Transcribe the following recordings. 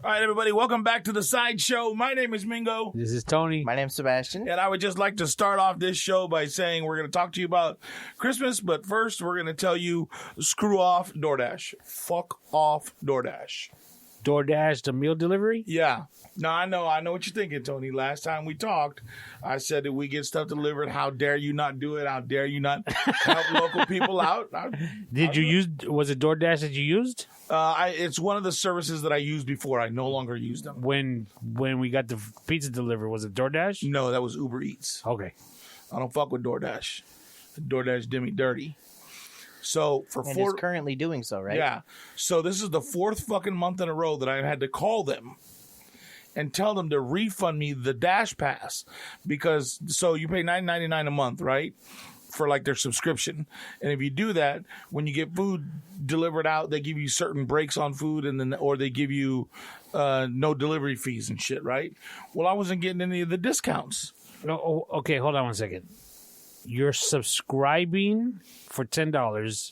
All right, everybody, welcome back to the Sideshow. My name is Mingo. This is Tony. My name's Sebastian. And I would just like to start off this show by saying we're going to talk to you about Christmas, but first we're going to tell you, screw off DoorDash. Fuck off DoorDash. DoorDash, the meal delivery? Yeah. No, I know what you're thinking, Tony. Last time we talked, I said that we get stuff delivered. How dare you not do it? How dare you not help local people out? Was it DoorDash that you used? It's one of the services that I used before. I no longer use them. When we got the pizza delivered, was it DoorDash? No, that was Uber Eats. Okay. I don't fuck with DoorDash. DoorDash did me dirty. So is currently doing so, right? Yeah. So this is the fourth fucking month in a row that I had to call them and tell them to refund me the Dash Pass because you pay $9.99 a month, right? For like their subscription. And if you do that, when you get food delivered out, they give you certain breaks on food or they give you no delivery fees and shit, right? Well, I wasn't getting any of the discounts. No, okay, hold on one second. You're subscribing for $10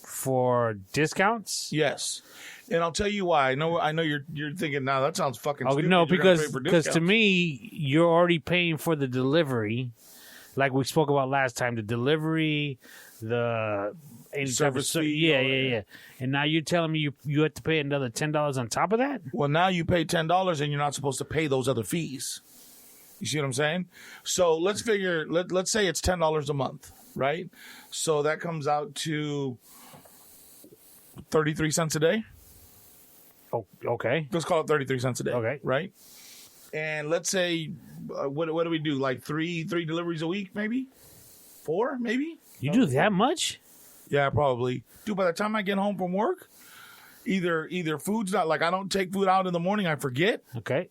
for discounts? Yes. And I'll tell you why. I know you're thinking, now that sounds fucking stupid. No, because to me, you're already paying for the delivery. Like we spoke about last time, the delivery, the service fee. Yeah. And now you're telling me you have to pay another $10 on top of that? Well, now you pay $10 and you're not supposed to pay those other fees. You see what I'm saying? So let's figure, let's say it's $10 a month, right? So that comes out to 33 cents a day. Oh, okay. Let's call it 33 cents a day. Okay. Right? And let's say, what do we do? Like three deliveries a week, maybe? 4, maybe? You do that much? Yeah, probably. Dude, by the time I get home from work, either food's not, like I don't take food out in the morning, I forget. Okay.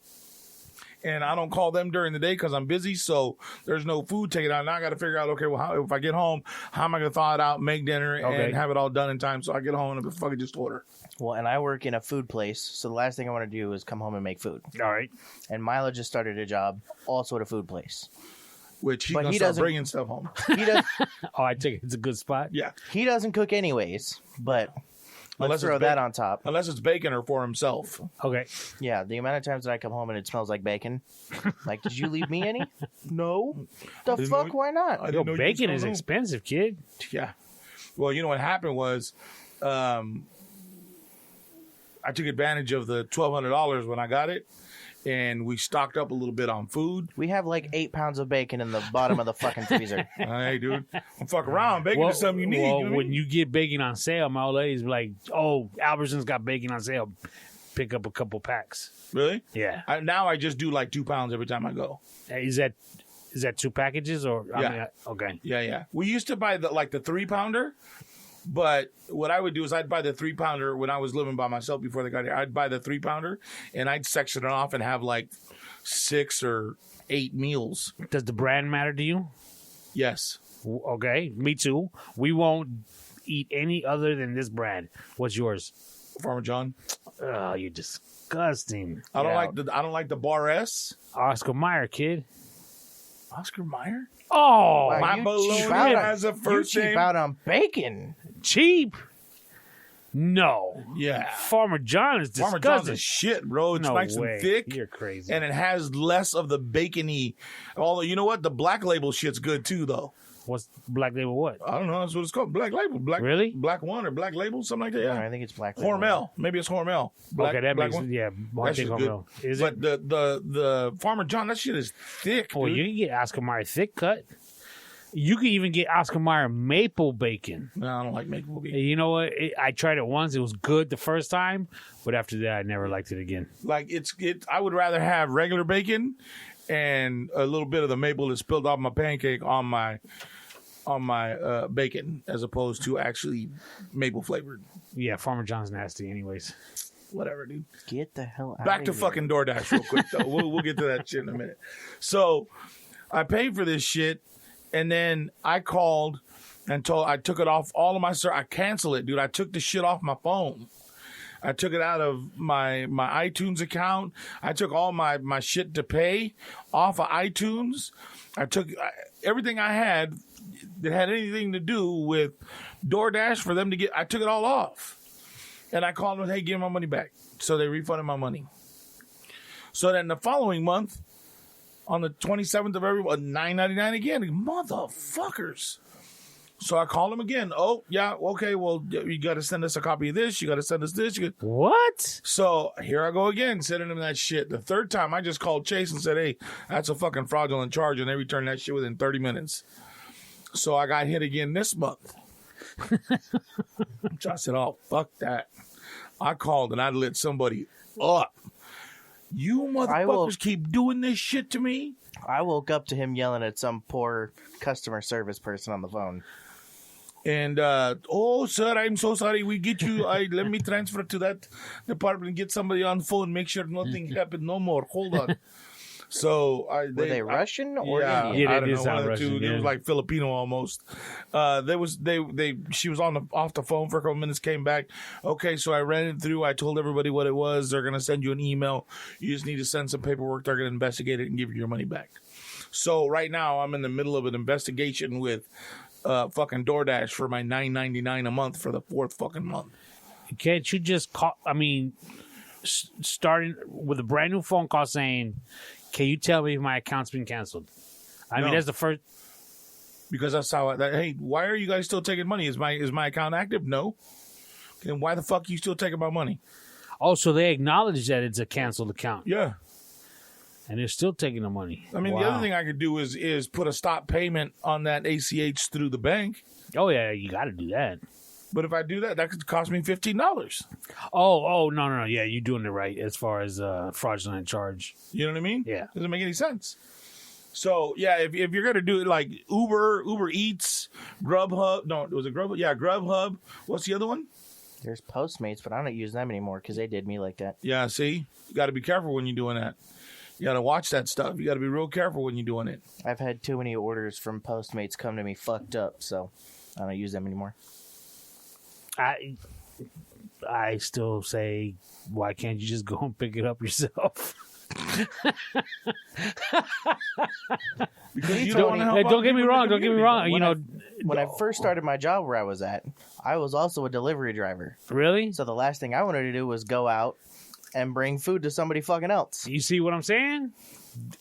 And I don't call them during the day because I'm busy, so there's no food taken out. Now I got to figure out, okay, well, if I get home, how am I going to thaw it out, make dinner, and have it all done in time so I get home and fucking just order. Well, and I work in a food place, so the last thing I want to do is come home and make food. All right. And Milo just started a job also at a food place. Which he's going to start bringing stuff home. He does. Oh, I think it's a good spot. Yeah. He doesn't cook anyways, but let's throw that on top. Unless it's bacon or for himself. Okay. Yeah, the amount of times that I come home and it smells like bacon. Like, did you leave me any? No. The fuck? Why not? Yo, bacon is expensive, kid. Yeah. Well, you know what happened was I took advantage of the $1,200 when I got it, and we stocked up a little bit on food. We have like 8 pounds of bacon in the bottom of the fucking freezer. Hey, dude. Don't fuck around. Bacon is something you need. Well, you know when you get bacon on sale, my old lady's like, oh, Albertson's got bacon on sale. Pick up a couple packs. Really? Yeah. Now I just do like 2 pounds every time I go. Is that 2 packages? Or Yeah. Okay. Yeah. We used to buy the 3-pounder. But what I would do is I'd buy the 3-pounder when I was living by myself before they got here. I'd buy the 3-pounder and I'd section it off and have like 6 or 8 meals. Does the brand matter to you? Yes. Okay, me too. We won't eat any other than this brand. What's yours? Farmer John. Oh, you're disgusting. I don't like the Bar S. Oscar Mayer, kid. Oscar Mayer? Oh, wow, my balloon has a first name. You cheap out on bacon. Cheap? No. Yeah. Farmer John is disgusting. Farmer John's is shit, bro. It's nice and thick. You're crazy. And it has less of the bacony. Although, you know what? The Black Label shit's good too, though. What's Black Label what? I don't know. That's what it's called. Black Label. Really? Black One or Black Label, something like that. Yeah. No, I think it's Black Label. Hormel. Maybe it's Hormel. Okay, that makes one. yeah. I think Hormel. Is but it? the Farmer John, that shit is thick. Oh, dude. you can get Oscar Mayer thick cut. You can even get Oscar Mayer maple bacon. No, I don't like maple bacon. You know what? I tried it once. It was good the first time, but after that, I never liked it again. Like I would rather have regular bacon and a little bit of the maple that spilled off my pancake on my bacon as opposed to actually maple flavored. Yeah, Farmer John's nasty anyways. Whatever, dude. Get the hell out Back of to here. fucking DoorDash real quick, though. We'll get to that shit in a minute. So I paid for this shit, and then I called and I took it off all of my I canceled it, dude. I took the shit off my phone. I took it out of my iTunes account. I took all my shit to pay off of iTunes. I took everything I had that had anything to do with DoorDash for them to get. I took it all off. And I called them, hey, give me my money back. So they refunded my money. So then the following month, on the 27th of every month, $9.99 again. Motherfuckers. So I called them again. Oh, yeah, okay, well, you got to send us a copy of this. You got to send us this. What? So here I go again, sending them that shit. The third time, I just called Chase and said, hey, that's a fucking fraudulent charge, and they returned that shit within 30 minutes. So I got hit again this month. So I said, oh, fuck that. I called and I lit somebody up. You motherfuckers keep doing this shit to me? I woke up to him yelling at some poor customer service person on the phone. And, oh, sir, I'm so sorry. We get you. Let me transfer to that department and get somebody on the phone. Make sure nothing happened no more. Hold on. So were they Russian or Indian? Yeah, I don't know. sound One of the Russian, two. yeah. It was like Filipino almost. She was off the phone for a couple minutes, came back. Okay, so I ran it through. I told everybody what it was. They're gonna send you an email. You just need to send some paperwork. They're gonna investigate it and give you your money back. So right now I'm in the middle of an investigation with fucking DoorDash for my $9.99 a month for the fourth fucking month. Can't you just call? I mean, starting with a brand new phone call saying, "Can you tell me if my account's been canceled?" I mean, that's the first. Because that's how. Hey, why are you guys still taking money? Is my account active? No. Then why the fuck are you still taking my money? Oh, so they acknowledge that it's a canceled account. Yeah. And they're still taking the money. I mean, The other thing I could do is put a stop payment on that ACH through the bank. Oh, yeah, you got to do that. But if I do that, that could cost me $15. Oh, no. Yeah, you're doing it right as far as fraudulent charge. You know what I mean? Yeah. Doesn't make any sense. So, yeah, if you're going to do it like Uber Eats, Grubhub. No, was it Grubhub? Yeah, Grubhub. What's the other one? There's Postmates, but I don't use them anymore because they did me like that. Yeah, see? You got to be careful when you're doing that. You got to watch that stuff. You got to be real careful when you're doing it. I've had too many orders from Postmates come to me fucked up, so I don't use them anymore. I still say, why can't you just go and pick it up yourself? Because you don't want to help. Don't get me wrong. When I first started my job where I was at, I was also a delivery driver. Really? So the last thing I wanted to do was go out and bring food to somebody fucking else. You see what I'm saying?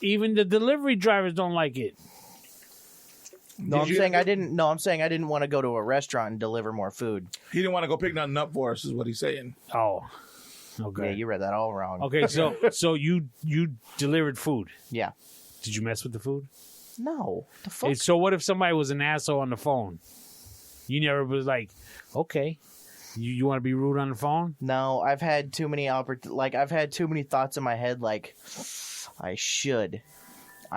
Even the delivery drivers don't like it. I'm saying I didn't want to go to a restaurant and deliver more food. He didn't want to go pick nothing up for us, is what he's saying. Oh, okay. Yeah, you read that all wrong. Okay, so you delivered food. Yeah. Did you mess with the food? No. The fuck? So what if somebody was an asshole on the phone? You never was like, okay, you want to be rude on the phone? No, I've had too many I've had too many thoughts in my head. Like, I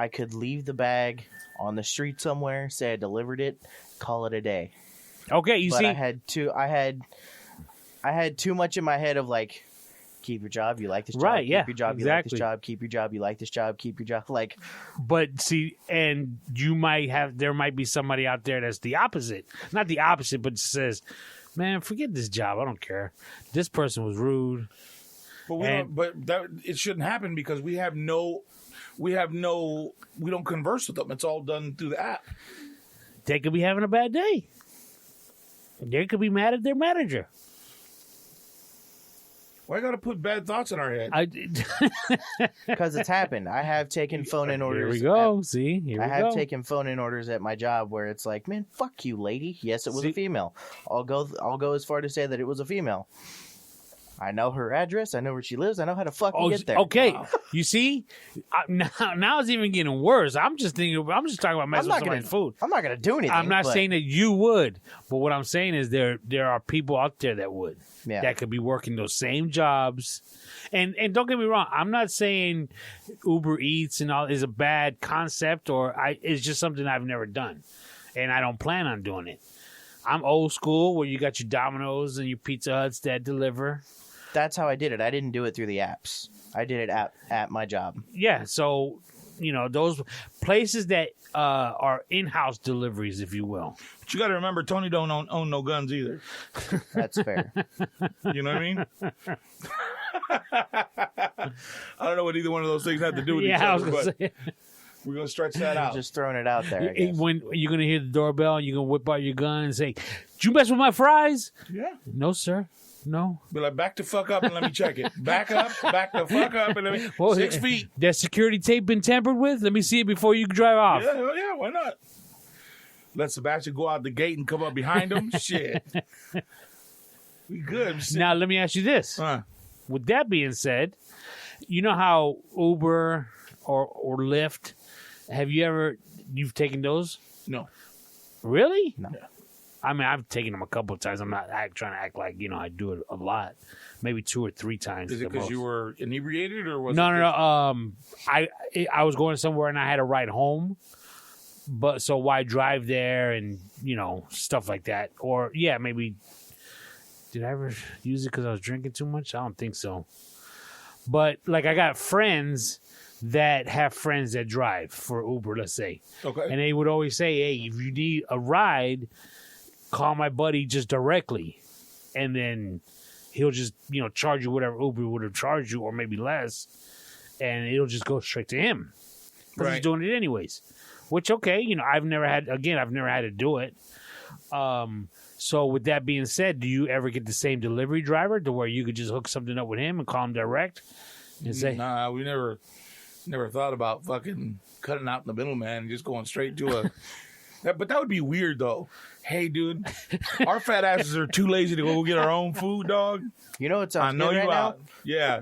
could leave the bag on the street somewhere, say I delivered it, call it a day. Okay, I had too much in my head of like, keep your job, you like this job. Right, yeah, keep your job, exactly. you like this job. Keep your job, you like this job. Keep your job, like. But see, and there might be somebody out there that's the opposite. Not the opposite, but says, man, forget this job. I don't care. This person was rude. But it shouldn't happen because we don't converse with them. It's all done through the app. They could be having a bad day. They could be mad at their manager. Why gotta put bad thoughts in our head? Because it's happened. I have taken phone-in orders. Here we go. I have taken phone-in orders at my job where it's like, man, fuck you, lady. Yes, it was a female. I'll go as far to say that it was a female. I know her address. I know where she lives. I know how to fucking get there. Okay, wow. You see, now it's even getting worse. I'm just talking about messing with somebody's food. I'm not gonna do anything. I'm not saying that you would, but what I'm saying is there are people out there that would. Yeah. That could be working those same jobs. And don't get me wrong, I'm not saying Uber Eats and all is a bad concept it's just something I've never done. And I don't plan on doing it. I'm old school where you got your Domino's and your Pizza Huts that deliver. That's how I did it. I didn't do it through the apps. I did it at my job. Yeah, so those places that are in-house deliveries, if you will. But you got to remember, Tony don't own no guns either. That's fair. You know what I mean? I don't know what either one of those things have to do with each other, but we're going to stretch that out. Just throwing it out there, I guess. When you're going to hear the doorbell, you're going to whip out your gun and say, did you mess with my fries? Yeah. No, sir. No. Be like, back the fuck up and let me check it. Back up, back the fuck up and let me. Well, 6 feet. That security tape been tampered with? Let me see it before you drive off. Yeah, hell yeah, why not? Let Sebastian go out the gate and come up behind him. Shit. We good. Now, let me ask you this. With that being said, you know how Uber or Lyft, you've taken those? No. Really? No. Yeah. I mean, I've taken them a couple of times. I'm not trying to act like, I do it a lot. Maybe 2 or 3 times. Is it because you were inebriated or was No. I was going somewhere and I had a ride home. But so why drive there and, stuff like that? Or, yeah, maybe. Did I ever use it because I was drinking too much? I don't think so. But, like, I got friends that have friends that drive for Uber, let's say. Okay. And they would always say, hey, if you need a ride, call my buddy just directly. And then he'll just, charge you whatever Uber would have charged you or maybe less. And it'll just go straight to him. Because he's doing it anyways. Which, okay, I've never had to do it. So with that being said, do you ever get the same delivery driver to where you could just hook something up with him and call him direct and say, nah, we never thought about fucking cutting out the middleman and just going straight to a. But that would be weird though. Hey, dude, our fat asses are too lazy to go get our own food, dog. You know what sounds I know good you right out. now? Yeah,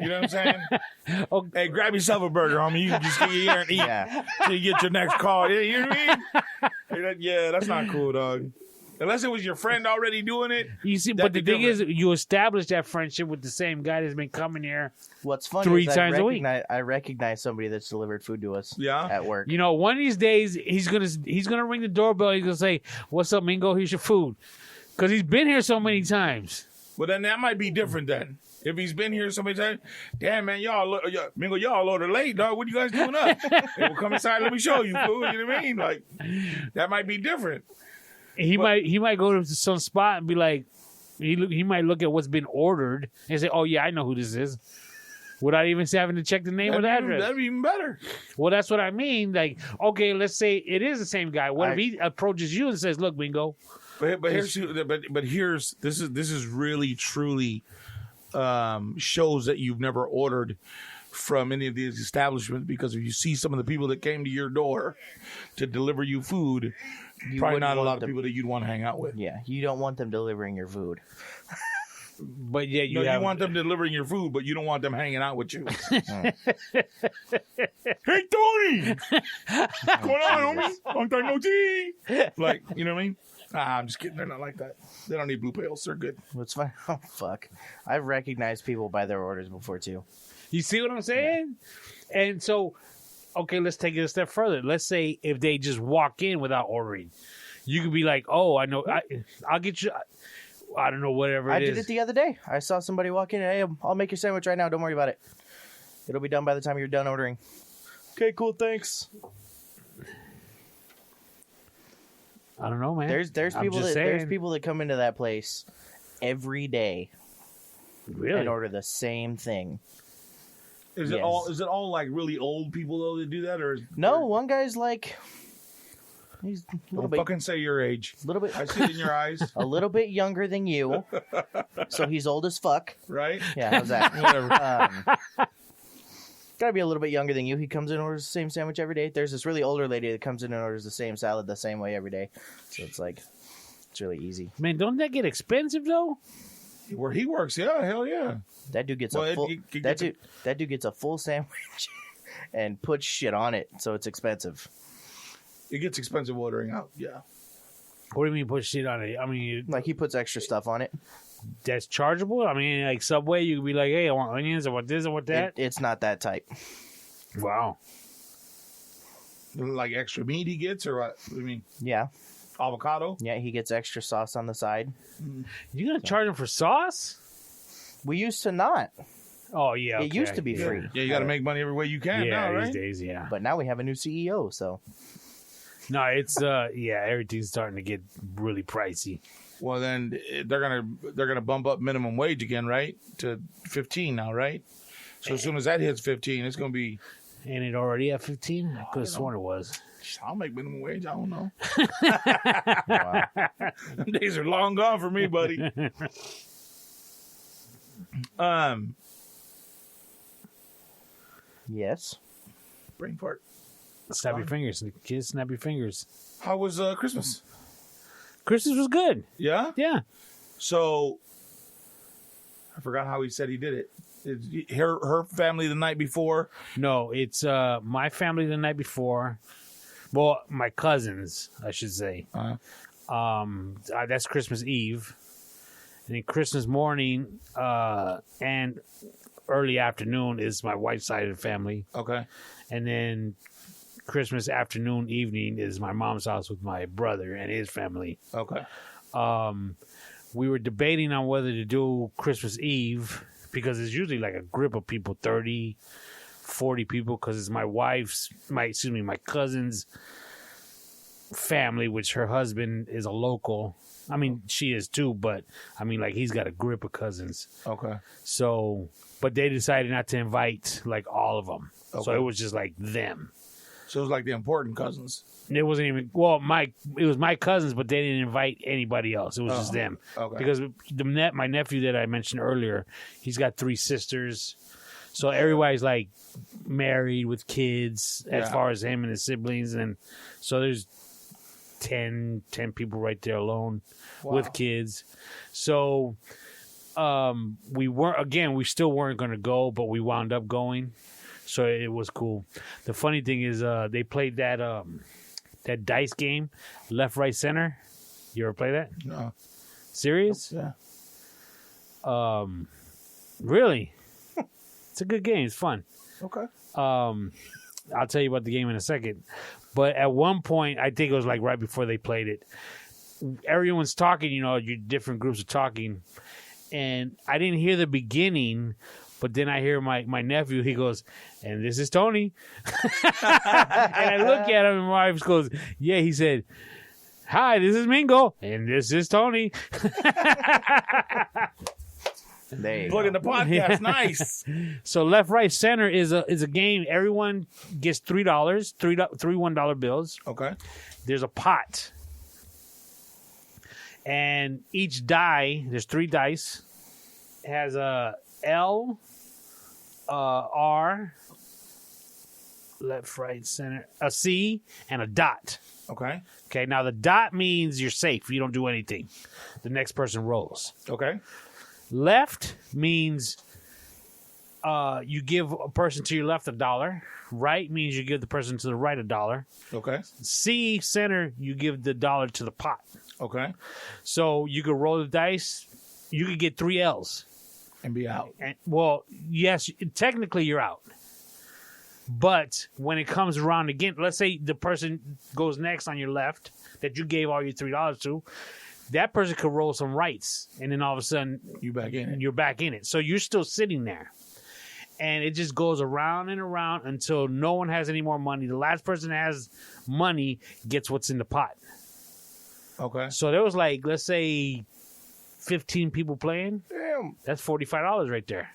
you know what I'm saying. Okay. Hey, grab yourself a burger, homie. You can just get here and eat till you get your next call. You know what I mean? Yeah, that's not cool, dog. Unless it was your friend already doing it. You see, but the thing is, you establish that friendship with the same guy that's been coming here. What's funny 3 is times a week. I recognize somebody that's delivered food to us at work. One of these days, he's gonna ring the doorbell. He's gonna say, "What's up, Mingo? Here's your food," because he's been here so many times. Well, then that might be different then. If he's been here so many times, damn, man, Mingo, y'all order late, dog. What you guys doing up? Hey, well, come inside. Let me show you, food. You know what I mean? Like, that might be different. He might go to some spot and be like, he might look at what's been ordered and say, "Oh yeah, I know who this is," without even having to check the name or the address. That'd be even better. Well, that's what I mean. Like, okay, let's say it is the same guy. What if he approaches you and says, "Look, Bingo." But here's this is really truly shows that you've never ordered from any of these establishments, because if you see some of the people that came to your door to deliver you food, probably not a lot of people that you'd want to hang out with. Yeah, you don't want them delivering your food. But yeah, you want them delivering your food, but you don't want them hanging out with you. Hey, Tony! What's going on, homie? Long time no see. Like, you know what I mean? I'm just kidding. They're not like that. They don't need blue pails. They're good. What's fine? Oh, fuck. I've recognized people by their orders before, too. You see what I'm saying? Yeah. And so, okay, let's take it a step further. Let's say if they just walk in without ordering, you could be like, "Oh, I know. I'll get you." I don't know, whatever it is. I did it the other day. I saw somebody walk in. Hey, I'll make your sandwich right now. Don't worry about it. It'll be done by the time you're done ordering. Okay, cool. Thanks. I don't know, man. There's people that come into that place every day, really, and order the same thing. Is it all like really old people though that do that, or one guy's like, he's a little bit. Fucking say your age. A little bit. I see it in your eyes. A little bit younger than you, so he's old as fuck. Right? Yeah, how's that? Gotta be a little bit younger than you. He comes in and orders the same sandwich every day. There's this really older lady that comes in and orders the same salad the same way every day. So it's like, it's really easy. Man, don't that get expensive though? Where he works, yeah, hell yeah. That dude gets that dude gets a full sandwich and puts shit on it, so it's expensive. It gets expensive ordering out, yeah. What do you mean put shit on it? I mean, like he puts extra stuff on it. That's chargeable? I mean, like Subway, you could be like, "Hey, I want onions, I want this, I want that." It's not that type. Wow. Like extra meat he gets, or what? What do you mean? Yeah. Avocado? Yeah, he gets extra sauce on the side. You gonna charge him for sauce? We used to not. Oh, yeah. It used to be free. Yeah, you got to make money every way you can now, right? These days, yeah. But now we have a new CEO, so. No, it's everything's starting to get really pricey. Well, then they're gonna bump up minimum wage again, right? To 15 now, right? So as soon as that hits 15, it's gonna be. Ain't it already at 15? I could have sworn it was. I'll make minimum wage. I don't know. Wow. Them days are long gone for me, buddy. Yes. Brain fart. Snap your fingers, kids. Snap your fingers. How was Christmas? Christmas was good. Yeah? Yeah. So, I forgot how he said he did it. Her family the night before? No, it's my family the night before. Well, my cousins, I should say. That's Christmas Eve. And then Christmas morning and early afternoon is my wife's side of the family. Okay. And then Christmas afternoon, evening is my mom's house with my brother and his family. Okay. We were debating on whether to do Christmas Eve because it's usually like a group of people, 30, 40 people, because it's my cousin's family, which her husband is a local. I mean, she is too, but I mean, like, he's got a grip of cousins. Okay. So, but they decided not to invite like all of them. Okay. So it was just like them. So it was like the important cousins. It wasn't even it was my cousins, but they didn't invite anybody else. It was just them. Okay. Because my nephew that I mentioned earlier, he's got 3 sisters, so everybody's like married with kids as far as him and his siblings, and so there's 10 people right there alone with kids. So we still weren't going to go, but we wound up going. So it was cool. The funny thing is, they played that dice game, left, right, center. You ever play that? No. Serious? Yeah. Really? It's a good game. It's fun. Okay. I'll tell you about the game in a second. But at one point, I think it was like right before they played it, everyone's talking, your different groups are talking. And I didn't hear the beginning, but then I hear my nephew, he goes, and this is Tony. And I look at him and my wife goes, yeah, he said, hi, this is Mingo, and this is Tony. Plug in the podcast. Nice. So left, right, center is a game. Everyone gets $3, three $1 bills. Okay. There's a pot. And each die, there's 3 dice, has a L, R, left, right, center, a C, and a dot. Okay. Okay, now the dot means you're safe. You don't do anything. The next person rolls. Okay. Left means you give a person to your left $1. Right means you give the person to the right $1. Okay. C, center, you give the $1 to the pot. Okay. So you could roll the dice. You could get 3 L's. And be out. And, well, yes, technically you're out. But when it comes around again, let's say the person goes next on your left that you gave all your $3 to, that person could roll some rights, and then all of a sudden you're back in it. So you're still sitting there. And it just goes around and around until no one has any more money. The last person that has money gets what's in the pot. Okay. So there was like, let's say, 15 people playing. Damn. That's $45 right there.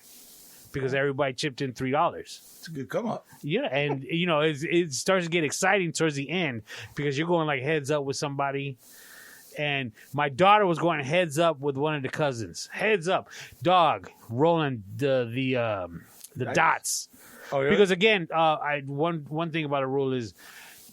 Because everybody chipped in $3. It's a good come up. Yeah, and it starts to get exciting towards the end because you're going like heads up with somebody. And my daughter was going heads up with one of the cousins. Heads up, dog, rolling the dots. Oh, yeah? Because again, one thing about a rule is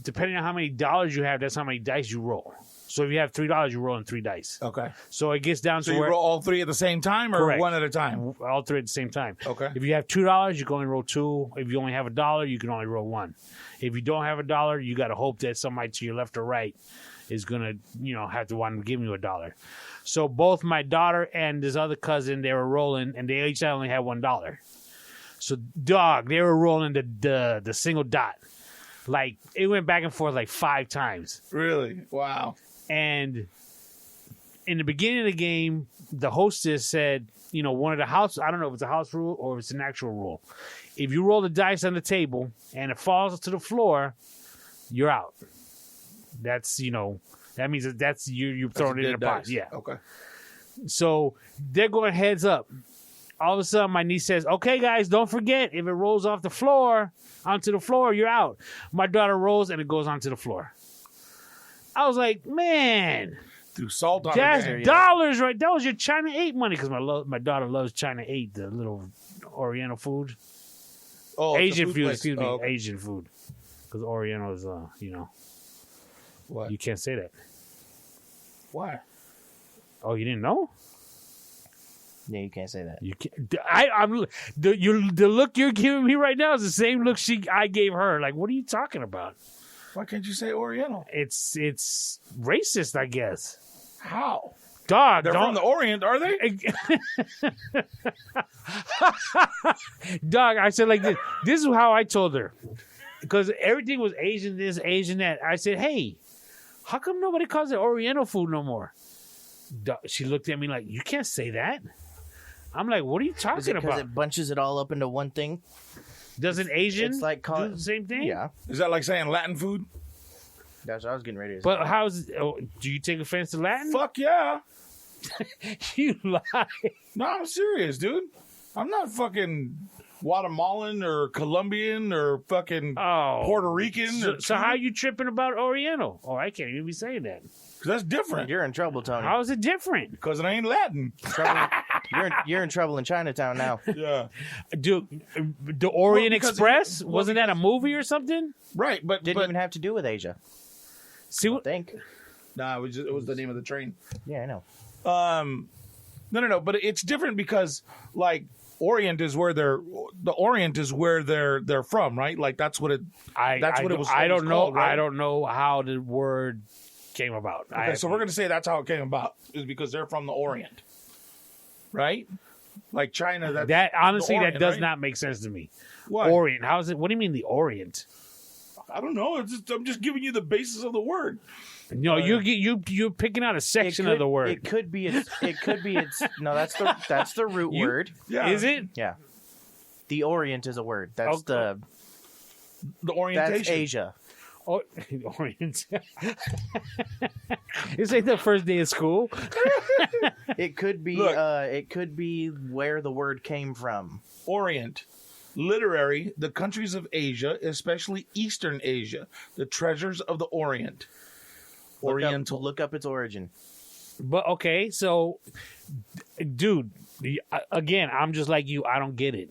depending on how many dollars you have, that's how many dice you roll. So if you have $3, you're rolling 3 dice. Okay. So it gets down So to you where roll all 3 at the same time, or Correct. one at a time? All 3 at the same time. Okay. If you have $2, you can only roll 2. If you only have $1, you can only roll 1. If you don't have $1, you got to hope that somebody to your left or right is gonna, have to want to give you $1. So both my daughter and this other cousin, they were rolling, and they each only had $1. So dog, they were rolling the single dot, like it went back and forth like 5 times. Really? Wow. And in the beginning of the game, the hostess said, one of the house, I don't know if it's a house rule or if it's an actual rule. If you roll the dice on the table and it falls to the floor, you're out. That's, that means that's you're throwing it in the pot. Yeah. Okay. So they're going heads up. All of a sudden, my niece says, okay, guys, don't forget, if it rolls off the floor, onto the floor, you're out. My daughter rolls and it goes onto the floor. I was like, man. Threw salt on That's it. dollars, right? That was your China 8 money because my daughter loves China 8, the little Oriental food. Oh, Asian food, place. excuse me, Oh, okay. Asian food. Because Oriental is, What? you can't say that. Why? Oh, you didn't know? Yeah, you can't say that. You can't. The look you're giving me right now is the same look I gave her. Like, what are you talking about? Why can't you say Oriental? It's racist, I guess. How? Dog, They're from the Orient, are they? Dog, I said like this. This is how I told her. Because everything was Asian this, Asian that. I said, hey, how come nobody calls it Oriental food no more? Dog, she looked at me like, you can't say that. I'm like, what are you talking Is it because about? it bunches it all up into one thing? Doesn't Asian It's like do the same thing? Yeah, Is that like saying Latin food? that's what I was getting ready to say. But do you take offense to Latin? Fuck yeah. You lie. No, I'm serious, dude. I'm not fucking Guatemalan or Colombian or fucking Puerto Rican. So how you tripping about Oriental? Oh, I can't even be saying that. Because that's different. You're in trouble, Tony. How is it different? Because it ain't Latin. You're in trouble in Chinatown now. Yeah. Dude, the Orient because Express? Wasn't that a movie or something? Right, but Didn't even have to do with Asia. See I what? think. Nah, it was the name of the train. Yeah, I know. No, but it's different because like Orient is where they're from, right? Like that's what it was. I don't know. Called, right? I don't know how the word came about. Okay, so we're gonna say that's how it came about is because they're from the Orient, right? Like China. That honestly, Orient, that does right? not make sense to me. What? Orient? How is it? What do you mean the Orient? I don't know. I'm just giving you the basis of the word. No, you're picking out a section of the word. It could be its. No, that's the root word. Yeah. Is it? Yeah. The Orient is a word. That's the orientation. That's Asia. Oh, Orient. This ain't the first day of school. It could be. Look. It could be where the word came from. Orient. Literary, the countries of Asia, especially Eastern Asia, the treasures of the Orient. Oriental. Look up its origin. But okay, so, dude, again, I'm just like you. I don't get it.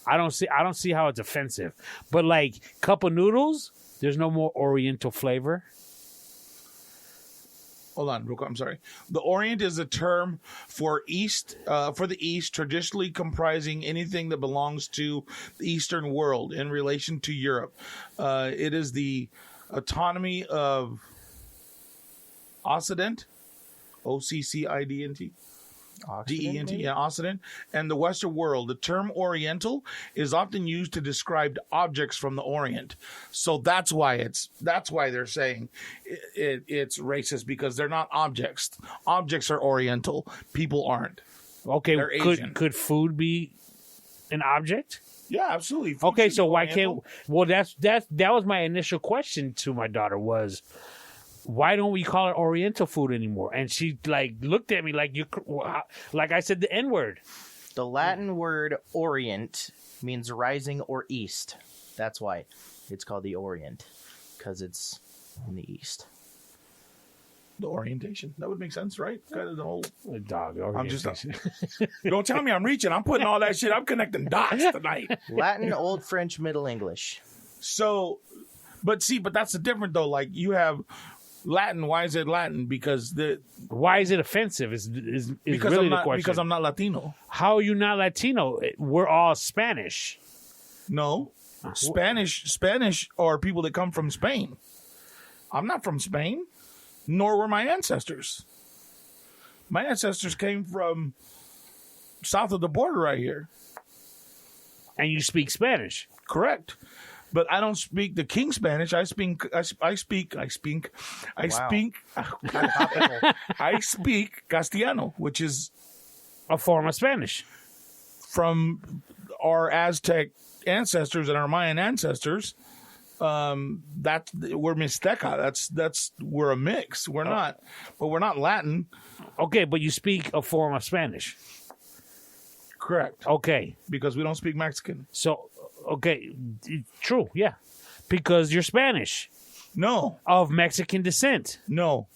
I don't see how it's offensive. But like cup of noodles, there's no more Oriental flavor. Hold on, real quick. I'm sorry. The Orient is a term for the East, traditionally comprising anything that belongs to the Eastern world in relation to Europe. It is the autonomy of Occident, Occident. DENT, yeah, Occident, and the Western world. The term Oriental is often used to describe objects from the Orient. So that's why they're saying it's racist because they're not objects. Objects are Oriental. People aren't. Okay, They're Asian. could food be an object? Yeah, absolutely. Food Okay, should so be why Oriental. can't? Well, that was my initial question to my daughter was, why don't we call it Oriental food anymore? And she like looked at me like I said the N-word. The Latin word Orient means rising or east. That's why it's called the Orient, because it's in the east. The orientation. That would make sense, right? Kind of the whole. Dog. I'm just. Don't tell me I'm reaching. I'm putting all that shit. I'm connecting dots tonight. Latin, Old French, Middle English. So, but that's the different though. Like you have Latin. Why is it Latin? Because why is it offensive? Is because really I'm not, the question. because I'm not Latino. How are you not Latino? We're all Spanish. No, Spanish are people that come from Spain. I'm not from Spain, nor were my ancestors. My ancestors came from south of the border right here. And you speak Spanish. Correct. But I don't speak the King Spanish. I speak Castellano, which is a form of Spanish from our Aztec ancestors and our Mayan ancestors. We're Mixteca. We're a mix. We're not, but we're not Latin. Okay, but you speak a form of Spanish. Correct. Okay, because we don't speak Mexican. So, okay, true, yeah, because you're Spanish. No, of Mexican descent. No,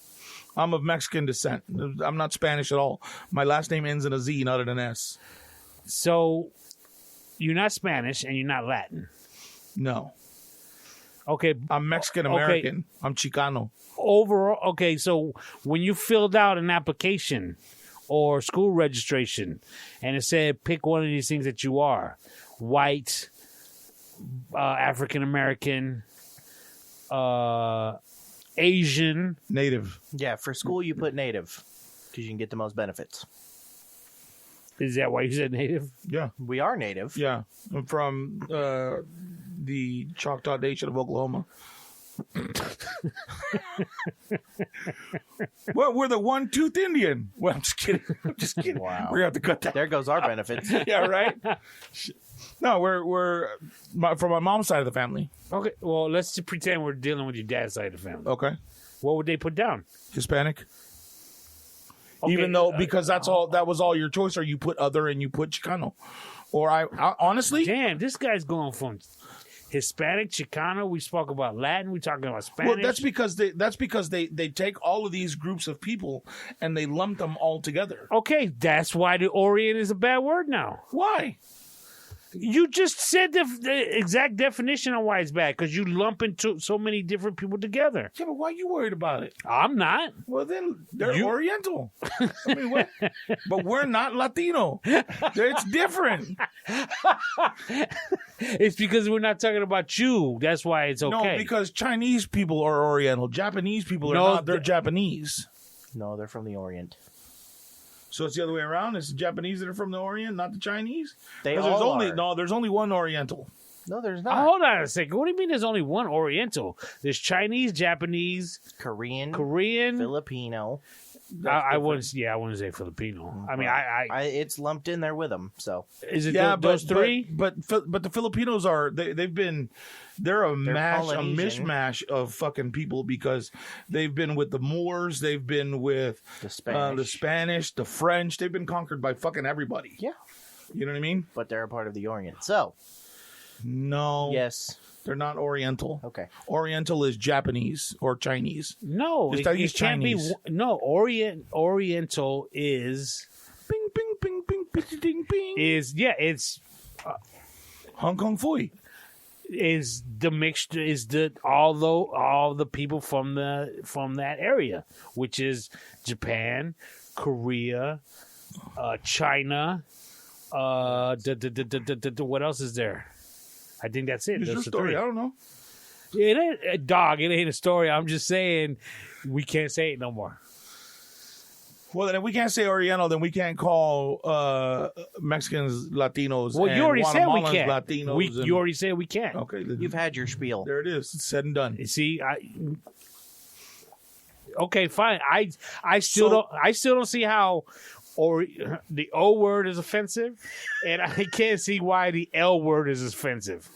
I'm of Mexican descent. I'm not Spanish at all. My last name ends in a Z, not in an S. So you're not Spanish and you're not Latin. No. Okay. I'm Mexican American. Okay. I'm Chicano. Overall, okay, so when you filled out an application or school registration and it said pick one of these things that you are, white, African American, Asian. Native. Yeah, for school you put native because you can get the most benefits. Is that why you said native? Yeah. We are native. Yeah. I'm from the Choctaw Nation of Oklahoma. Well, we're the one-tooth Indian. Well, I'm just kidding. I'm just kidding. Wow. We're going to have to cut that. There goes our benefits. Yeah, right? No, we're from my mom's side of the family. Okay, well, let's just pretend we're dealing with your dad's side of the family. Okay. What would they put down? Hispanic. Okay, Even though, because that was all your choice, or you put other and you put Chicano. Or I honestly... Damn, this guy's going from Hispanic, Chicano. We spoke about Latin. We talking about Spanish. Well, that's because they take all of these groups of people and they lump them all together. Okay, that's why the Orient is a bad word now. Why? You just said the exact definition on why it's bad, because you lump into so many different people together. Yeah, but why are you worried about it? I'm not. Well, then they're Oriental. I mean, what? But we're not Latino. It's different. It's because we're not talking about you. That's why it's okay. No, because Chinese people are Oriental. Japanese people are not. They're Japanese. No, they're from the Orient. So it's the other way around. It's the Japanese that are from the Orient, not the Chinese. There's only one Oriental. No, there's not. Hold on a second. What do you mean there's only one Oriental? There's Chinese, Japanese, Korean, Filipino. I wouldn't say Filipino. I mean, it's lumped in there with them. So is it those three? But the Filipinos are they're a mishmash of fucking people, because they've been with the Moors, they've been with the Spanish, the French. They've been conquered by fucking everybody. Yeah, you know what I mean. But they're a part of the Orient. So no, yes. They're not Oriental. Okay. Oriental is Japanese or Chinese. No, it can't Chinese. be. No, Oriental is. Bing, bing, bing, bing, bing, bing, bing. It's. Hong Kong Fui. Is the mixture, all the people from that area, which is Japan, Korea, China, what else is there? I think that's it. It's your story. Three. I don't know. It ain't It ain't a story. I'm just saying we can't say it no more. Well, then if we can't say Oriental, then we can't call Mexicans Latinos. Well, you already said we can't. Latinos. You already said we can't. Okay, you've had your spiel. There it is. It's said and done. You see, okay, fine. I still don't see how. Or the O word is offensive, and I can't see why the L word is offensive.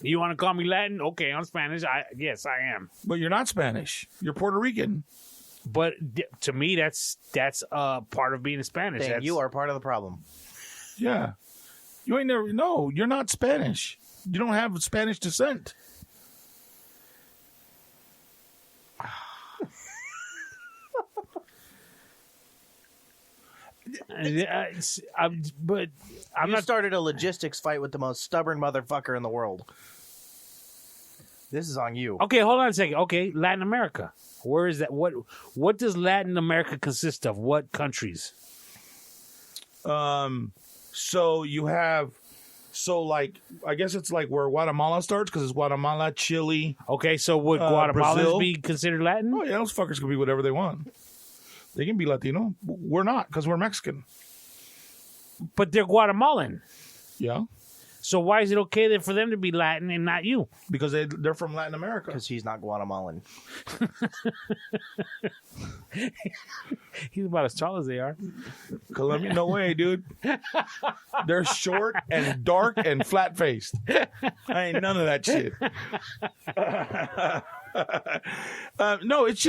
You want to call me Latin? Okay, I'm Spanish. Yes, I am. But you're not Spanish. You're Puerto Rican. But to me, that's part of being a Spanish. You are part of the problem. Yeah, you ain't never. No, you're not Spanish. You don't have Spanish descent. But I'm you not started a logistics fight with the most stubborn motherfucker in the world. This is on you. Okay, hold on a second. Okay, Latin America. Where is that? What does Latin America consist of? What countries? So you have, I guess it's like where Guatemala starts, because it's Guatemala, Chile. Okay, so would Guatemalans Brazil be considered Latin? Oh yeah, those fuckers can be whatever they want. They can be Latino. We're not, because we're Mexican. But they're Guatemalan. Yeah. So why is it okay then for them to be Latin and not you? Because they're from Latin America. Because he's not Guatemalan. He's about as tall as they are. Colombia, no way, dude. They're short and dark and flat-faced. I ain't none of that shit. No, it's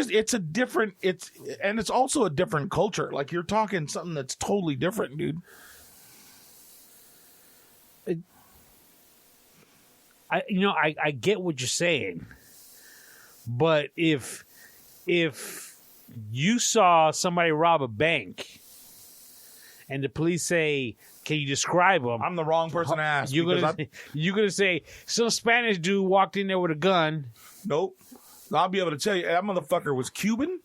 also a different culture. Like, you're talking something that's totally different, dude. I get what you're saying, but if you saw somebody rob a bank, and the police say, "Can you describe them?" I'm the wrong person to ask. You're gonna say some Spanish dude walked in there with a gun. Nope. I'll be able to tell you that motherfucker was Cuban.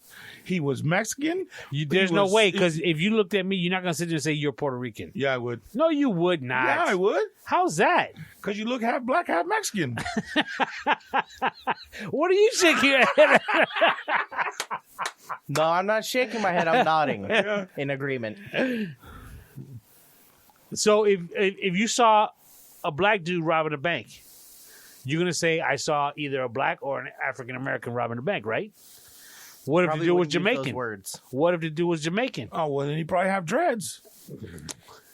He was Mexican. There's no way, because if you looked at me, you're not gonna sit there and say you're Puerto Rican. Yeah, I would. No, you would not. Yeah, I would. How's that? Because you look half black, half Mexican. What are you shaking your head at? No, I'm not shaking my head. I'm nodding in agreement. So if you saw a black dude robbing a bank, you're gonna say I saw either a black or an African American robbing a bank, right? What if the dude was Jamaican? What if the dude was Jamaican? Oh, well, then he'd probably have dreads.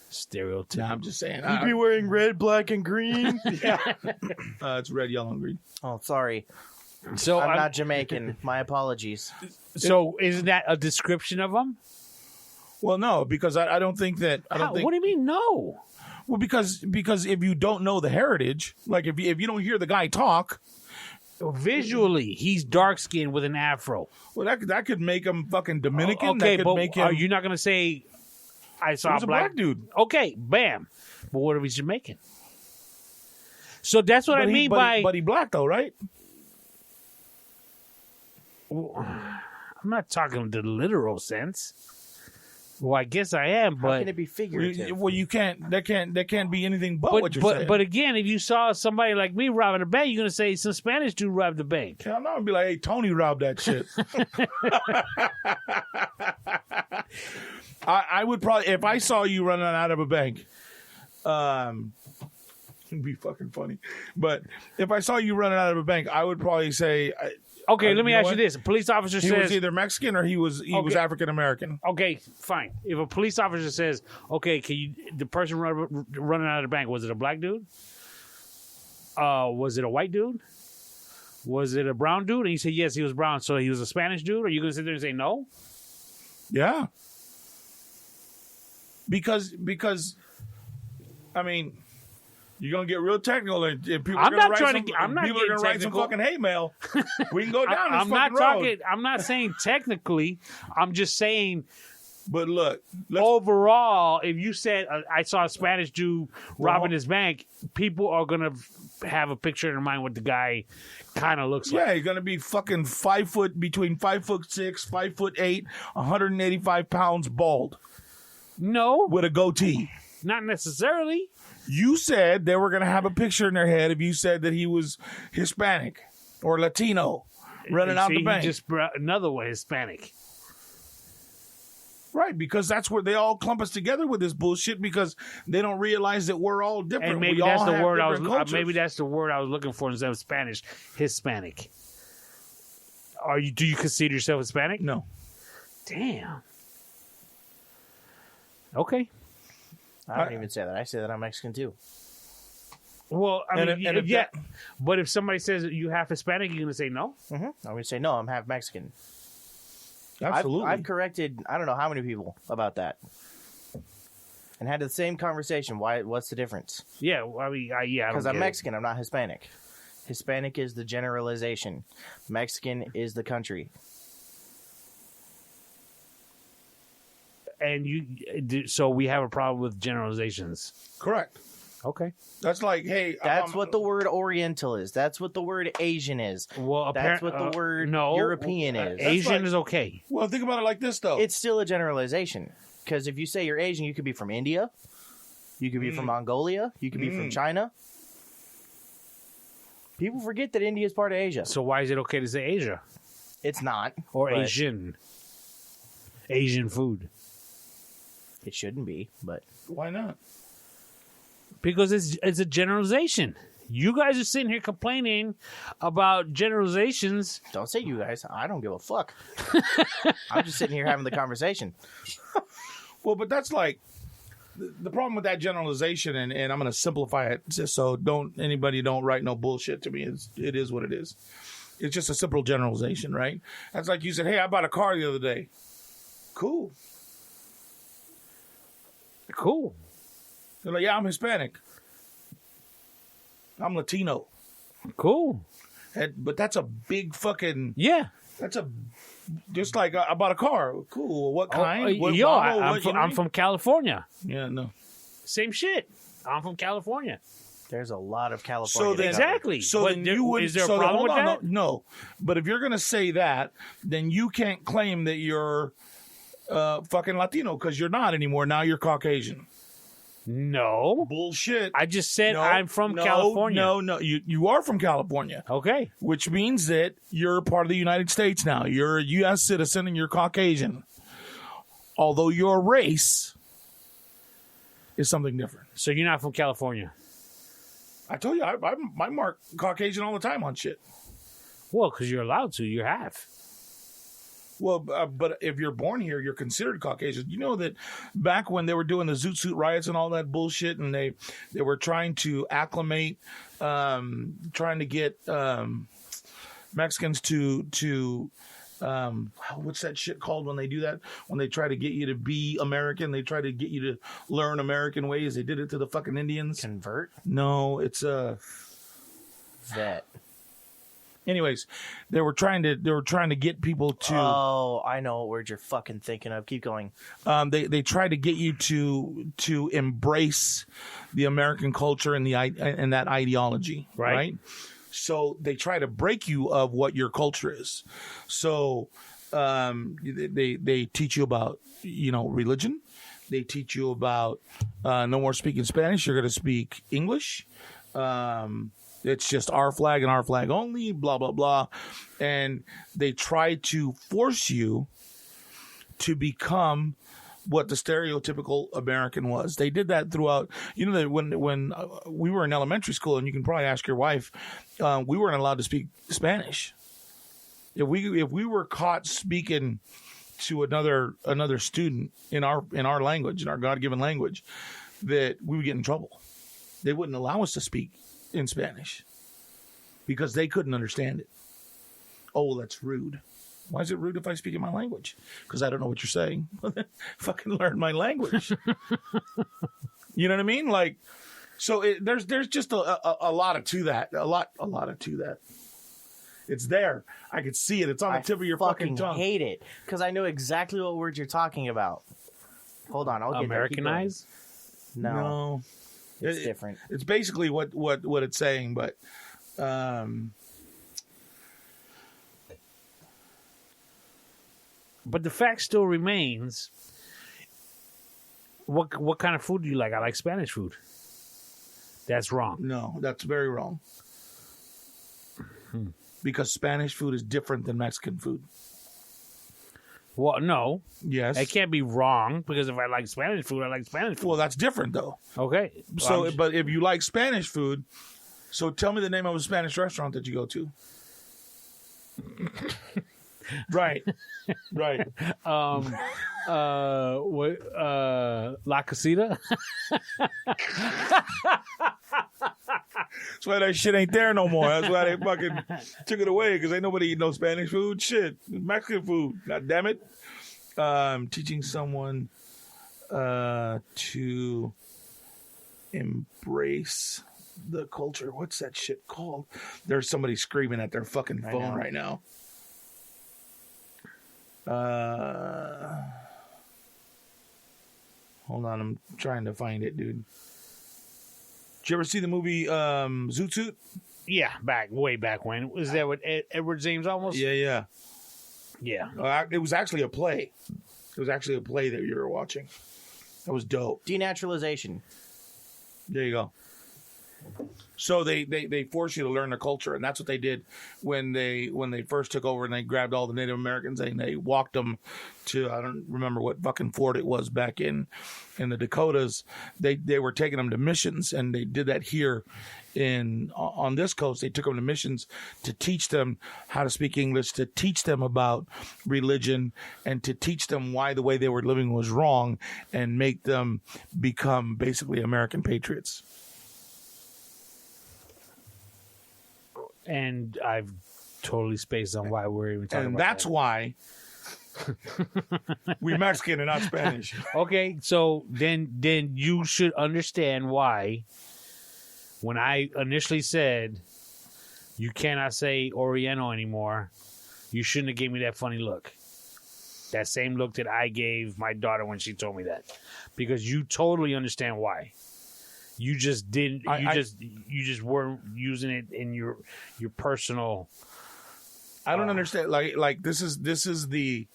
Stereotype. Nah, I'm just saying. He'd be wearing red, black, and green. Yeah. It's red, yellow, and green. Oh, sorry. So I'm not Jamaican. My apologies. So isn't that a description of him? Well, no, because I don't think that. What do you mean, no? Well, because if you don't know the heritage, like if you don't hear the guy talk. Visually, he's dark skinned with an afro. Well, that could make him fucking Dominican. Okay, that could but make him, are you not going to say I saw a black dude? Okay, bam. But what if he's Jamaican? So that's what I mean by. But he black though, right? I'm not talking the literal sense. Well, I guess I am, but how can it be figurative? Well, you can't. That can't be anything but what you're saying. But again, if you saw somebody like me robbing a bank, you're gonna say some Spanish dude robbed the bank. I'm not gonna be like, "Hey, Tony robbed that shit." I would probably, if I saw you running out of a bank, it'd be fucking funny. But if I saw you running out of a bank, I would probably say. Okay, let me ask you this: a police officer he says was either Mexican or he was African American. Okay, fine. If a police officer says, "Okay, the person running out of the bank, was it a black dude? Was it a white dude? Was it a brown dude?" And you say, "Yes, he was brown." So he was a Spanish dude. Are you going to sit there and say no? Yeah. Because I mean. You're gonna get real technical, and people are gonna write some fucking hate mail. We can go down this fucking road. I'm not saying technically. I'm just saying. But look, overall, if you said I saw a Spanish Jew robbing his bank, people are gonna have a picture in their mind what the guy kind of looks like. Yeah, he's gonna be fucking 5 foot, between 5'6", 5'8", 185 pounds, bald. No, with a goatee. Not necessarily. You said they were going to have a picture in their head if you said that he was Hispanic or Latino running out the bank. Just brought another way Hispanic. Right, because that's where they all clump us together with this bullshit because they don't realize that we're all different. And maybe that's the word maybe that's the word I was looking for instead of Spanish. Hispanic. Do you consider yourself Hispanic? No. Damn. Okay. I don't even say that. I say that I'm Mexican too. Well, I mean, but if somebody says you half Hispanic, you're going to say no? Mm-hmm. I'm going to say no, I'm half Mexican. Absolutely. I've corrected I don't know how many people about that. And had the same conversation. What's the difference? Yeah, I mean, because I'm Mexican, I'm not Hispanic. Hispanic is the generalization. Mexican is the country. And so we have a problem with generalizations. Correct. Okay. That's like, hey. That's what the word Oriental is. That's what the word Asian is. Well, that's what the word European is. Asian is okay. Well, think about it like this, though. It's still a generalization. Because if you say you're Asian, you could be from India. You could be from Mongolia. You could be from China. People forget that India is part of Asia. So why is it okay to say Asia? It's not. Or Asian. Asian food. It shouldn't be, but... Why not? Because it's a generalization. You guys are sitting here complaining about generalizations. Don't say you guys. I don't give a fuck. I'm just sitting here having the conversation. Well, but that's like... The problem with that generalization, and I'm going to simplify it just so anybody don't write no bullshit to me. It is what it is. It's just a simple generalization, right? That's like you said, hey, I bought a car the other day. Cool. They're like, yeah, I'm Hispanic. I'm Latino. Cool. But that's a big fucking... Yeah. That's just like I bought a car. Cool. What kind? What yo, model? I'm from California. Yeah, no. Same shit. I'm from California. There's a lot of California. Exactly. So then you would. Is there a problem with that? No. But if you're gonna say that, then you can't claim that you're fucking Latino because you're not anymore. Now you're Caucasian. No. Bullshit. I just said I'm from California. No. You are from California. Okay. Which means that you're part of the United States now. You're a U.S. citizen and you're Caucasian. Although your race is something different. So you're not from California? I told you, I mark Caucasian all the time on shit. Well, because you're allowed to. You're half. Well, but if you're born here, you're considered Caucasian. You know that back when they were doing the Zoot Suit riots and all that bullshit, and they were trying to acclimate, trying to get Mexicans to what's that shit called when they do that? When they try to get you to be American, they try to get you to learn American ways. They did it to the fucking Indians. Convert? No, it's Vet. Anyways, they were trying to get people to. Oh, I know what word you're fucking thinking of. Keep going. They tried to get you to embrace the American culture and and that ideology, right? So they try to break you of what your culture is. So they teach you about religion. They teach you about no more speaking Spanish. You're going to speak English. It's just our flag and our flag only, blah, blah, blah. And they try to force you to become what the stereotypical American was. They did that throughout. You know that when we were in elementary school, and you can probably ask your wife, we weren't allowed to speak Spanish. If we were caught speaking to another student in our language, in our God-given language, that we would get in trouble. They wouldn't allow us to speak in Spanish because they couldn't understand it. Oh, well, that's rude. Why is it rude if I speak in my language? Because I don't know what you're saying. Fucking learn my language. You know what I mean? Like, so there's just a lot to that. A lot to that. It's there. I could see it. It's on the tip of your fucking tongue. I hate it because I know exactly what word you're talking about. Hold on, I'll get Americanized? No. It's different. It's basically what it's saying, but but the fact still remains. What kind of food do you like? I like Spanish food. That's wrong. No, that's very wrong. Because Spanish food is different than Mexican food. Well, no. Yes. It can't be wrong because if I like Spanish food, I like Spanish food. Well, that's different, though. Okay. So, but if you like Spanish food, so tell me the name of a Spanish restaurant that you go to. Right. La Casita? That's why that shit ain't there no more. That's why they fucking took it away because ain't nobody eat no Spanish food. Shit, Mexican food. God damn it. Teaching someone to embrace the culture. What's that shit called? There's somebody screaming at their fucking phone right now. Hold on, I'm trying to find it, dude. Did you ever see the movie Zoot Suit? Yeah, way back when. Was that with Edward James Olmos? Yeah. Yeah. It was actually a play. It was actually a play that you were watching. That was dope. Denaturalization. There you go. So they force you to learn the culture, and that's what they did when they first took over and they grabbed all the Native Americans and they walked them to, I don't remember what fucking fort it was back in the Dakotas. They were taking them to missions, and they did that here on this coast. They took them to missions to teach them how to speak English, to teach them about religion, and to teach them why the way they were living was wrong, and make them become basically American patriots. And I've totally spaced on why we're even talking about that. And that's why we're Mexican and not Spanish. Okay, so then you should understand why when I initially said you cannot say Oriental anymore, You shouldn't have gave me that funny look. That same look that I gave my daughter when she told me that, because you totally understand why. You just didn't. You just weren't using it in your personal. I don't understand. Like this is the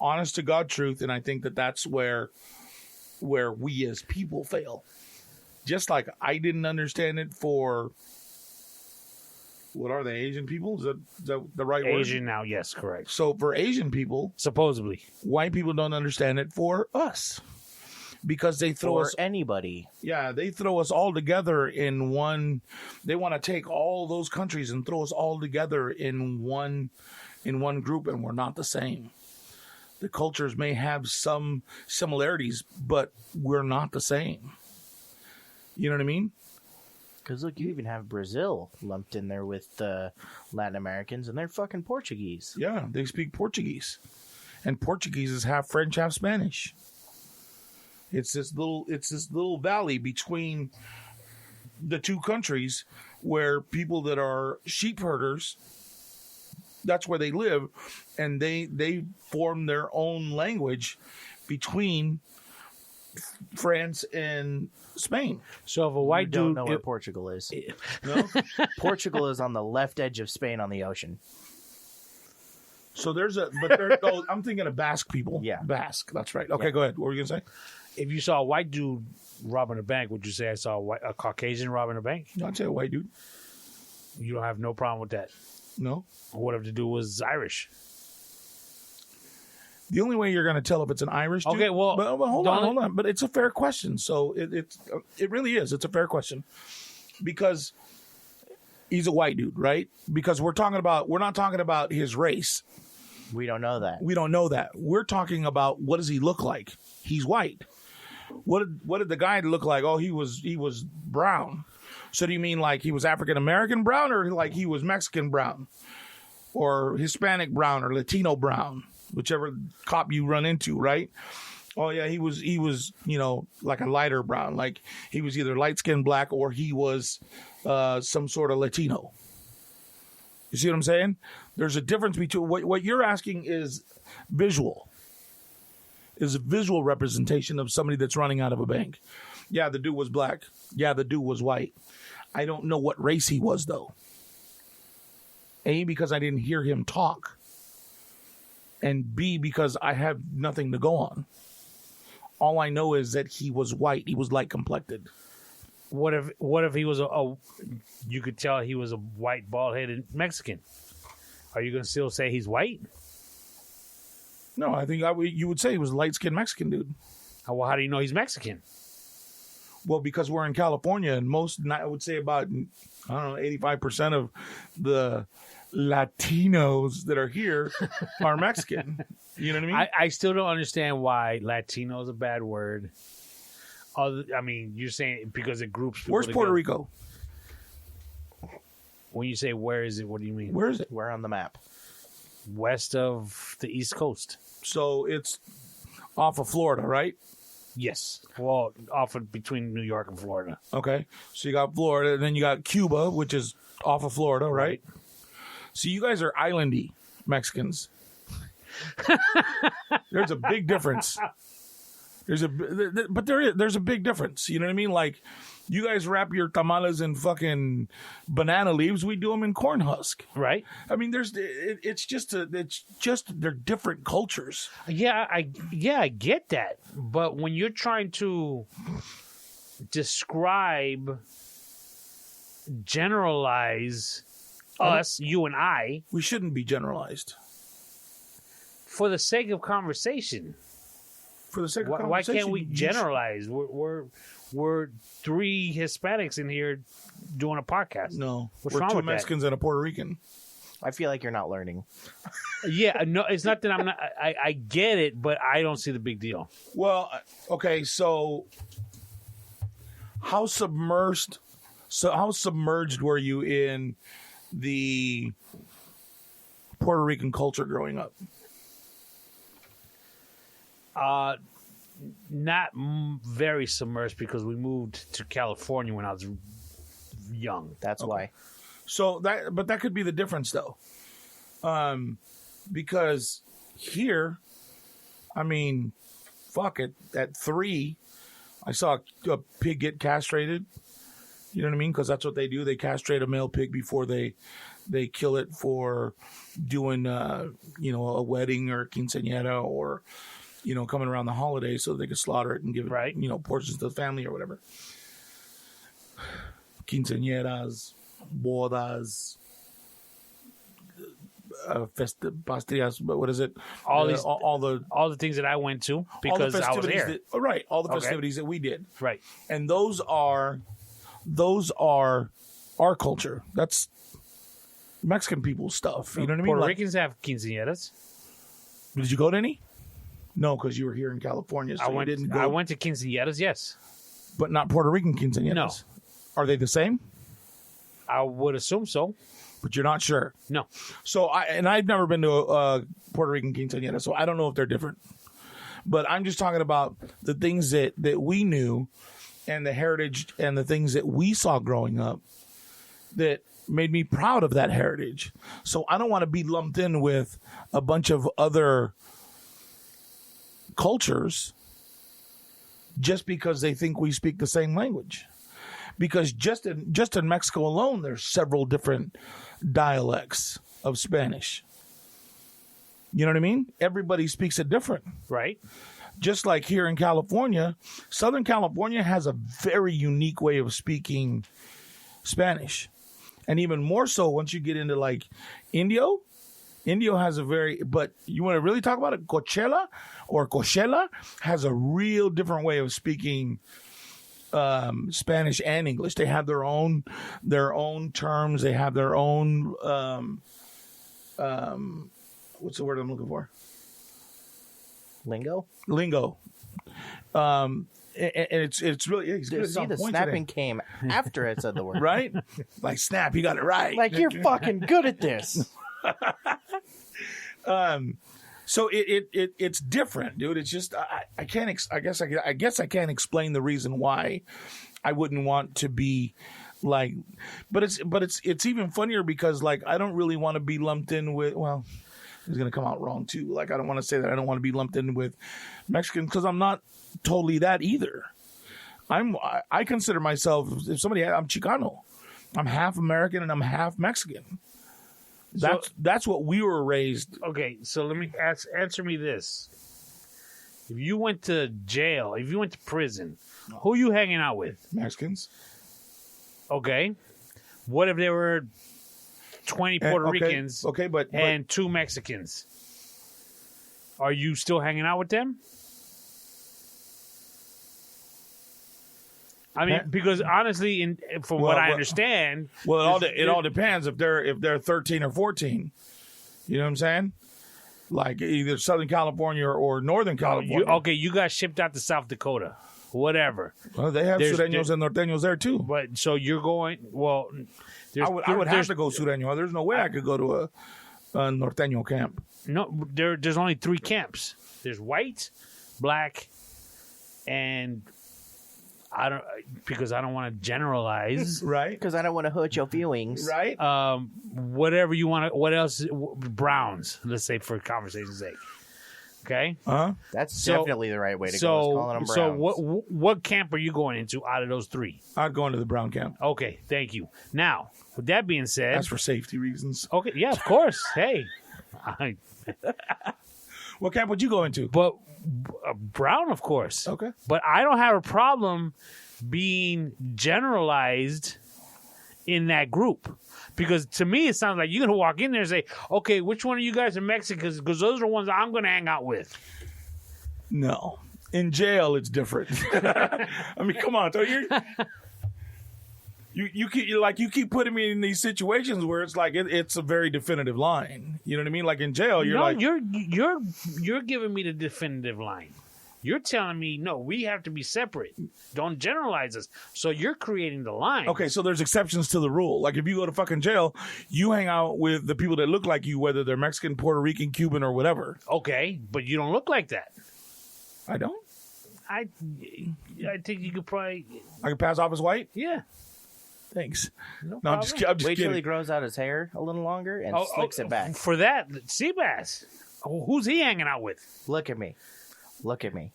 honest to God truth, and I think that's where we as people fail. Just like I didn't understand it for. What are they? Asian people? Is that the right word? Asian now, yes, correct. So for Asian people, supposedly, white people don't understand it for us because they throw us anybody. Yeah, they throw us all together in one. They want to take all those countries and throw us all together in one group, and we're not the same. The cultures may have some similarities, but we're not the same. You know what I mean? Because, look, you even have Brazil lumped in there with Latin Americans, and they're fucking Portuguese. Yeah, they speak Portuguese. And Portuguese is half French, half Spanish. It's this little valley between the two countries where people that are sheep herders, that's where they live, and they form their own language between France and Spain. So if a white don't dude know where Portugal is. No? Portugal is on the left edge of Spain on the ocean. So I'm thinking of Basque people. Yeah. Basque, that's right. Okay, Go ahead. What were you going to say? If you saw a white dude robbing a bank, would you say I saw a Caucasian robbing a bank? No, I'd say a white dude. You don't have no problem with that? No. What if the dude was Irish? The only way you're going to tell if it's an Irish dude... Okay, well... But hold on. But it's a fair question. So it really is. It's a fair question. Because he's a white dude, right? Because we're not talking about his race. We don't know that. We don't know that. We're talking about what does he look like? He's white. What did the guy look like? Oh, he was brown. So do you mean like he was African American brown, or like he was Mexican brown, or Hispanic brown, or Latino brown, whichever cop you run into, right? Oh yeah, he was like a lighter brown, like he was either light skinned black or he was some sort of Latino. You see what I'm saying? There's a difference between what you're asking is visual. Is a visual representation of somebody that's running out of a bank. Yeah, the dude was black. Yeah, the dude was white. I don't know what race he was, though. A, because I didn't hear him talk. And B, because I have nothing to go on. All I know is that he was white. He was light complected. What if he was you could tell he was a white, bald-headed Mexican? Are you going to still say he's white? No, I think you would say he was a light-skinned Mexican dude. Well, how do you know he's Mexican? Well, because we're in California, and I would say about, 85% of the Latinos that are here are Mexican. You know what I mean? I still don't understand why Latino is a bad word. You're saying because it groups people Where's Puerto Rico? When you say where is it, what do you mean? Where is it? Where on the map? West of the East Coast. So it's off of Florida, right? Yes. Well, off of between New York and Florida. Okay. So you got Florida, and then you got Cuba, which is off of Florida, right? So you guys are islandy Mexicans. There's a big difference. There's a big difference. You know what I mean? Like, you guys wrap your tamales in fucking banana leaves. We do them in corn husk. Right. I mean, it's just they're different cultures. Yeah, I get that. But when you're trying to generalize us, you and I, we shouldn't be generalized. For the sake of conversation. For the sake of conversation. Why can't we generalize? We're three Hispanics in here doing a podcast. No, What's we're wrong two with Mexicans and a Puerto Rican. I feel like you're not learning. Yeah, no, it's not that I'm not. I get it, but I don't see the big deal. Well, okay, so how submerged were you in the Puerto Rican culture growing up? Not very submerged because we moved to California when I was young. That's why. So that could be the difference, though. Because here, I mean, fuck it. At 3, I saw a pig get castrated. You know what I mean? Because that's what they do. They castrate a male pig before they kill it for doing, a wedding or quinceañera or, coming around the holidays so they can slaughter it and give it, portions to the family or whatever. Quinceañeras, bodas, pastillas, but what is it? All the things that I went to because I was there. All the festivities that we did. Right. And those are our culture. That's Mexican people's stuff. You know what I mean? Puerto Ricans have quinceañeras. Did you go to any? No, because you were here in California, so I didn't go. I went to quinceañeras, yes. But not Puerto Rican quinceañeras? No. Are they the same? I would assume so. But you're not sure? No. So, I've never been to a Puerto Rican quinceañera, so I don't know if they're different. But I'm just talking about the things that we knew and the heritage and the things that we saw growing up that made me proud of that heritage. So I don't want to be lumped in with a bunch of other cultures just because they think we speak the same language. Because just in Mexico alone, there's several different dialects of Spanish. You know what I mean? Everybody speaks it different. Right. Just like here in California, Southern California has a very unique way of speaking Spanish. And even more so once you get into like Indio. Indio has but you want to really talk about it? Coachella has a real different way of speaking Spanish and English. They have their own terms. They have their own what's the word I'm looking for? Lingo. And it's really the snapping came after I said the word. Right? Like snap, you got it right. Like you're fucking good at this. So it's different, dude. It's just I guess I can't explain the reason why I wouldn't want to be like, but it's even funnier because like I don't really want to be lumped in with, well, it's gonna come out wrong too. Like I don't want to say that I don't want to be lumped in with Mexican because I'm not totally that either. I consider myself, if somebody, I'm Chicano. I'm half American and I'm half Mexican. That's what we were raised. Okay, so let me answer me this. If you went to jail, if you went to prison, who are you hanging out with? Mexicans. Okay. What if there were 20 Puerto Ricans and 2 Mexicans? Are you still hanging out with them? I mean, because honestly, from what I understand, it all depends if they're 13 or 14. You know what I'm saying? Like either Southern California or Northern California. You got shipped out to South Dakota, whatever. Well, they have Sureños and Norteños there too. But so you're going. Well, I would have to go Sureño. There's no way I could go to a Norteño camp. No, there's only 3 camps. There's white, black, and. I don't want to generalize, right? Because I don't want to hurt your feelings, right? Whatever you want to. What else? Browns, let's say, for conversation's sake. Okay. That's definitely the right way to go. Calling them Browns. So what camp are you going into out of those 3? I'd go into the Brown camp. Okay, thank you. Now, with that being said, that's for safety reasons. Okay, yeah, of course. Hey, what camp would you go into? But Brown, of course. Okay. But I don't have a problem being generalized in that group. Because to me, it sounds like you're going to walk in there and say, okay, which one of you guys are Mexicans? Because those are the ones I'm going to hang out with. No. In jail, it's different. I mean, come on. So you keep putting me in these situations where it's like it's a very definitive line. You know what I mean? Like in jail, you're giving me the definitive line. You're telling me no, we have to be separate. Don't generalize us. So you're creating the line. Okay, so there's exceptions to the rule. Like if you go to fucking jail, you hang out with the people that look like you, whether they're Mexican, Puerto Rican, Cuban, or whatever. Okay, but you don't look like that. I don't. I think you could probably. I could pass off as white. Yeah. Thanks. No No, I'm just kidding. Wait till he grows out his hair a little longer and slicks it back. For that, Seabass. Who's he hanging out with? Look at me. Look at me.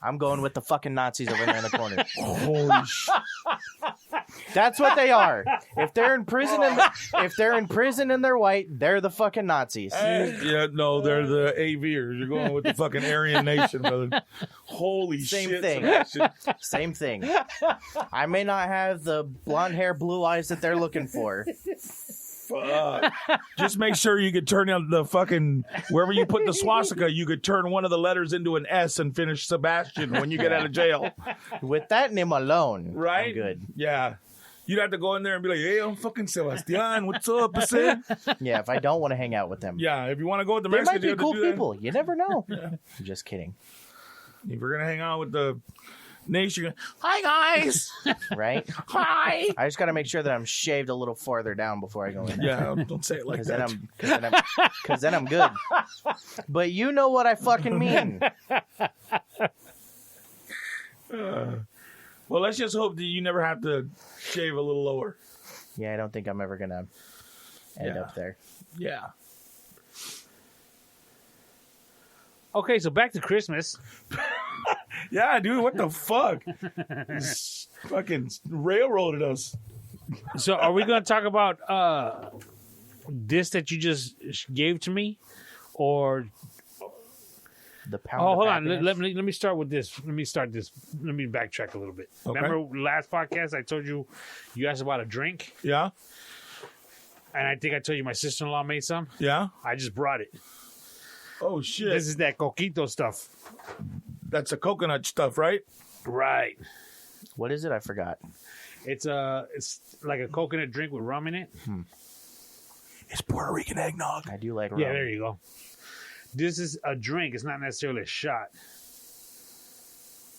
I'm going with the fucking Nazis over there in the corner. Holy shit. That's what they are. If they're in prison and they're white, they're the fucking Nazis. Yeah, no, they're the AVers. You're going with the fucking Aryan Nation, brother. Holy Same shit. thing. Sebastian. Same thing. I may not have the blonde hair, blue eyes that they're looking for. Fuck. Just make sure you could turn out the fucking wherever you put the swastika, you could turn one of the letters into an S and finish Sebastian when you get out of jail. With that name alone, Right? I'm good. Yeah. You'd have to go in there and be like, hey, I'm fucking Sebastian. What's up, Sid? Yeah, if I don't want to hang out with them. Yeah, if you want to go with the They Mexicans, might you be have cool to do people. You never know. I'm just kidding. that. If we're going to hang out with the nation, hi, guys. Right? Hi. I just got to make sure that I'm shaved a little farther down before I go in there. Yeah, don't say it like that. Because then I'm good. But you know what I fucking mean. Well, let's just hope that you never have to shave a little lower. Yeah, I don't think I'm ever going to end up there. Yeah. Okay, so back to Christmas. Yeah, dude, what the fuck? Fucking railroaded us. So are we going to talk about this that you just gave to me? Or... The pound Oh, of hold on. happiness. Let me start with this. Let me backtrack a little bit. Okay. Remember last podcast I told you asked about a drink? Yeah? And I think I told you my sister-in-law made some? Yeah? I just brought it. Oh, shit. This is that coquito stuff. That's the coconut stuff, right? Right. What is it? I forgot. It's like a coconut drink with rum in it. It's Puerto Rican eggnog. I do like rum. Yeah, there you go. This is a drink. It's not necessarily a shot.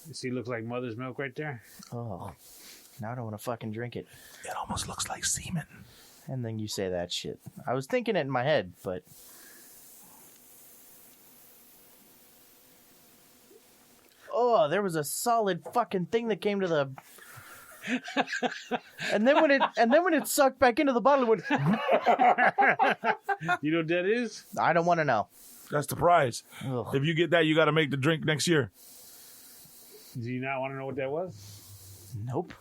You see, it looks like mother's milk right there. Oh, now I don't want to fucking drink it. It almost looks like semen. And then you say that shit. I was thinking it in my head, but... Oh, there was a solid fucking thing that came to the... and then when it sucked back into the bottle, it went... You know what that is? I don't want to know. That's the prize. Ugh. If you get that, you got to make the drink next year. Do you not want to know what that was? Nope.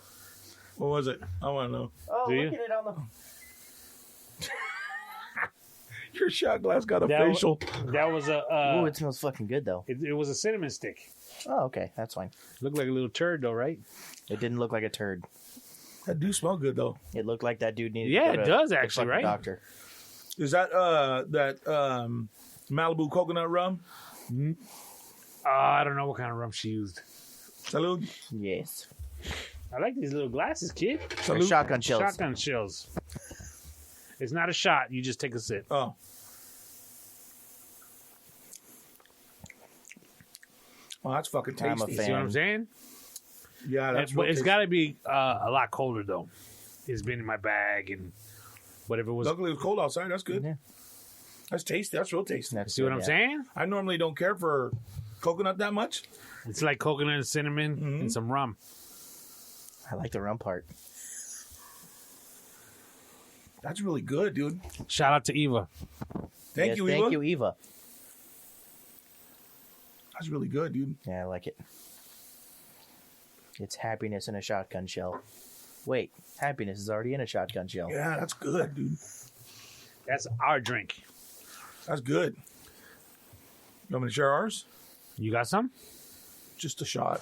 What was it? I want to know. Oh, Do look you? at it on the... Your shot glass got a That wa- facial. That was a. Ooh, it smells fucking good, though. It was a cinnamon stick. Oh, okay. That's fine. Looked like a little turd, though, right? It didn't look like a turd. That do smell good, though. It looked like that dude needed Yeah, to go it to does the actually, fucking right? doctor. Is that Malibu coconut rum? I don't know what kind of rum she used. Salud. Yes. I like these little glasses, kid. Or Salud. shotgun shells. Shotgun shells. It's not a shot. You just take a sip. Oh. Well, that's fucking I'm a tasty. fan. See what I'm saying? Yeah, that's But real it's tasty. got to be a lot colder, though. It's been in my bag, and whatever it was. Luckily, it was cold outside. That's good. Yeah. That's tasty. That's real tasty. That's See what good, I'm yeah. saying? I normally don't care for coconut that much. It's like coconut and cinnamon and some rum. I like the rum part. That's really good, dude. Shout out to Eva. Thank Yes, you, Thank Eva. you, Eva. That's really good, dude. Yeah, I like it. It's happiness in a shotgun shell. Wait, happiness is already in a shotgun shell. Yeah, that's good, dude. That's our drink. That's good. You want me to share ours? You got some? Just a shot.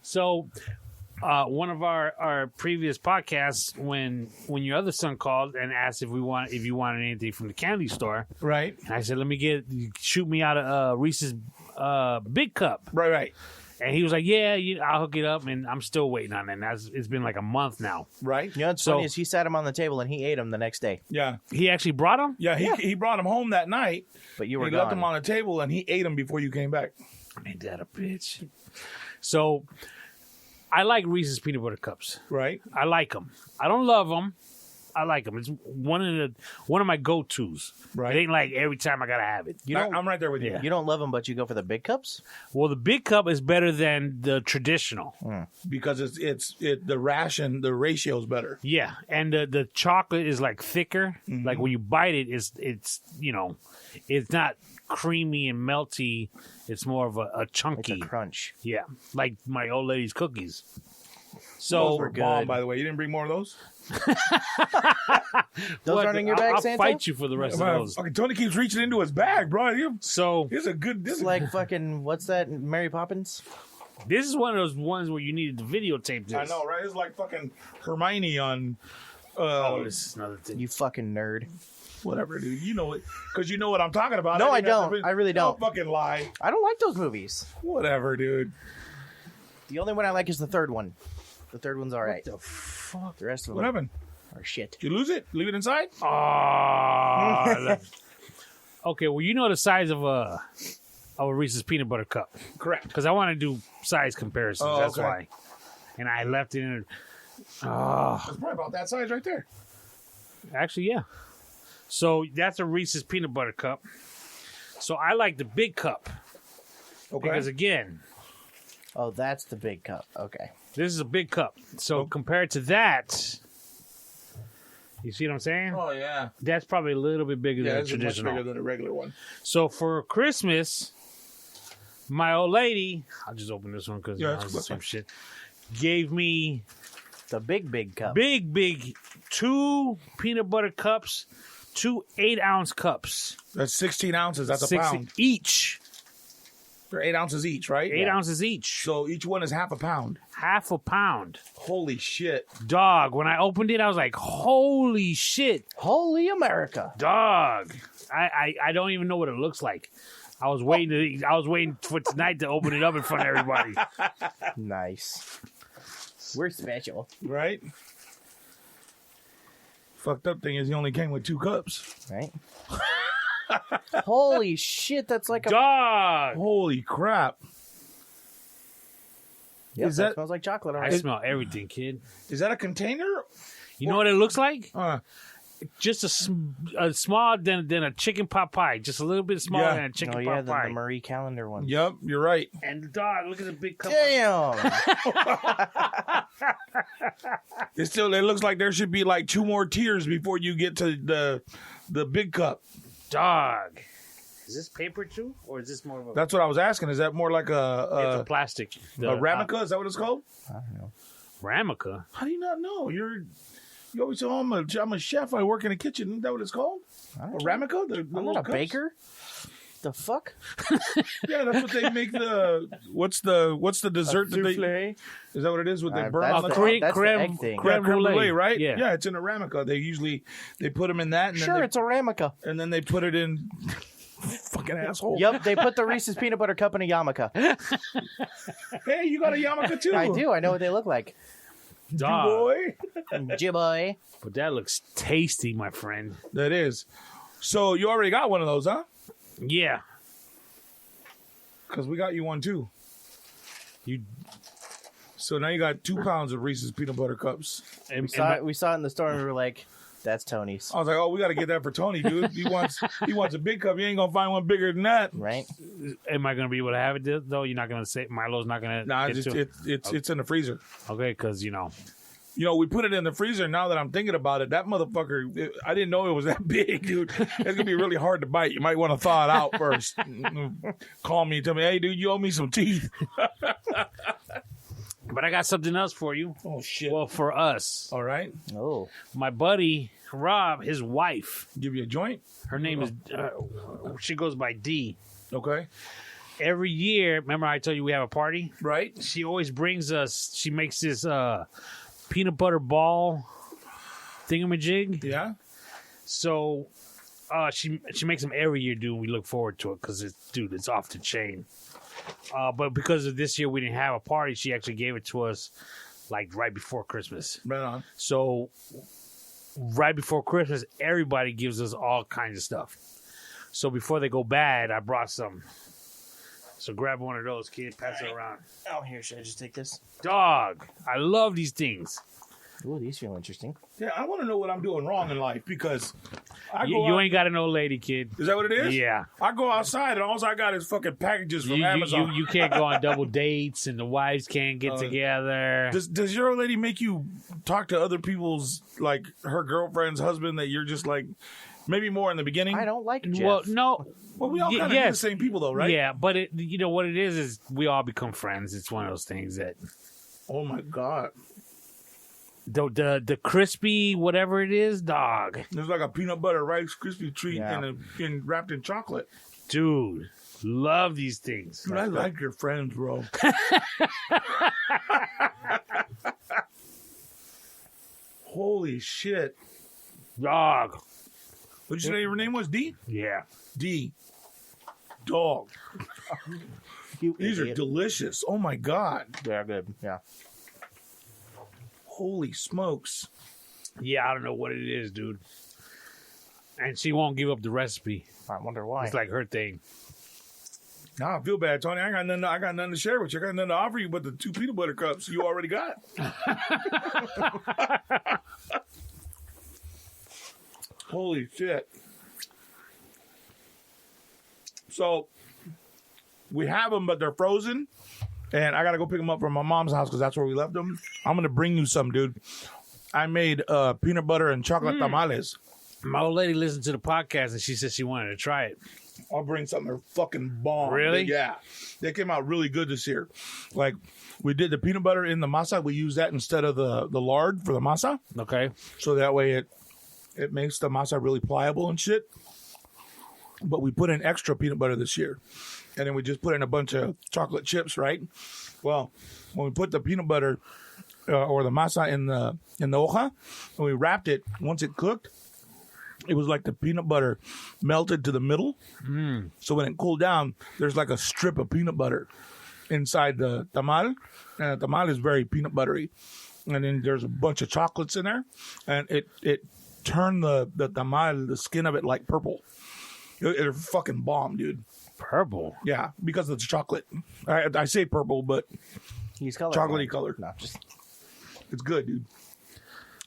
So, one of our previous podcasts, when your other son called and asked if you wanted anything from the candy store, Right. and I said, shoot me out a Reese's big cup, Right. and he was like, yeah, I'll hook it up, and I'm still waiting on it. And it's been like a month now. Right. You know what's So- funny is he sat him on the table and he ate him the next day. Yeah. He actually brought them. Yeah. He brought him home that night. But you were He left gone. him on the table and he ate him before you came back. Ain't that a bitch? So, I like Reese's peanut butter cups. Right. I like them. I don't love them. I like them. It's one of my go-tos. Right. It ain't like every time I gotta have it. I'm right there with you. Yeah. You don't love them, but you go for the big cups? Well, the big cup is better than the traditional. Because the ratio is better. Yeah, and the chocolate is like thicker. Mm-hmm. Like when you bite it, it's it's not creamy and melty. It's more of a chunky It's a crunch. Yeah, like my old lady's cookies. So Those were bomb, by the way. You didn't bring more of those? Those aren't in your bag, I'll Santa? fight you for the rest of those. Okay, Tony keeps reaching into his bag, bro. So This is a good. This It's is like fucking, what's that, Mary Poppins? this is one of those ones where you needed to videotape this. I know, right? It's like fucking Hermione on. Oh, this is another thing. You fucking nerd. Whatever, dude. You know it because you know what I'm talking about. No, I didn't have don't. to- I really don't. fucking lie. I don't like those movies. Whatever, dude. The only one I like is the third one. The third one's all right. the fuck? The rest of What them happened? are shit. Did you lose it? Leave it inside? Ah. Okay, well, you know the size of a Reese's peanut butter cup Correct. because I want to do size comparisons. Oh, That's okay. why. And I left it in. It's probably about that size right there. Actually, yeah. So that's a Reese's peanut butter cup. So I like the big cup Okay. because again, Oh, that's the big cup. Okay. this is a big cup. So compared to that, you see what I'm saying? Oh yeah. That's probably a little bit bigger Yeah, than a it's much traditional. bigger than a regular one. So for Christmas, my old lady, I'll just open this one because Yeah, you that's know, cool. some shit, gave me The big cup. big 2 peanut butter cups, 2 8-ounce cups. That's 16 ounces. That's a 60 pound. each. They're 8 ounces each, right? 8 ounces each. So each one is half a pound. Half a pound. Holy shit. Dog. When I opened it, I was like, holy shit. Holy America. Dog. I don't even know what it looks like. I was waiting for tonight to open it up in front of everybody. Nice. We're special. Right? Fucked up thing is he only came with 2 cups. Right? Holy shit, that's like a... Dog. Holy crap. Yep, is that that- smells like chocolate. All I right. smell everything, kid. Is that a container? You know what it looks like? Just A small than a chicken pot pie. Just a little bit smaller Yeah. than a chicken Oh, yeah, pot the pie. Marie Calendar one. Yep, you're right. And the dog, look at the big cup. Damn. It looks like there should be like 2 more tiers before you get to the big cup. Dog. Is this paper too? Or is this more of a... That's what I was asking. Is that more like it's a a plastic. Ramica? Is that what it's called? I don't know. Ramica? How do you not know? You always say, oh, I'm a chef. I work in a kitchen. Isn't that what it's called? I A don't know. Ramica? The I'm little not a cups? baker. The fuck? Yeah, that's what they make the. What's the dessert that they? Souffle? Is that what it is? What they burn that's on the the- top? Creme, that's the creme, egg thing. creme Creme brulee, brulee, right? Yeah. It's in a Ramica. They put them in that, and Sure, then it's a Ramica. and then they put it in. Fucking asshole. Yep, they put the Reese's peanut butter cup in a yarmulke. Hey, you got a yarmulke too. I do. I know what they look like. Dog. boy. Jibboy. But that looks tasty, my friend. That is. So you already got one of those, huh? Yeah. Because we got you one too. You So now you got 2 pounds of Reese's peanut butter cups. and, We saw it in the store and we were like, that's Tony's. I was like, oh, we got to get that for Tony, dude. He wants a big cup. You ain't gonna find one bigger than that. Right? am I going to be able to have it though? You're not going to say Milo's not going to. Nah, it's in the freezer. Okay, because We put it in the freezer. Now that I'm thinking about it, that motherfucker, I didn't know it was that big, dude. It's going to be really hard to bite. You might want to thaw it out first. Call me and tell me, hey, dude, you owe me some teeth. But I got something else for you. Oh, shit. Well, for us, All right. Oh. my buddy Rob, his wife, Give you a joint. her name is, she goes by D. Okay. Every year, remember I told you we have a party? Right. She always brings us, she makes this peanut butter ball thingamajig. Yeah. So she makes them every year, dude. And we look forward to it because it's off the chain. But because of this year we didn't have a party, she actually gave it to us like right before Christmas. Right on. So right before Christmas, everybody gives us all kinds of stuff. So before they go bad, I brought some. So grab one of those, kid. Pass it around. Oh, here, should I just take this? Dog, I love these things. Ooh, these feel interesting. Yeah, I want to know what I'm doing wrong in life because you ain't got an old lady, kid. Is that what it is? Yeah. I go outside and all I got is fucking packages from Amazon. You can't go on double dates and the wives can't get together. Does your old lady make you talk to other people's, like her girlfriend's husband that you're just like, maybe more in the beginning? I don't like Jeff. Well, no. Well, we all kind of do the same people though, right? Yeah, but you know what it is we all become friends. It's one of those things that... Oh, my God. The crispy whatever it is, dog. There's like a peanut butter Rice Krispie treat and wrapped in chocolate. Dude, love these things. Dude, I like your friends, bro. Holy shit. Dog. What'd you say your name was? D? Yeah. D. Dog. These are delicious. Oh, my God. They're good. Yeah. Holy smokes. Yeah, I don't know what it is, dude. And she won't give up the recipe. I wonder why. It's like her thing. Nah, I feel bad, Tony. I got nothing to share with you. I got nothing to offer you but the 2 peanut butter cups you already got. Holy shit. So, we have them, but they're frozen. And I got to go pick them up from my mom's house because that's where we left them. I'm going to bring you some, dude. I made peanut butter and chocolate tamales. My old lady listened to the podcast and she said she wanted to try it. I'll bring something. They're fucking bomb. Really? Yeah. They came out really good this year. Like, we did the peanut butter in the masa. We use that instead of the lard for the masa. Okay. So that way it makes the masa really pliable and shit. But we put in extra peanut butter this year. And then we just put in a bunch of chocolate chips, right? Well, when we put the peanut butter or the masa in the hoja, and we wrapped it, once it cooked, it was like the peanut butter melted to the middle. Mm. So when it cooled down, there's like a strip of peanut butter inside the tamal. And the tamal is very peanut buttery. And then there's a bunch of chocolates in there. And it turned the tamal, the skin of it, like purple. It fucking bomb, dude. Purple? Yeah, because it's chocolate. I say purple, but he's color chocolatey color. No, just it's good, dude.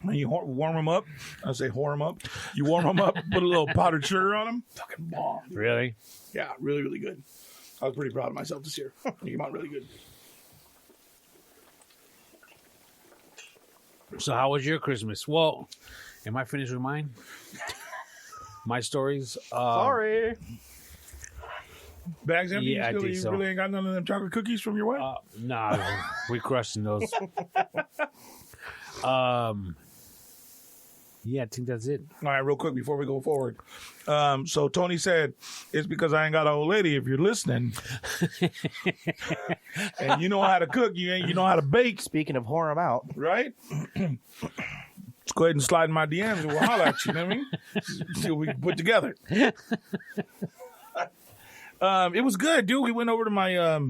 When you warm them up, I say whore them up. You warm them up, put a little powdered sugar on them. Fucking bomb. Dude. Really? Yeah, really, really good. I was pretty proud of myself this year. They came out really good. So how was your Christmas? Well, am I finished with mine? My stories? Sorry. Bags empty? Yeah, you I think so. Really ain't got none of them chocolate cookies from your wife? Nah, we crushing those. Yeah, I think that's it. All right, real quick before we go forward. So Tony said, it's because I ain't got an old lady. If you're listening and you know how to cook, you know how to bake. Speaking of whore 'em out. Right? Let's go ahead and slide in my DMs and we'll holler at you. You know what I mean? See what we can put together. It was good, dude. We went over to my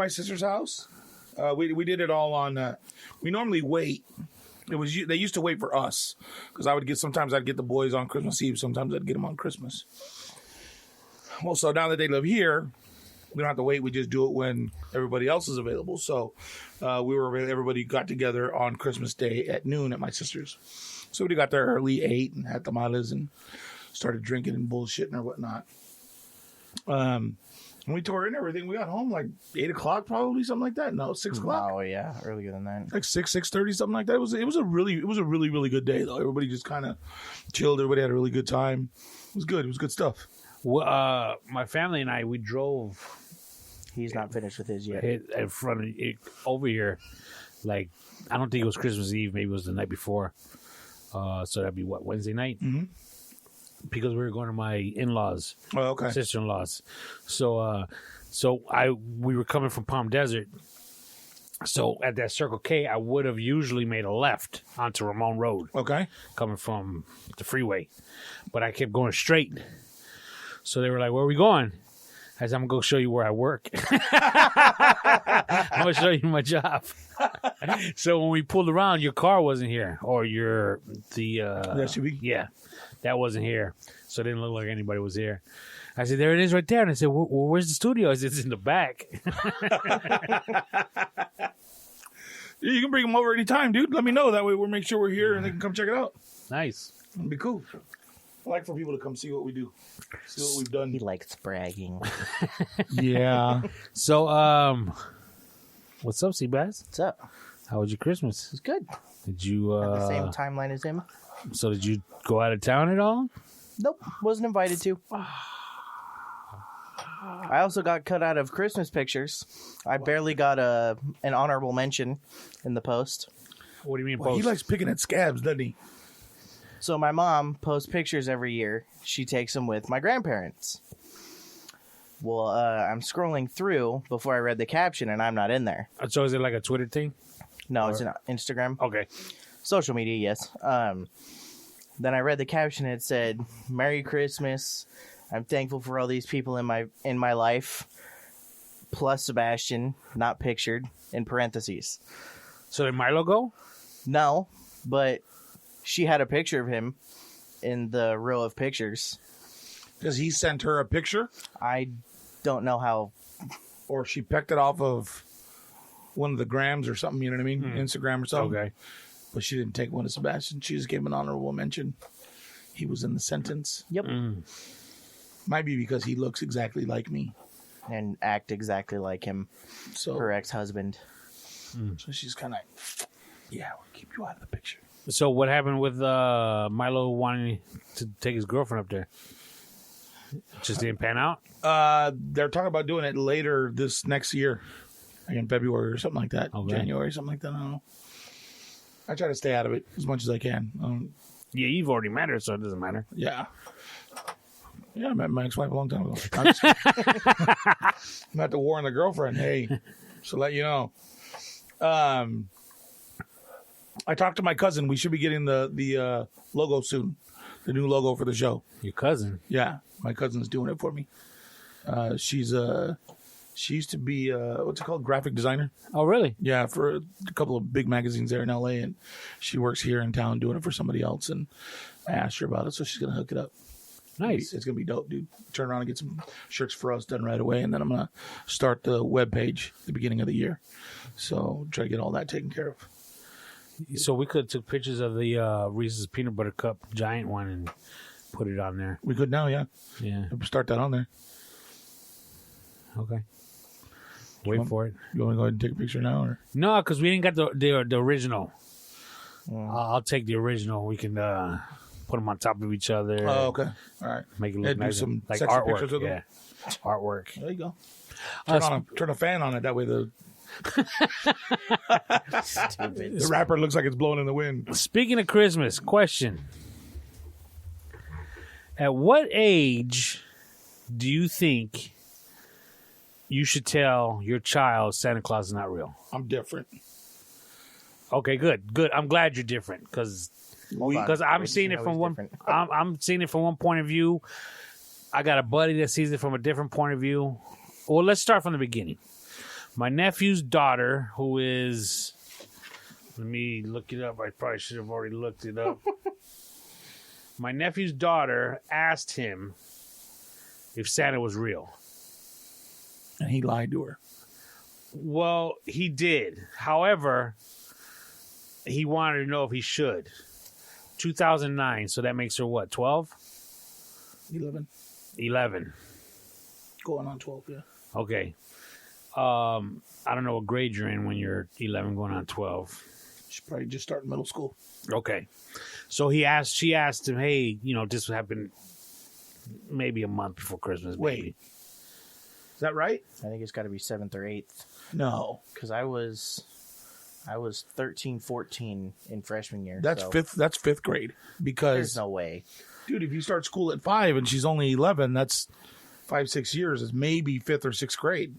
sister's house. We did it all on. We normally wait. They used to wait for us because sometimes I'd get the boys on Christmas Eve. Sometimes I'd get them on Christmas. Well, so now that they live here, we don't have to wait. We just do it when everybody else is available. So everybody got together on Christmas Day at noon at my sister's. So we got there early, 8, and had tamales and started drinking and bullshitting or whatnot. And we tore in everything. We got home like 8 o'clock, probably something like that. No, 6 o'clock. Oh yeah, earlier than that. Like 6:30, something like that. It was a really really good day though. Everybody just kind of chilled. Everybody had a really good time. It was good. It was good stuff. Well, my family and I, we drove. He's not finished with his yet. In front of over here. Like, I don't think it was Christmas Eve. Maybe it was the night before. So that'd be what, Wednesday night. Mm-hmm. Because we were going to my in-laws, sister-in-laws. So we were coming from Palm Desert. So at that Circle K, I would have usually made a left onto Ramon Road. Okay. Coming from the freeway. But I kept going straight. So they were like, where are we going? I said, I'm going to go show you where I work. I'm going to show you my job. So when we pulled around, your car wasn't here. Or the SUV? Yeah. That wasn't here. So it didn't look like anybody was here. I said, there it is right there. And I said, well, where's the studio? I said, it's in the back. You can bring them over anytime, dude. Let me know. That way we'll make sure we're here and they can come check it out. Nice. It'd be cool. I like for people to come see what we do. See what we've done. He likes bragging. Yeah. So, what's up, Seabass? What's up? How was your Christmas? It's good. Did you At the same timeline as him? So did you go out of town at all? Nope, wasn't invited to. I also got cut out of Christmas pictures. I barely got an honorable mention in the post. What do you mean? Well, he likes picking at scabs, doesn't he? So my mom posts pictures every year. She takes them with my grandparents. Well, I'm scrolling through before I read the caption, and I'm not in there. So is it like a Twitter thing? No, it's an Instagram. Okay. Social media, yes. Then I read the caption. It said, "Merry Christmas. I'm thankful for all these people in my life, plus Sebastian, not pictured, in parentheses." So did Milo go? No, but she had a picture of him in the row of pictures. Because he sent her a picture? I don't know how. Or she pecked it off of one of the grams or something, you know what I mean? Instagram or something. Okay. But she didn't take one to Sebastian. She just gave him an honorable mention. He was in the sentence. Yep. Might be because he looks exactly like me. And act exactly like him, So, her ex-husband. so she's kind of, yeah, we'll keep you out of the picture. So what happened with Milo wanting to take his girlfriend up there? Just didn't pan out? They're talking about doing it later this next year. Like in February or something like that. Okay. January, something like that. I don't know. I try to stay out of it as much as I can. Yeah, you've already met her, so it doesn't matter. Yeah. Yeah, I met my ex-wife a long time ago. I'm at the war on the girlfriend. Hey, just to let you know. I talked to my cousin. We should be getting the logo soon. The new logo for the show. Your cousin? Yeah, my cousin's doing it for me. She used to be what's it called, graphic designer. Oh, really? Yeah, for a couple of big magazines there in LA, and she works here in town doing it for somebody else. And I asked her about it, so she's gonna hook it up. Nice. It's gonna be dope, dude. Turn around and get some shirts for us done right away, and then I'm gonna start the web page at the beginning of the year. So try to get all that taken care of. So we could have took pictures of the Reese's Peanut Butter Cup giant one and put it on there. We could now, yeah. Yeah. Start that on there. Okay. Wait for it. You want to go ahead and take a picture now, or No, because we didn't got the original. I'll take the original. We can put them on top of each other. oh, okay, all right. Make it Yeah, look do nice. some Like sexy artwork. pictures of them. Yeah. Artwork. There you go. Uh, Turn a fan on it. That way the Stupid. the wrapper looks like it's blowing in the wind. Speaking of Christmas, question. At what age do you think you should tell your child Santa Claus is not real? I'm different. Okay, good. Good. I'm glad you're different because I'm seeing it from one. I'm seeing it from one point of view. I got a buddy that sees it from a different point of view. Well, let's start from the beginning. My nephew's daughter, who is, let me look it up. I probably should have already looked it up. My nephew's daughter asked him if Santa was real. And he lied to her. Well, he did. However, he wanted to know if he should. 2009, so that makes her what, 12? 11. 11. Going on 12, yeah. Okay. I don't know what grade you're in when you're 11 going on 12. Should probably just start middle school. Okay. So she asked him, hey, this happened maybe a month before Christmas. Wait. Maybe. Is that right? I think it's got to be 7th or 8th. No. Because I was 13, 14 in freshman year. That's so fifth grade. Because There's no way. dude, if you start school at 5 and she's only 11, that's 5-6 years. Is maybe 5th or 6th grade.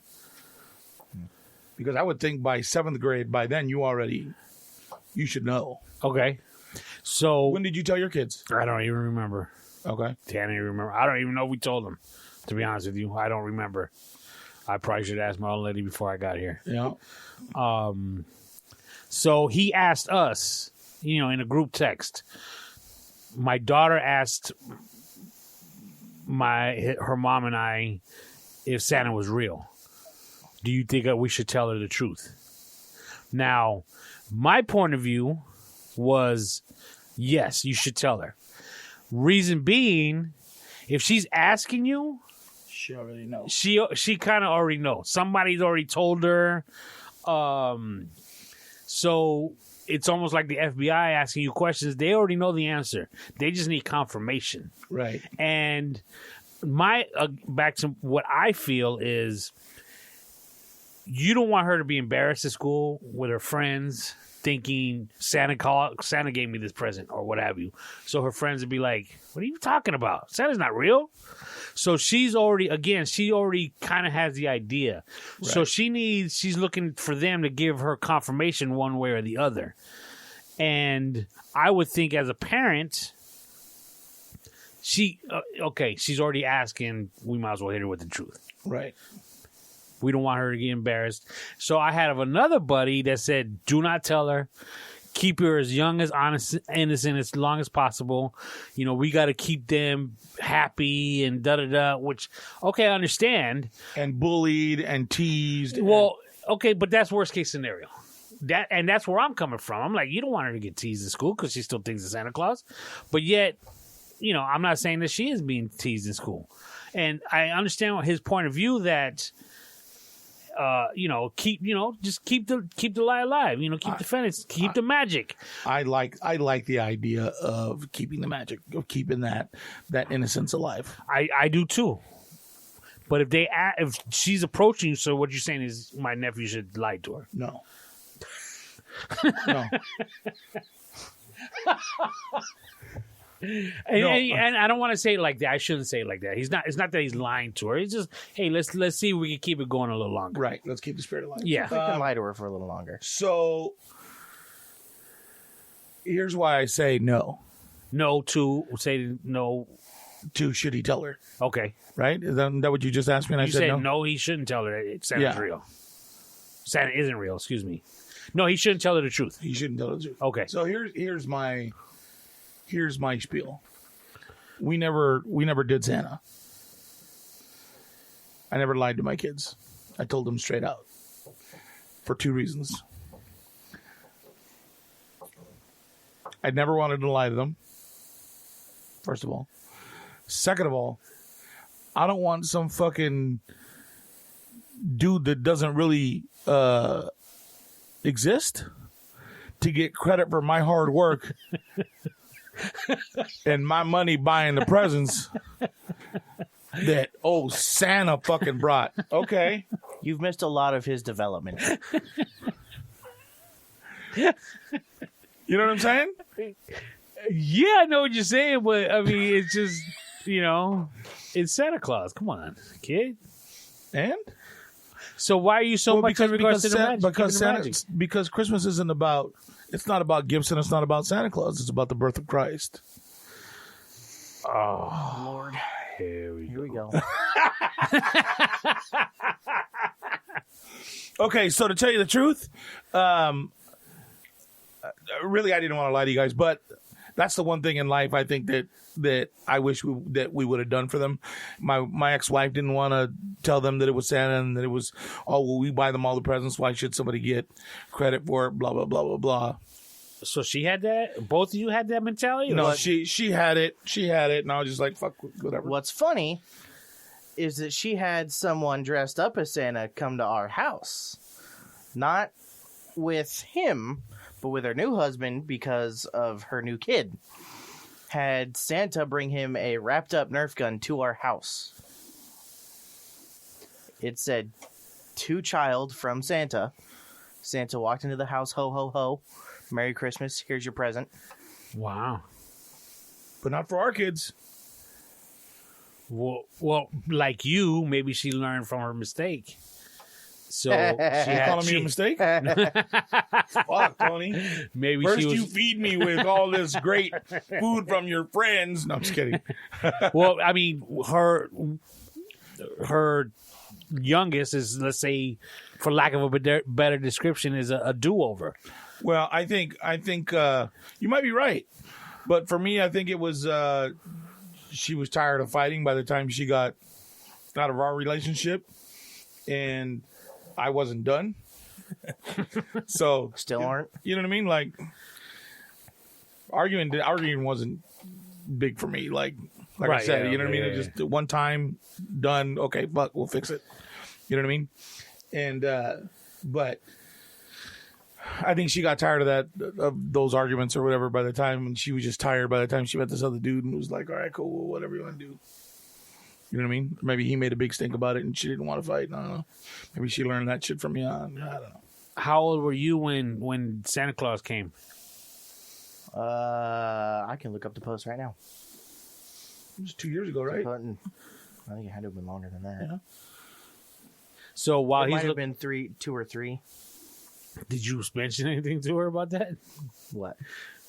Because I would think by 7th grade, by then you should know. Okay. So When did you tell your kids? I don't even remember. Okay. Can't even remember. I don't even know if we told them, to be honest with you. I don't remember. I probably should ask my old lady before I got here. Yeah. So he asked us, in a group text. My daughter asked her mom and I if Santa was real. Do you think that we should tell her the truth? Now, my point of view was, yes, you should tell her. Reason being, if she's asking you, she already knows. She kind of already knows. Somebody's already told her. So it's almost like the FBI asking you questions. They already know the answer. They just need confirmation. Right. And my back to what I feel is, you don't want her to be embarrassed at school with her friends, thinking Santa gave me this present or what have you. So her friends would be like, "What are you talking about? Santa's not real." So she already kind of has the idea. Right. So she's looking for them to give her confirmation one way or the other. And I would think as a parent, she's already asking, we might as well hit her with the truth. Right. We don't want her to get embarrassed. So I had another buddy that said, do not tell her. Keep her as young, as honest, innocent as long as possible. You know, we got to keep them happy and da-da-da, which, okay, I understand. And bullied and teased. Well, okay, but that's worst case scenario. That's where I'm coming from. I'm like, you don't want her to get teased in school because she still thinks of Santa Claus. But yet, you know, I'm not saying that she is being teased in school. And I understand his point of view that... keep the lie alive. You know, keep the fantasy, keep the magic. I like the idea of keeping the magic, of keeping that innocence alive. I do too. But if she's approaching you, so what you're saying is my nephew should lie to her. No. No. And I don't want to say it like that. I shouldn't say it like that. It's not that he's lying to her. It's just, hey, let's see if we can keep it going a little longer. Right. Let's keep the spirit alive. Yeah. I can lie to her for a little longer. So here's why I say no. No to say no to should he tell her? Okay. Right? Is that what you just asked me? And you I said no, he shouldn't tell her that Santa's real. Santa isn't real. Excuse me. No, he shouldn't tell her the truth. He shouldn't tell her the truth. Okay. So here's my spiel. We never did Santa. I never lied to my kids. I told them straight out. For two reasons. I never wanted to lie to them. First of all. Second of all, I don't want some fucking dude that doesn't really exist to get credit for my hard work and my money buying the presents that Santa fucking brought. Okay. You've missed a lot of his development. You know what I'm saying? Yeah, I know what you're saying, but I mean, it's just, it's Santa Claus. Come on, kid. And? So why are you so much in regards to the magic? Because Christmas isn't about, it's not about gifts and it's not about Santa Claus. It's about the birth of Christ. Oh, Lord. Here we go. Okay, so to tell you the truth, really, I didn't want to lie to you guys, but that's the one thing in life I think that I wish that we would have done for them. My ex-wife didn't want to tell them that it was Santa and that it was, we buy them all the presents. Why should somebody get credit for it? Blah, blah, blah, blah, blah. So she had that? Both of you had that mentality? No, she had it. She had it, and I was just like, fuck, whatever. What's funny is that she had someone dressed up as Santa come to our house. Not with him, but with her new husband because of her new kid. Had Santa bring him a wrapped up Nerf gun to our house. It said, "To child from Santa." Santa walked into the house, ho, ho, ho. Merry Christmas. Here's your present. Wow. But not for our kids. Well, like you, maybe she learned from her mistake. So she's calling me a mistake? Fuck, Tony. Maybe first you feed me with all this great food from your friends. No, I'm just kidding. Well, I mean, her youngest is, let's say, for lack of a better description, is a do-over. Well, I think you might be right, but for me, I think it was she was tired of fighting by the time she got out of our relationship, and I wasn't done. So Still aren't. You know what I mean? Like arguing wasn't big for me. Like I said, you know what I mean? It just one time done. Okay, fuck, we'll fix it. You know what I mean? And but I think she got tired of those arguments or whatever by the time, and she was just tired by the time she met this other dude and was like, all right, cool, well, whatever you want to do. You know what I mean? Maybe he made a big stink about it and she didn't want to fight. I don't know. Maybe she learned that shit from me on. I don't know. How old were you when Santa Claus came? I can look up the post right now. It was 2 years ago, right? I think it had to have been longer than that. Yeah. So while It he's might have been 2 or 3. did you mention anything to her about that? What?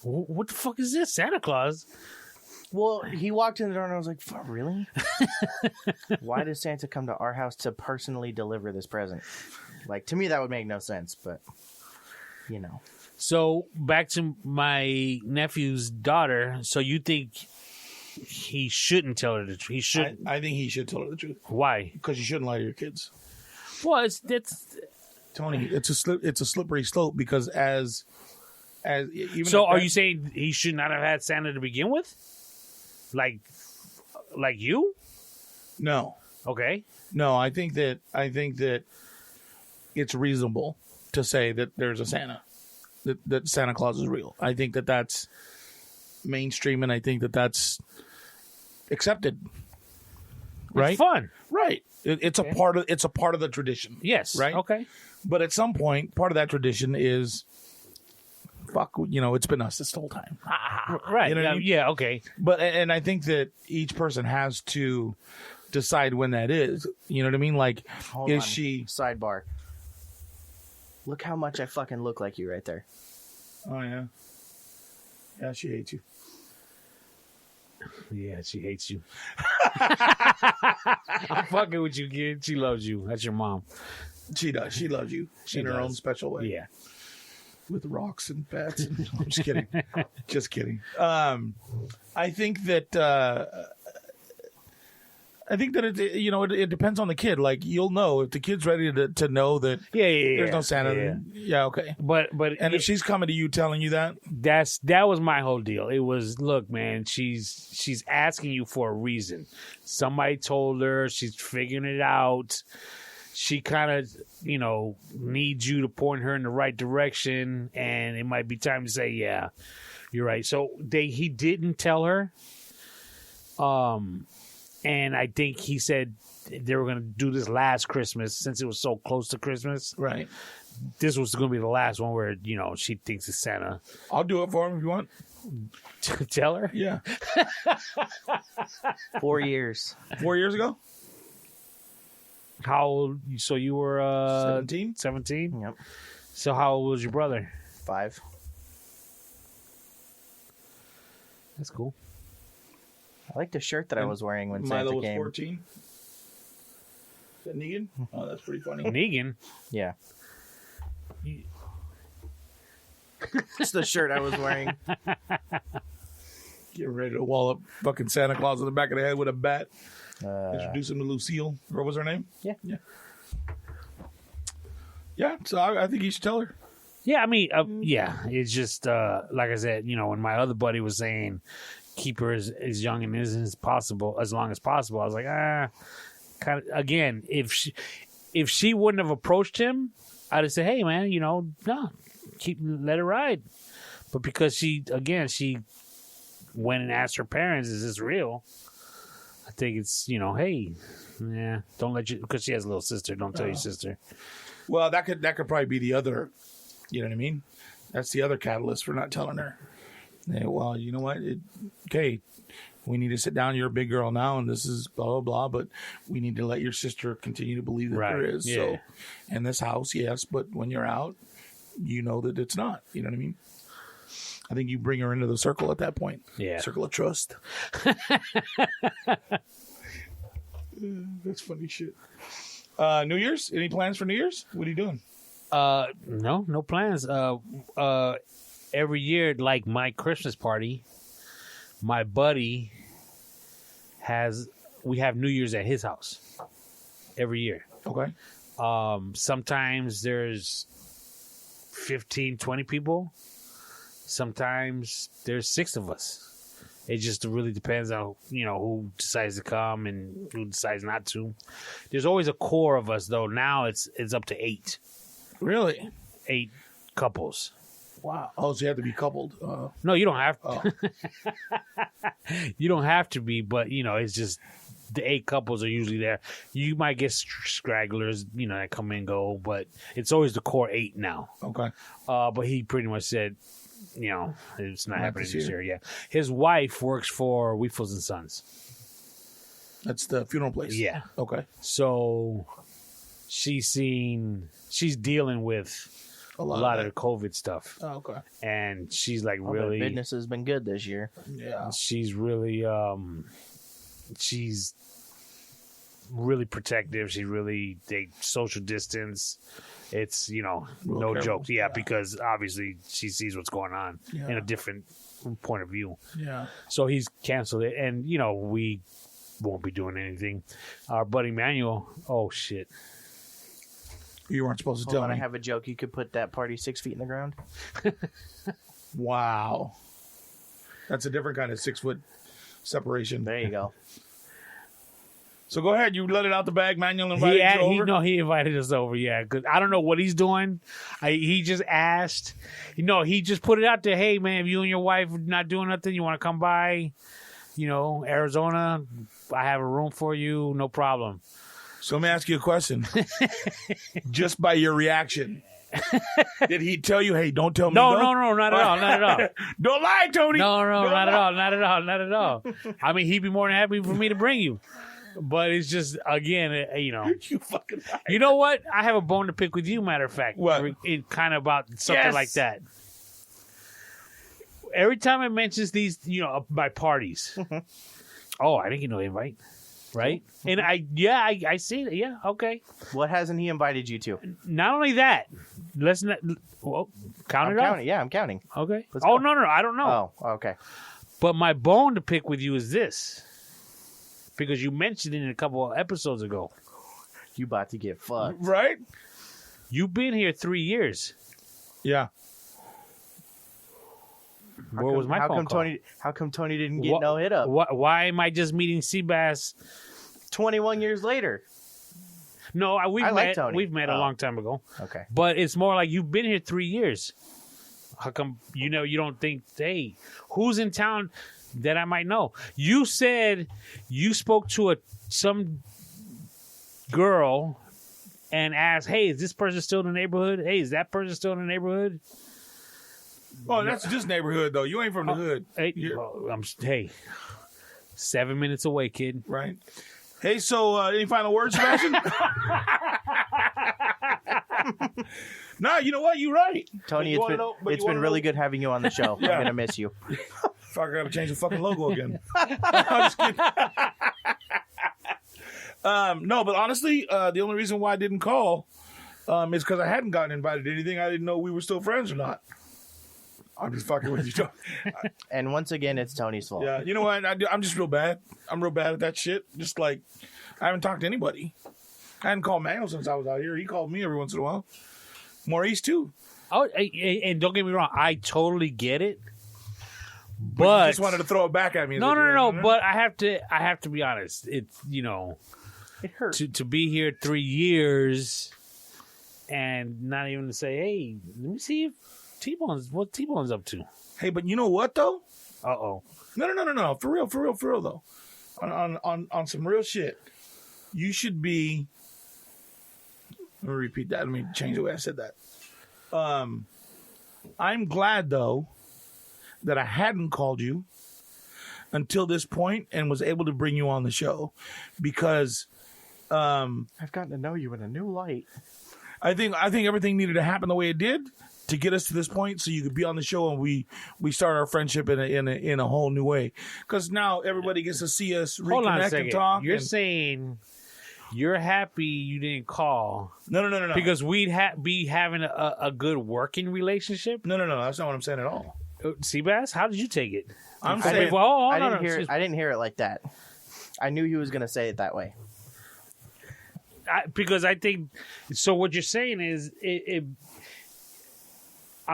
What the fuck is this, Santa Claus? Well, he walked in the door and I was like, really? Why does Santa come to our house to personally deliver this present? Like, to me, that would make no sense, but, you know. So back to my nephew's daughter. So you think he shouldn't tell her the truth? He should. I think he should tell her the truth. Why? Because you shouldn't lie to your kids. Well, that's Tony, it's a slippery slope because as even so. Are you saying he should not have had Santa to begin with? Like you? No. Okay. No, I think that it's reasonable to say that there's a Santa, that Santa Claus is real. I think that that's mainstream, and I think that that's accepted. Right? It's fun. Right. It's Okay. a part of the tradition. Yes. Right. Okay. But at some point, part of that tradition is, fuck, it's been us this whole time. Right. You know what I mean? Yeah. Okay. But and I think that each person has to decide when that is. You know what I mean? Like, Hold is on. she? Sidebar. Look how much I fucking look like you right there. Oh yeah. Yeah, she hates you. Yeah, she hates you. I'm fucking with you, kid. She loves you. That's your mom. She does. She loves you She in her does. own special way. Yeah. With rocks and bats. And, I'm just kidding. Just kidding. I think that. I think that it depends on the kid. Like, you'll know if the kid's ready to know that Yeah. there's no Santa. Yeah. then, yeah, okay. But And if she's coming to you telling you that, that was my whole deal. It was, look, man, she's asking you for a reason. Somebody told her, she's figuring it out. She kind of, needs you to point her in the right direction, and it might be time to say, yeah, you're right. So he didn't tell her. And I think he said they were going to do this last Christmas since it was so close to Christmas. right? This was going to be the last one where, she thinks it's Santa. I'll do it for him if you want. Tell her? Yeah. 4 years. 4 years ago, How old? So you were 17. 17? Yep. So how old was your brother? 5. That's cool. I like the shirt that I was wearing when Milo Santa was came. 14. Is that Negan? Oh, that's pretty funny. Negan? Yeah. It's the shirt I was wearing. Get ready to wall up fucking Santa Claus in the back of the head with a bat. Introduce him to Lucille. What was her name? Yeah. Yeah, so I think you should tell her. Yeah, I mean, yeah. It's just, like I said, when my other buddy was saying, keep her as young and innocent as possible, as long as possible. I was like, kind of. Again, if she wouldn't have approached him, I'd have said, hey man, no, let it ride. But because she went and asked her parents, is this real? I think it's hey, yeah, don't let you, because she has a little sister. Don't tell your sister. Well, that could probably be the other. You know what I mean? That's the other catalyst for not telling her. Yeah, well, you know what? Okay, we need to sit down. You're a big girl now, and this is blah, blah, blah, but we need to let your sister continue to believe that there is. Yeah. So, in this house, yes, but when you're out, you know that it's not. You know what I mean? I think you bring her into the circle at that point. Yeah. Circle of trust. That's funny shit. New Year's? Any plans for New Year's? What are you doing? No plans. Every year, like my Christmas party, my buddy we have New Year's at his house every year. Okay. Sometimes there's 15, 20 people. Sometimes there's 6 of us. It just really depends on, who decides to come and who decides not to. There's always a core of us, though. Now it's up to 8. Really? 8 couples. Wow. Oh, so you have to be coupled. No, you don't have to. You don't have to be, but, it's just the 8 couples are usually there. You might get stragglers, that come and go, but it's always the core 8 now. Okay. But he pretty much said, it's not happening this year. Yeah. His wife works for Weefels and Sons. That's the funeral place. Yeah. Okay. So she's dealing with a lot of the COVID stuff. Oh, okay. And she's like really... business has been good this year. Yeah. She's really... she's really protective. They social distance. It's, no careful. joke. Yeah, because obviously she sees what's going on in a different point of view. Yeah. So he's canceled it. And, we won't be doing anything. Our buddy Manuel, oh, shit. You weren't supposed to tell me. I have a joke. You could put that party 6 feet in the ground. Wow. That's a different kind of 6-foot separation. There you go. So go ahead. You let it out the bag. Manuel invited you over? He invited us over, yeah. Because I don't know what he's doing. He just asked. He just put it out there. Hey, man, if you and your wife are not doing nothing, you want to come by, Arizona, I have a room for you. No problem. So let me ask you a question. Just by your reaction, did he tell you, hey, don't tell me? No, not at all. Not at all. Don't lie, Tony. No, not at all. I mean, he'd be more than happy for me to bring you. But it's just, again, You fucking liar. You know what? I have a bone to pick with you, matter of fact. What? Kind of about something like that. Every time it mentions these, my parties. Oh, I didn't get no invite. Right? And I see it. Yeah, okay. What hasn't he invited you to? Not only that, let's not count it off. Yeah, I'm counting. Okay. Let's go. No, I don't know. Oh, okay. But my bone to pick with you is this. Because you mentioned it a couple of episodes ago. You about to get fucked. Right? You've been here 3 years. Yeah. Where was my phone call? How come Tony didn't get no hit up? Why am I just meeting Seabass 21 years later. No, we've I met. like Tony. We've met a long time ago. Okay. But it's more like you've been here 3 years. How come you don't think, hey, who's in town that I might know? You said you spoke to some girl and asked, hey, is this person still in the neighborhood? Hey, is that person still in the neighborhood? Oh, that's just neighborhood, though. You ain't from the hood. Hey, 7 minutes away, kid. Right. Hey, so any final words, Sebastian? No, you know what? You're right. Tony, it's been really good having you on the show. Yeah. I'm going to miss you. Fuck, I got to change the fucking logo again. I'm just kidding. No, but honestly, the only reason why I didn't call is because I hadn't gotten invited to anything. I didn't know we were still friends or not. I'm just fucking with you. And once again, it's Tony's fault. Yeah, you know what? I'm just real bad. I'm real bad at that shit. Just like, I haven't talked to anybody. I hadn't called Manuel since I was out here. He called me every once in a while. Maurice, too. Oh, and don't get me wrong. I totally get it. But you just wanted to throw it back at me. No. But I have to be honest. It's, it hurts. To be here 3 years and not even to say, hey, let me see what T-Bone's up to. Hey, but you know what, though? Uh-oh. No. For real, though. On some real shit. You should be... Let me repeat that. Let me change the way I said that. I'm glad, though, that I hadn't called you until this point and was able to bring you on the show because... I've gotten to know you in a new light. I think everything needed to happen the way it did to get us to this point, so you could be on the show and we start our friendship in a whole new way. Because now everybody gets to see us reconnect and talk. You're saying you're happy you didn't call? No. Because we'd be having a good working relationship? No. That's not what I'm saying at all. Seabass, how did you take it? I'm saying I didn't hear it like that. I knew he was going to say it that way. Because I think so. What you're saying is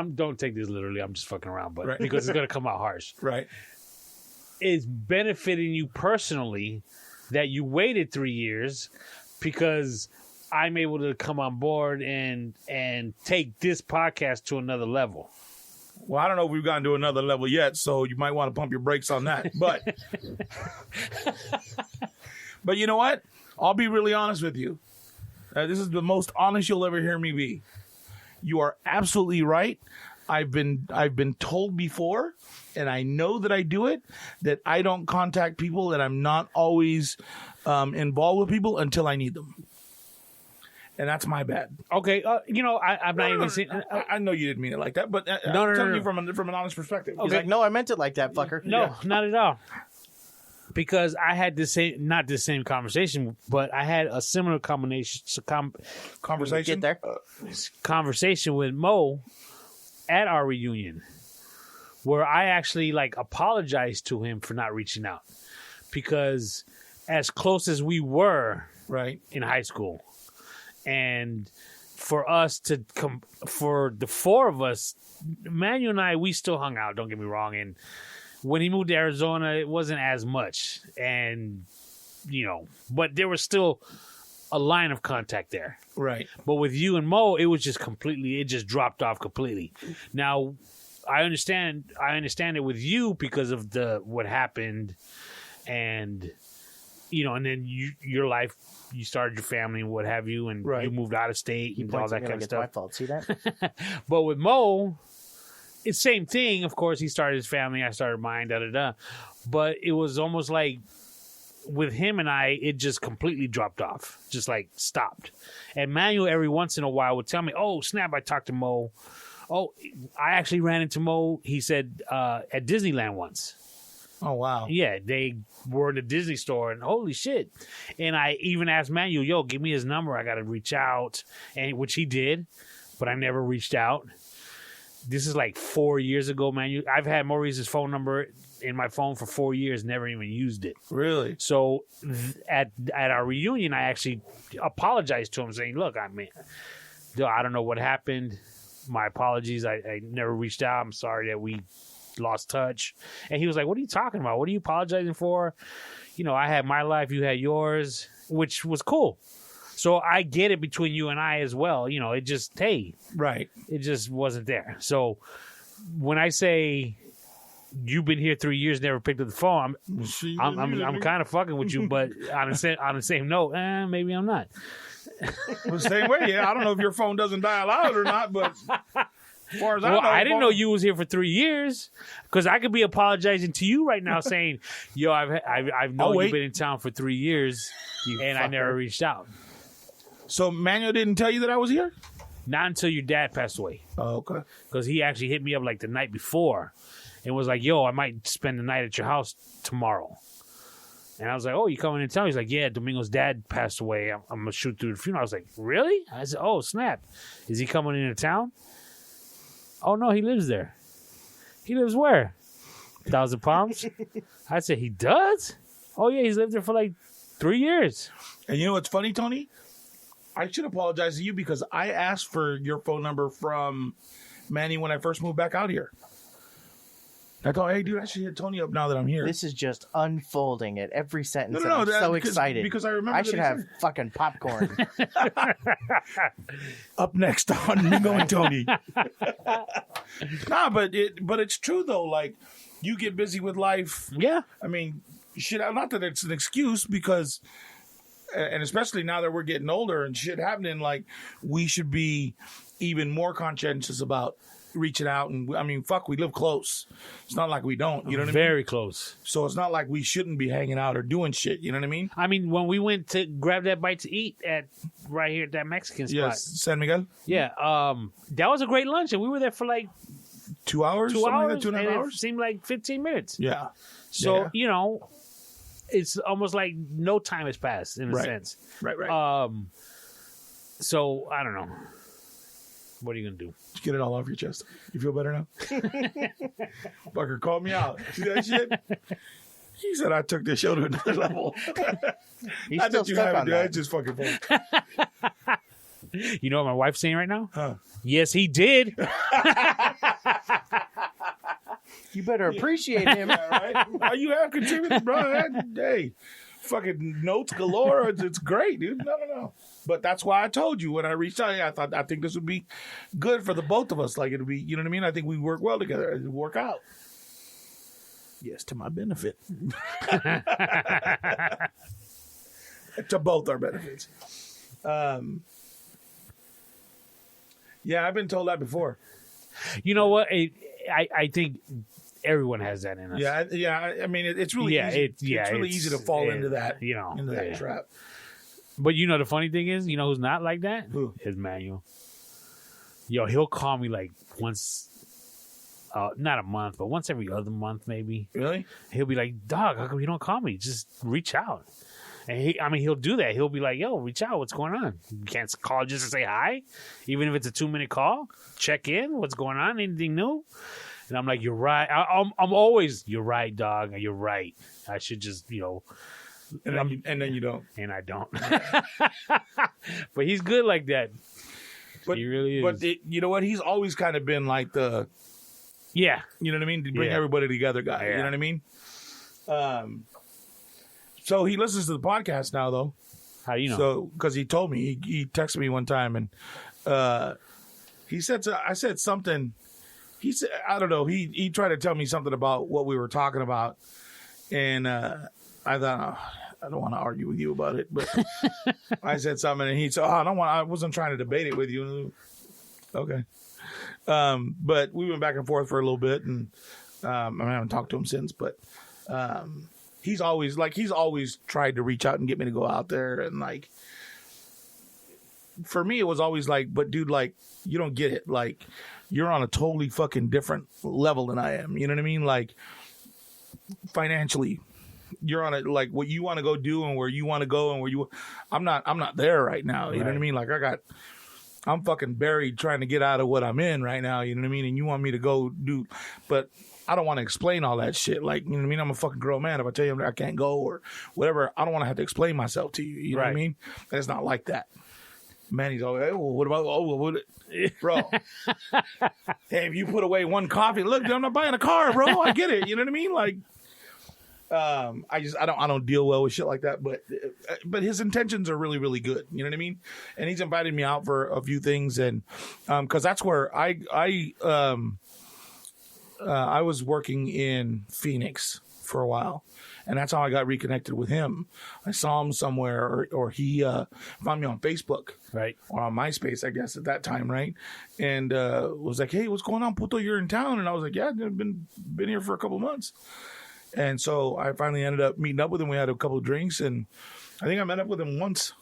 don't take this literally. I'm just fucking around, but Right. because it's gonna come out harsh. Right. It's benefiting you personally that you waited 3 years because I'm able to come on board and take this podcast to another level. Well, I don't know if we've gotten to another level yet, so you might want to pump your brakes on that. But, but you know what? I'll be really honest with you. This is the most honest you'll ever hear me be. You are absolutely right. I've been told before, and I know that I do it, that I don't contact people, and I'm not always involved with people until I need them. And that's my bad. Okay, I'm not even saying. I know you didn't mean it like that, but I'm telling you from an honest perspective. He's like, no, I meant it like that, fucker. No, not at all. Because I had not the same conversation, but I had a similar conversation Get there. conversation with Mo at our reunion, where I actually apologized to him for not reaching out, because as close as we were, right, in high school, and for us to for the four of us, Manuel and I, we still hung out. Don't get me wrong, and when he moved to Arizona, it wasn't as much, and but there was still a line of contact there. right. But with you and Mo, it was just it just dropped off completely. Now, I understand it with you because of what happened, and and then your life, you started your family and what have you, and right. you moved out of state and all that kind of It's stuff. my fault. See that? But with Mo, it's same thing. Of course, he started his family. I started mine. But it was almost like with him and I, it just completely dropped off, just stopped. And Manuel every once in a while would tell me, "Oh, snap! I talked to Mo. Oh, I actually ran into Mo." He said at Disneyland once. Oh wow! Yeah, they were in the Disney store, and holy shit! And I even asked Manuel, "Yo, give me his number. I got to reach out," and which he did, but I never reached out. This is 4 years ago, man. I've had Maurice's phone number in my phone for 4 years, never even used it. Really? So at our reunion, I actually apologized to him, saying, "Look, I don't know what happened. My apologies. I never reached out. I'm sorry that we lost touch." And he was like, "What are you talking about? What are you apologizing for? I had my life, you had yours," which was cool. So I get it between you and I as well. It just, hey, right. It just wasn't there. So when I say you've been here 3 years, never picked up the phone, I'm kind of fucking with you, but on the same note, maybe I'm not. The same way, yeah. I don't know if your phone doesn't dial out or not, but as far as I know, I didn't know you was here for 3 years, because I could be apologizing to you right now, saying, "Yo, I've known you've been in town for 3 years, and I never reached out." So Manuel didn't tell you that I was here? Not until your dad passed away. Oh, okay. Because he actually hit me up the night before and was like, "Yo, I might spend the night at your house tomorrow." And I was like, "Oh, you coming in town?" He's like, "Yeah, Domingo's dad passed away. I'm going to shoot through the funeral." I was like, "Really?" I said, "Oh, snap. Is he coming into town?" "Oh, no, he lives there." "He lives where?" "Thousand Palms." I said, "He does?" "Oh, yeah, he's lived there for 3 years. And you know what's funny, Tony? I should apologize to you because I asked for your phone number from Manny when I first moved back out here. I thought, hey, dude, I should hit Tony up now that I'm here. This is just unfolding at every sentence. No, I'm so excited. Because I remember I should have fucking popcorn. Up next on Mingo and Tony. Nah, but it's true, though. You get busy with life. Yeah. I mean, shit, not that it's an excuse, because... And especially now that we're getting older and shit happening, we should be even more conscientious about reaching out. And I mean, fuck, we live close. It's not like we don't. You know what I mean? Very close. So it's not like we shouldn't be hanging out or doing shit. You know what I mean? I mean, when we went to grab that bite to eat right here at that Mexican spot. Yes, San Miguel. Yeah, that was a great lunch, and we were there for 2 hours. 2 hours, like 2.5 hours. It seemed like 15 minutes. Yeah. So it's almost like no time has passed in a sense. Right. So I don't know. What are you gonna do? Get it all off your chest. You feel better now? Fucker called me out. See that shit? He said I took this show to another level. He's still stuck on that. It's just fucking funny. You know what my wife's saying right now? Huh. Yes, he did. You better appreciate him. Right? You have contributed, bro. Hey, fucking notes galore. It's great, dude. No. But that's why I told you when I reached out. I think this would be good for the both of us. Like it'd be, you know what I mean? I think we work well together. It'd work out. Yes, to my benefit. To both our benefits. Yeah, I've been told that before. You know what? I think everyone has that in us. Yeah. I mean, it's really easy. It's really easy to fall into that. You know, into that trap. But you know, the funny thing is, you know who's not like that? Who? Is Manuel. Yo, he'll call me like once, not a month, but once every other month, maybe. Really? He'll be like, "Dog, how come you don't call me? Just reach out." And he'll do that. He'll be like, "Yo, reach out. What's going on? You can't call just to say hi, even if it's a 2-minute call. Check in. What's going on? Anything new?" And I'm like, "You're right. I'm always, you're right, dog. You're right. I should just, you know." And then you don't. And I don't. But he's good like that. But he really is. But you know what? He's always kind of been like the. Yeah. You know what I mean? To bring everybody together guy. Yeah. You know what I mean? So he listens to the podcast now, though. How do you know? So, because he told me, he texted me one time, and he said, I said something. He said, I don't know. He tried to tell me something about what we were talking about, and I thought, I don't want to argue with you about it, but I said something, and he said, I wasn't trying to debate it with you. Okay. But we went back and forth for a little bit, and I haven't talked to him since, but he's always tried to reach out and get me to go out there, and like for me it was always like, but dude, like you don't get it, like you're on a totally fucking different level than I am, you know what I mean? Like financially, you're on it, like what you want to go do and where you want to go and where you. I'm not there right now. You know what I mean? Like I'm fucking buried trying to get out of what I'm in right now. You know what I mean? And you want me to go do, but I don't want to explain all that shit. Like, you know what I mean? I'm a fucking grown man. If I tell you I can't go or whatever, I don't want to have to explain myself to you. You know what I mean? And it's not like that. Man, he's always, hey, well, what about, bro? Hey, if you put away one coffee, look, I'm not buying a car, bro. I get it. You know what I mean? Like, I don't deal well with shit like that, but his intentions are really, really good. You know what I mean? And he's invited me out for a few things, and because that's where I was working in Phoenix for a while, and that's how I got reconnected with him. I saw him somewhere, or he found me on Facebook, right, or on MySpace, I guess at that time, right, and was like, "Hey, what's going on, Puto? You're in town?" And I was like, "Yeah, I've been here for a couple months." And so I finally ended up meeting up with him. We had a couple of drinks, and I think I met up with him once.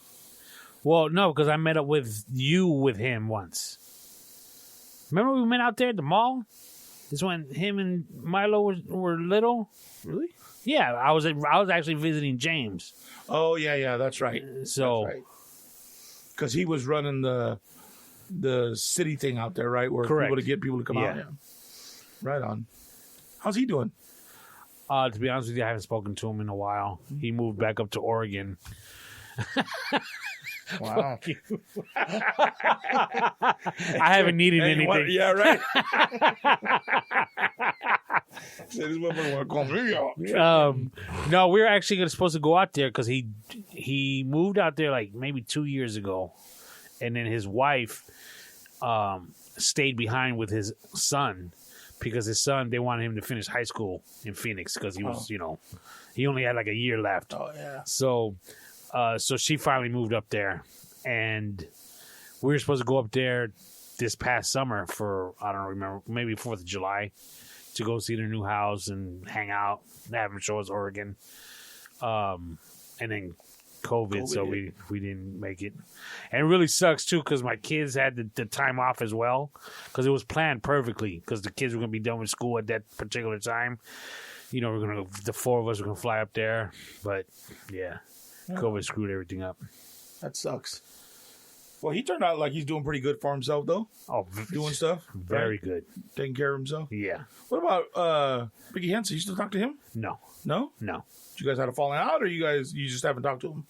Well, no, because I met up with him once. Remember we met out there at the mall? This when him and Milo were little. Really? Yeah, I was actually visiting James. Oh yeah, that's right. So, because he was running the city thing out there, right? Where correct. People to get people to come out. Yeah. Right on. How's he doing? To be honest with you, I haven't spoken to him in a while. He moved back up to Oregon. Wow. I haven't needed anything. Yeah, right. This motherfucker want to call me out. No, we were actually supposed to go out there because he moved out there like maybe 2 years ago, and then his wife stayed behind with his son. Because his son, they wanted him to finish high school in Phoenix because he was, he only had like a year left. Oh, yeah. So she finally moved up there. And we were supposed to go up there this past summer for, I don't remember, maybe 4th of July to go see their new house and hang out, have them show us Oregon. And then COVID, so we didn't make it. And it really sucks too because my kids had the time off as well because it was planned perfectly because the kids were going to be done with school at that particular time. The 4 of us were going to fly up there, but yeah, COVID screwed everything up. That sucks. Well, he turned out like he's doing pretty good for himself though. Oh, doing stuff very good, taking care of himself. Yeah. What about Ricky Henson? You still talk to him? No. You guys had a falling out, or you just haven't talked to him?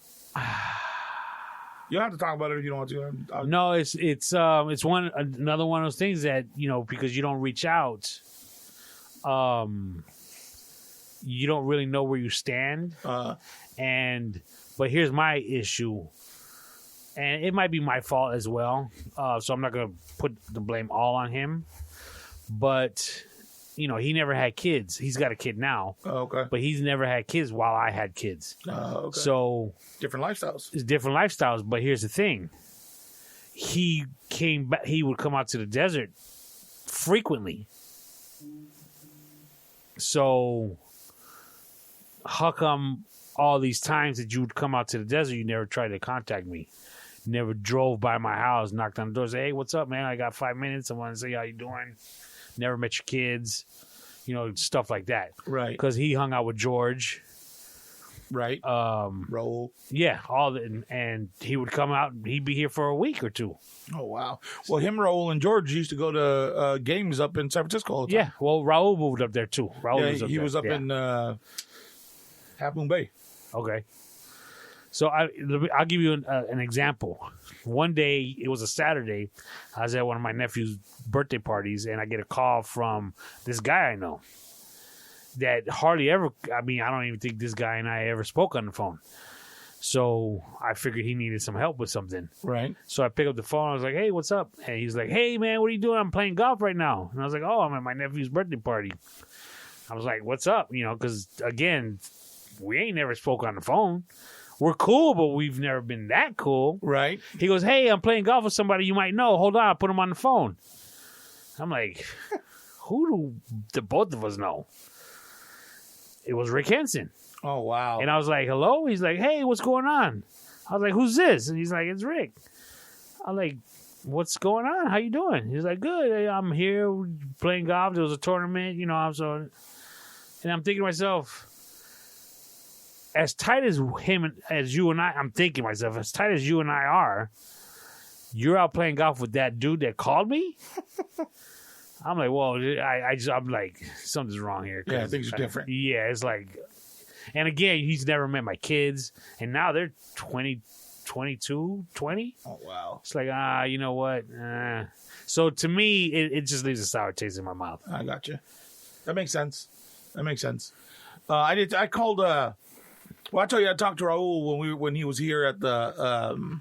You don't have to talk about it if you don't want to. No, it's another one of those things that, because you don't reach out, you don't really know where you stand. But here's my issue, and it might be my fault as well. So I'm not gonna put the blame all on him, but he never had kids. He's got a kid now. Oh, okay. But he's never had kids while I had kids. Oh, okay. So different lifestyles. It's different lifestyles. But here's the thing: he came back. He would come out to the desert frequently. So how come all these times that you would come out to the desert, you never tried to contact me? Never drove by my house, knocked on the door, say, "Hey, what's up, man? I got 5 minutes. I want to say how you doing." Never met your kids, stuff like that. Right. Because he hung out with George. Right. Raul. Yeah, and he would come out and he'd be here for a week or two. Oh, wow. Well, him, Raul, and George used to go to games up in San Francisco all the time. Yeah, well, Raul moved up there too. He was up in Half Moon Bay. Okay. So I'll give you an example. One day, it was a Saturday, I was at one of my nephew's birthday parties, and I get a call from this guy I know that hardly ever, I don't even think this guy and I ever spoke on the phone. So I figured he needed some help with something. Right. So I picked up the phone. I was like, "Hey, what's up?" And he's like, "Hey, man, what are you doing? I'm playing golf right now." And I was like, "Oh, I'm at my nephew's birthday party." I was like, "What's up?" Because, again, we ain't never spoke on the phone. We're cool, but we've never been that cool. Right. He goes, "Hey, I'm playing golf with somebody you might know. Hold on, I'll put him on the phone." I'm like, who do the both of us know? It was Rick Henson. Oh, wow. And I was like, "Hello?" He's like, "Hey, what's going on?" I was like, "Who's this?" And he's like, "It's Rick." I'm like, "What's going on? How you doing?" He's like, "Good. I'm here playing golf. There was a tournament, and I'm thinking to myself, as tight as you and I, I'm thinking to myself, as tight as you and I are, you're out playing golf with that dude that called me? I'm like, well, I'm like, something's wrong here. Yeah, things are different. Yeah, it's like, and again, he's never met my kids, and now they're 20, 22, 20. Oh, wow. It's like, you know what? So to me, it just leaves a sour taste in my mouth. I got you. That makes sense. I called. Well, I told you I talked to Raul when he was here at the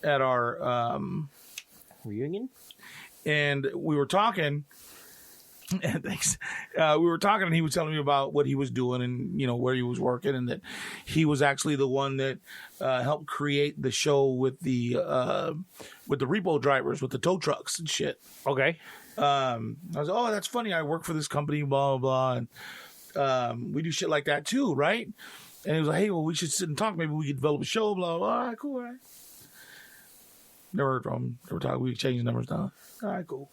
at our reunion, and we were talking. And thanks. We were talking, and he was telling me about what he was doing, and where he was working, and that he was actually the one that helped create the show with the repo drivers, with the tow trucks and shit. Okay. I was like, "Oh, that's funny. I work for this company, blah blah blah, and we do shit like that too, right?" And he was like, "Hey, well, we should sit and talk. Maybe we could develop a show, blah blah." All right, cool, all right. Never heard from him. Never talked. We exchanged numbers now. All right, cool.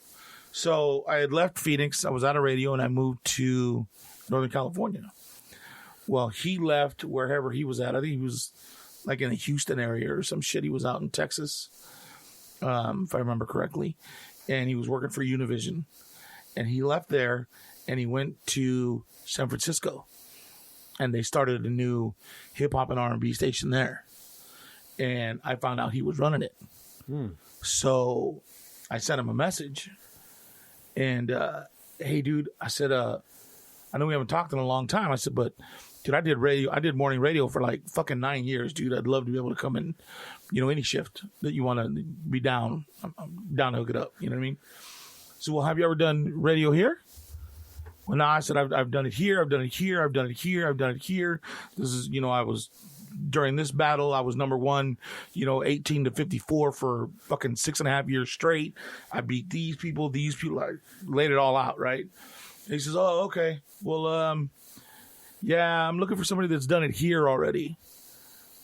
So I had left Phoenix. I was out of radio, and I moved to Northern California. Well, he left wherever he was at. I think he was like in the Houston area or some shit. He was out in Texas, if I remember correctly. And he was working for Univision. And he left there, and he went to San Francisco. And they started a new hip-hop and R&B station there. And I found out he was running it. So I sent him a message. And, hey, dude, I said, I know we haven't talked in a long time. I said, but, dude, I did morning radio for like fucking 9 years, dude. I'd love to be able to come in, any shift that you want to be down. I'm down to hook it up. You know what I mean? So, well, have you ever done radio here? Well, no, I said, I've done it here. I've done it here. I've done it here. I've done it here. This is, I was, during this battle, I was number one, 18 to 54 for fucking 6.5 years straight. I beat these people. I laid it all out, right? And he says, "Oh, okay. Well, yeah, I'm looking for somebody that's done it here already."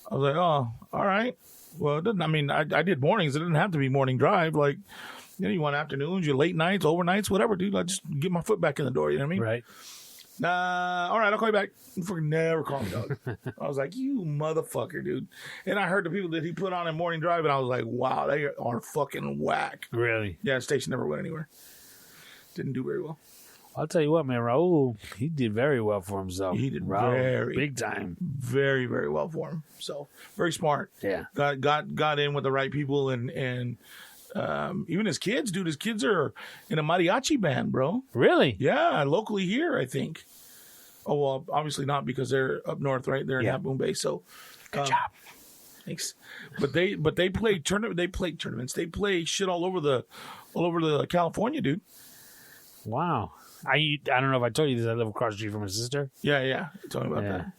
I was like, "Oh, all right. Well, it doesn't, I did mornings. It didn't have to be morning drive. Like, you want afternoons, your late nights, overnights, whatever, dude. I just get my foot back in the door. You know what I mean?" Right. Nah, all right, I'll call you back. You fucking never call me, dog. I was like, "You motherfucker, dude." And I heard the people that he put on in morning drive, and I was like, "Wow, they are fucking whack." Really? Yeah, the station never went anywhere. Didn't do very well. I'll tell you what, man. Raul, he did very well for himself. He did Raul, big time. Very, very well for him. So very smart. Yeah. Got in with the right people and even his kids, dude. His kids are in a mariachi band, bro. Really? Yeah, locally here, I think. Oh well, obviously not because they're up north, right? They're in Half-Moon Bay. So, good job. Thanks. But they play tournaments. They play shit all over the California, dude. Wow. I don't know if I told you this. I live across the street from my sister. Yeah. Tell me about that.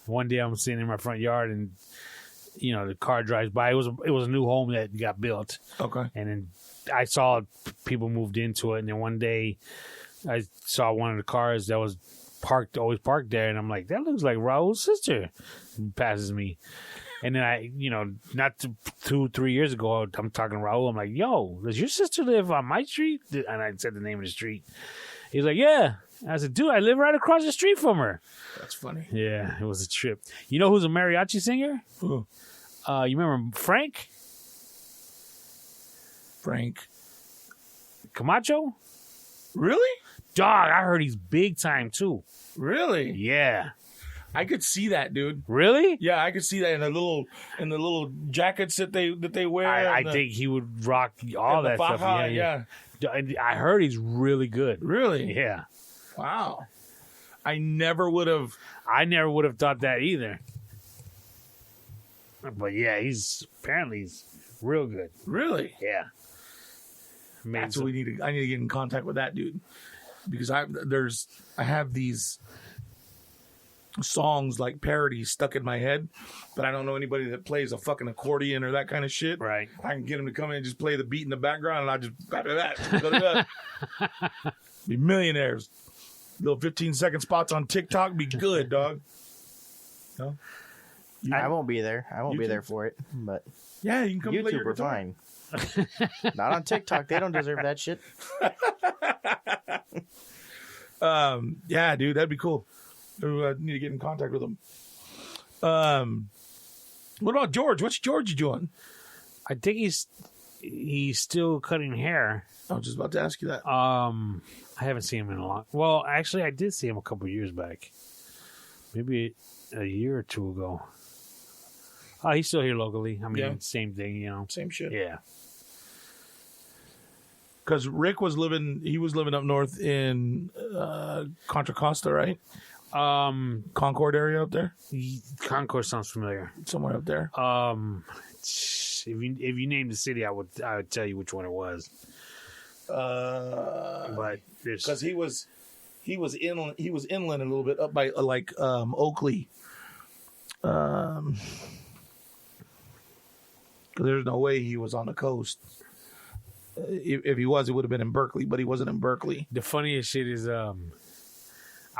One day I'm sitting in my front yard and the car drives by. It was a new home that got built. Okay. And then I saw people moved into it, and then one day I saw one of the cars that was always parked there, and I'm like, that looks like Raul's sister. Passes me. And then I, not 2-3 years ago, I'm talking to Raul. I'm like, yo, does your sister live on my street? And I said the name of the street. He's like, yeah. I said, dude, I live right across the street from her. That's funny. Yeah, it was a trip. You know who's a mariachi singer? Who? You remember Frank? Frank Camacho? Really? Dog, I heard he's big time too. Really? Yeah. I could see that, dude. Really? Yeah, I could see that in the little jackets that they wear. I think he would rock all that stuff. Yeah. I heard he's really good. Really? Yeah. Wow. I never would have thought that either. But yeah, he's real good. Really? Yeah. That's what we need. I need to get in contact with that dude because I have these songs like parodies stuck in my head, but I don't know anybody that plays a fucking accordion or that kind of shit. Right. I can get him to come in and just play the beat in the background, and I just go to that. Be millionaires. Little 15-second spots on TikTok. Be good, dog. No? I won't be there. I won't be there for it. But yeah, you can come play YouTube your are guitar. fine. Not on TikTok. They don't deserve that shit. Yeah, dude, that'd be cool. I need to get in contact with them. What about George? What's George doing? I think he's still cutting hair. I was just about to ask you that. I haven't seen him in a long. Well, actually, I did see him a couple years back, maybe a year or two ago. He's still here locally. I mean, same thing, Same shit. Yeah. Because Rick was living up north in Contra Costa, right? Concord area up there. Concord sounds familiar. Somewhere up there. If you named the city, I would tell you which one it was. But because he was inland a little bit up by Oakley. There's no way he was on the coast. If he was, it would have been in Berkeley, but he wasn't in Berkeley. The funniest shit is I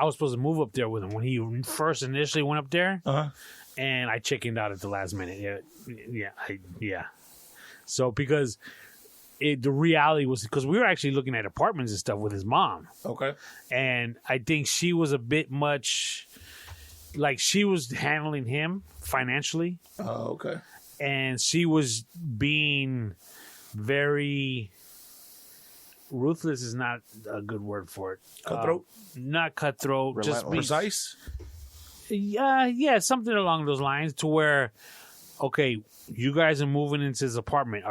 was supposed to move up there with him when he first initially went up there, and I chickened out at the last minute. Yeah. So because the reality was because we were actually looking at apartments and stuff with his mom. Okay. And I think she was a bit much, like she was handling him financially. Oh, okay. And she was being very ruthless is not a good word for it. Cutthroat? Not cutthroat. Relentless. Just Precise? Yeah, something along those lines to where, okay, you guys are moving into this apartment.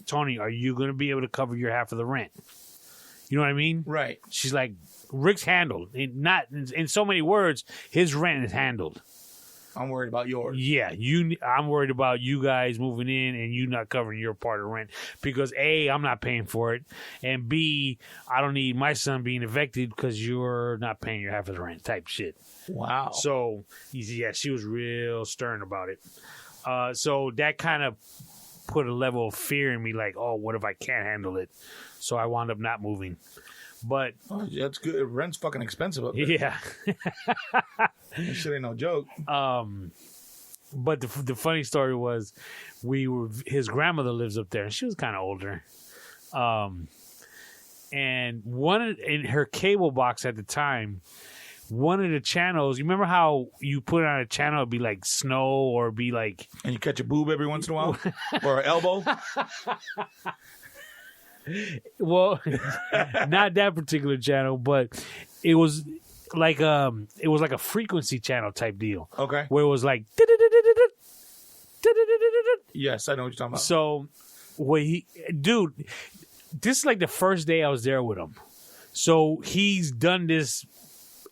Tony, are you going to be able to cover your half of the rent? You know what I mean? Right. She's like, Rick's handled. Not in so many words, his rent is handled. I'm worried about yours. Yeah, I'm worried about you guys moving in and you not covering your part of rent because A, I'm not paying for it, and B, I don't need my son being evicted because you're not paying your half of the rent type shit. Wow. So, she was real stern about it. So that kind of put a level of fear in me, like, oh, what if I can't handle it? So I wound up not moving. But that's good. Rent's fucking expensive up there. Yeah. That shit ain't no joke. But the funny story was, his grandmother lives up there, and she was kind of older. And in her cable box at the time, one of the channels. You remember how you put on a channel, it'd be like snow or be like, and you catch a boob every once in a while or an elbow. Well, not that particular channel, but it was like a frequency channel type deal. Okay. Where it was like Yes, I know what you're talking about. so dude, this is like the first day I was there with him. So he's done this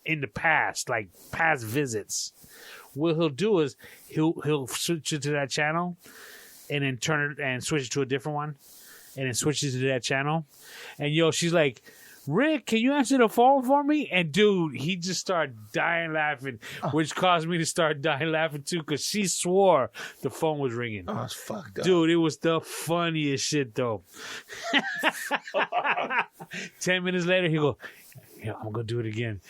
in the past, like past visits. What he'll do is he'll switch it to that channel and then turn it and switch it to a different one and then switches to that channel. And she's like, Rick, can you answer the phone for me? And dude, he just started dying laughing, which caused me to start dying laughing too, because she swore the phone was ringing. Oh, it's fucked up. Dude, it was the funniest shit though. 10 minutes later, he go, I'm gonna do it again.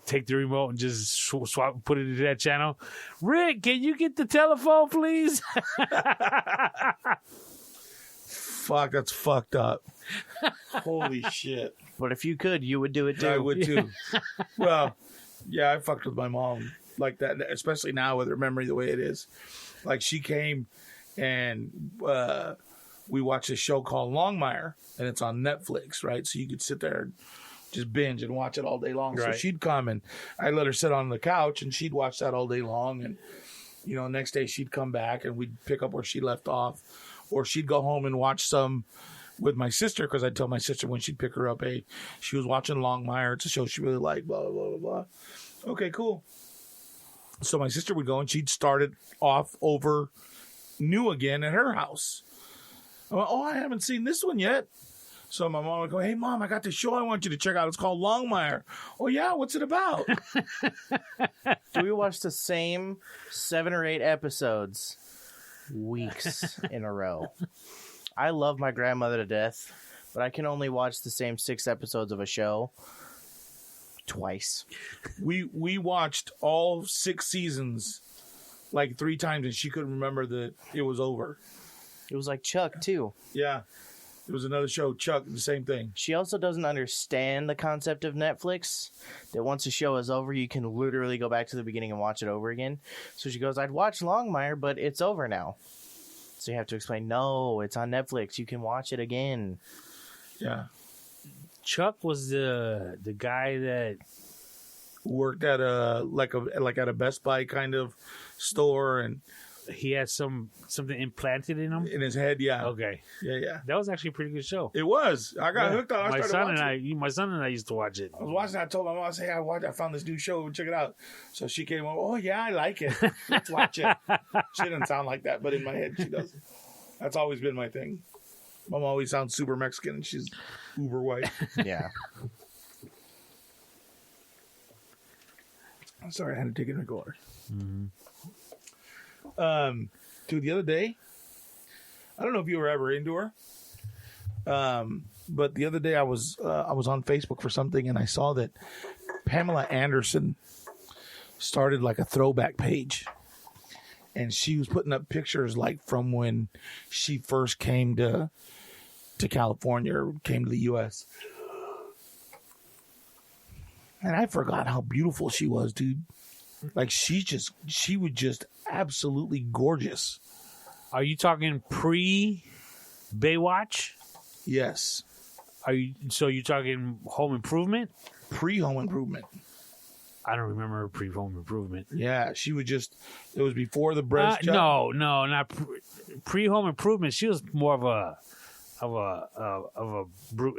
Take the remote and just swap, put it into that channel. Rick, can you get the telephone, please? Fuck, that's fucked up. Holy shit. But if you could, you would do it too. I would too. Well, yeah, I fucked with my mom like that, especially now with her memory the way it is. Like, she came and we watched a show called Longmire, and it's on Netflix, right? So you could sit there and just binge and watch it all day long. Right. So she'd come and I'd let her sit on the couch and she'd watch that all day long. And, next day she'd come back and we'd pick up where she left off. Or she'd go home and watch some with my sister, because I'd tell my sister when she'd pick her up, hey, she was watching Longmire. It's a show she really liked, blah, blah, blah, blah. Okay, cool. So my sister would go and she'd start it off over new again at her house. I'm like, I haven't seen this one yet. So my mom would go, hey, Mom, I got this show I want you to check out. It's called Longmire. Oh, yeah? What's it about? Do we watch the same 7 or 8 episodes weeks in a row? I love my grandmother to death, but I can only watch the same 6 episodes of a show twice. We watched all 6 seasons like 3 times, and she couldn't remember that it was over. It was like Chuck, too. Yeah. It was another show, Chuck, the same thing. She also doesn't understand the concept of Netflix, that once a show is over, you can literally go back to the beginning and watch it over again. So she goes, I'd watch Longmire, but it's over now. So you have to explain, no, it's on Netflix. You can watch it again. Yeah. Chuck was the guy that worked at at a Best Buy kind of store, and he had something implanted in him in his head. Yeah. Okay. Yeah. That was actually a pretty good show. It was. I got hooked on it. My son and I used to watch it. I was watching it. I told my mom, I found this new show. Check it out. So she came over. Oh, yeah, I like it. Let's watch it. She didn't sound like that, but in my head, she does. That's always been my thing. Mom always sounds super Mexican, and she's uber white. Yeah. I'm sorry, I had to take it in a water. Mm-hmm. Dude, the other day, I don't know if you were ever into her, but the other day I was on Facebook for something, and I saw that Pamela Anderson started like a throwback page, and she was putting up pictures like from when she first came to California or came to the U.S. And I forgot how beautiful she was, dude. Like, she was just absolutely gorgeous. Are you talking pre-Baywatch? Yes. So you're talking Home Improvement? Pre-Home Improvement. I don't remember pre-Home Improvement. Yeah, she was just, it was before the breast job. No, not pre-Home Improvement. She was more of a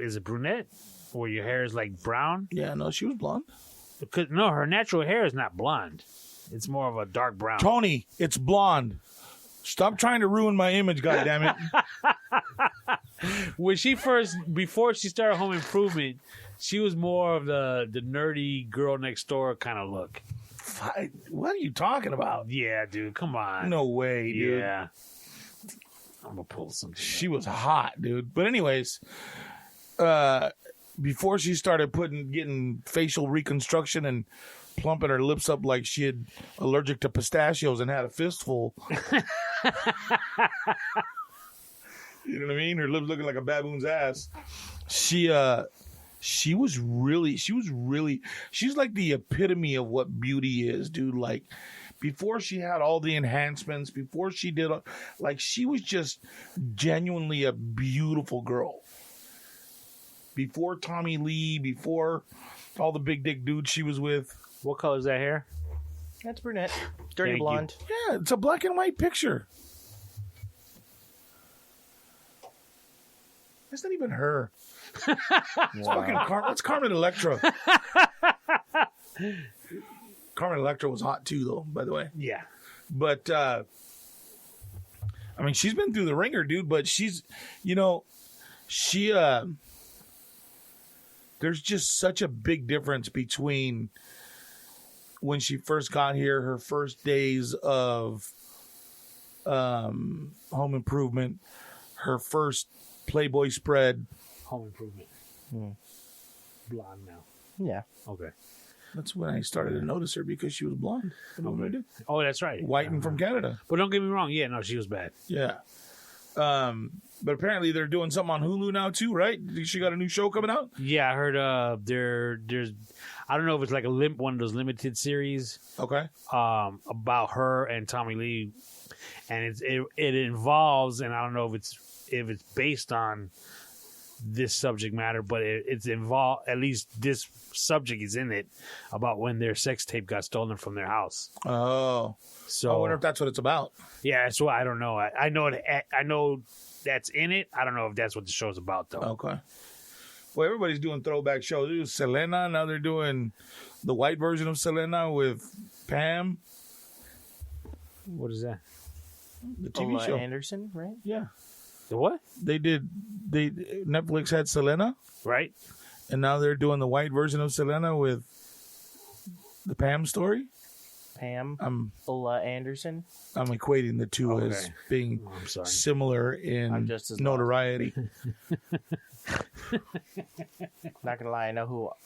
is it brunette? Where your hair is like brown? Yeah, no, she was blonde. No, her natural hair is not blonde. It's more of a dark brown. Tony, it's blonde. Stop trying to ruin my image, goddammit. Before she started Home Improvement, she was more of the nerdy girl next door kind of look. What are you talking about? Yeah, dude, come on. No way, dude. Yeah. I'm going to pull something. She was hot, dude. But anyways, before she started getting facial reconstruction and plumping her lips up like she had allergic to pistachios and had a fistful. You know what I mean? Her lips looking like a baboon's ass. She's like the epitome of what beauty is, dude. Like, before she had all the enhancements, before she did, like, she was just genuinely a beautiful girl. before Tommy Lee, before all the big dick dudes she was with. What color is that hair? That's brunette. Dirty Thank blonde. Yeah, it's a black and white picture. That's not even her. It's fucking that's Carmen Electra. Carmen Electra was hot too, though, by the way. Yeah. But, I mean, she's been through the ringer, dude, but she's, you know, there's just such a big difference between when she first got here, her first days of Home Improvement, her first Playboy spread. Home Improvement. Blonde now. Yeah. Okay. That's when I started to notice her because she was blonde. Oh, that's right. White and from Canada. But don't get me wrong. Yeah, no, she was bad. Yeah. But apparently they're doing something on Hulu now too, right? She got a new show coming out? Yeah, I heard there's I don't know if it's like one of those limited series. Okay. About her and Tommy Lee, and it involves, and I don't know if it's based on this subject matter, but it's involved, at least this subject is in it, about when their sex tape got stolen from their house. Oh. So I wonder if that's what it's about. Yeah, so I don't know. I know that's in it. I don't know if that's what the show's about, though. Okay. Well, everybody's doing throwback shows. They do Selena. Now they're doing the white version of Selena with Pam. What is that? The TV show. Anderson, right? Yeah. The what? Netflix had Selena. Right. And now they're doing the white version of Selena with the Pam story. Pam. Ola Anderson. I'm equating the two as being similar in notoriety. Not gonna lie, I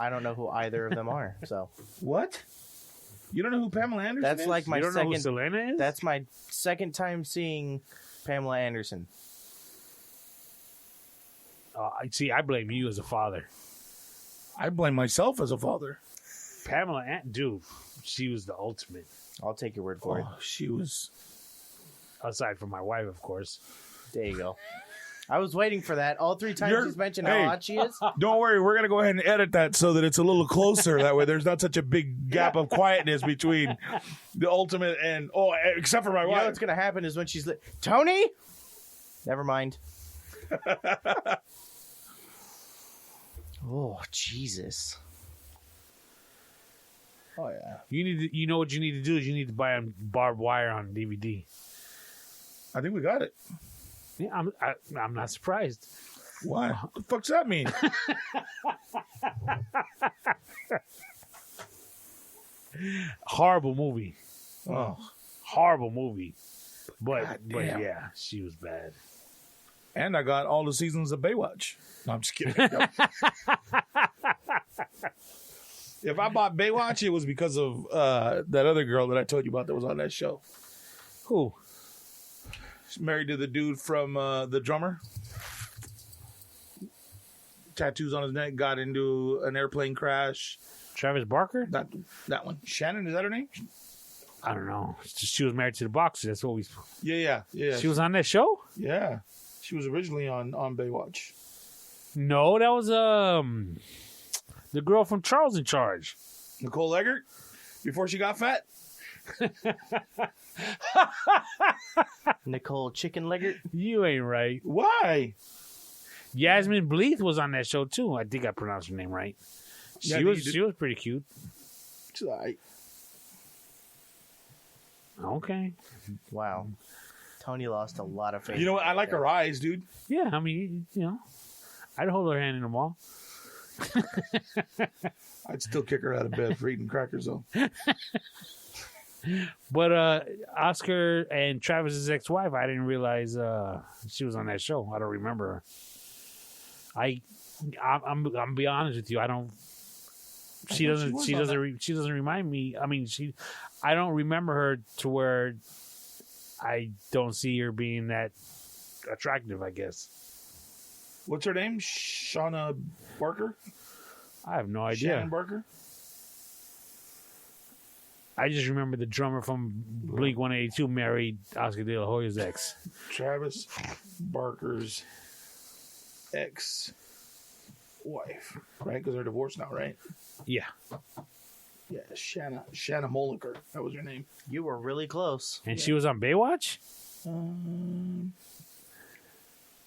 don't know who either of them are. So what? You don't know who Pamela Anderson is? That's like my you don't second. know who Selena is? That's my second time seeing Pamela Anderson. I blame you as a father. I blame myself as a father. Dude, she was the ultimate. I'll take your word for it. She was. Aside from my wife, of course. There you go. I was waiting for that. All three times he's mentioned how hot she is. Don't worry, we're gonna go ahead and edit that so that it's a little closer. That way, there's not such a big gap of quietness between the ultimate and except for my wife. You know what's gonna happen is when she's Tony. Never mind. Oh Jesus. Oh yeah. You know what you need to do is you need to buy Barbed Wire on DVD. I think we got it. Yeah, I'm not surprised. Why? What the fuck's that mean? Horrible movie. Oh, horrible movie. But yeah, she was bad. And I got all the seasons of Baywatch. No, I'm just kidding. If I bought Baywatch, it was because of that other girl that I told you about that was on that show. Who? She's married to the dude from The Drummer. Tattoos on his neck, got into an airplane crash. Travis Barker? That one. Shannon, is that her name? I don't know. She was married to the boxer. That's what we... Yeah. She was on that show? Yeah. She was originally on Baywatch. No, that was the girl from Charles in Charge. Nicole Eggert? Before she got fat? Nicole Chicken Leggett? You ain't right. Why? Yasmin Bleeth was on that show too. I think I pronounced her name right. She was pretty cute. She's all right. Okay. Wow. Tony lost a lot of faith. You know what? I like her eyes, dude. Yeah, I mean, I'd hold her hand in the mall. I'd still kick her out of bed for eating crackers, though. But Oscar and Travis's ex-wife, I didn't realize she was on that show. I don't remember her. I'm be honest with you. I don't. She doesn't remind me. I mean, I don't remember her to where I don't see her being that attractive, I guess. What's her name? Shauna Barker? I have no idea. Shannon Barker? I just remember the drummer from Blink-182 married Oscar De La Hoya's ex. Travis Barker's ex-wife. wife, right? Because they're divorced now, right? Yeah. Yeah, Shanna Moliker. That was her name. You were really close. And she was on Baywatch?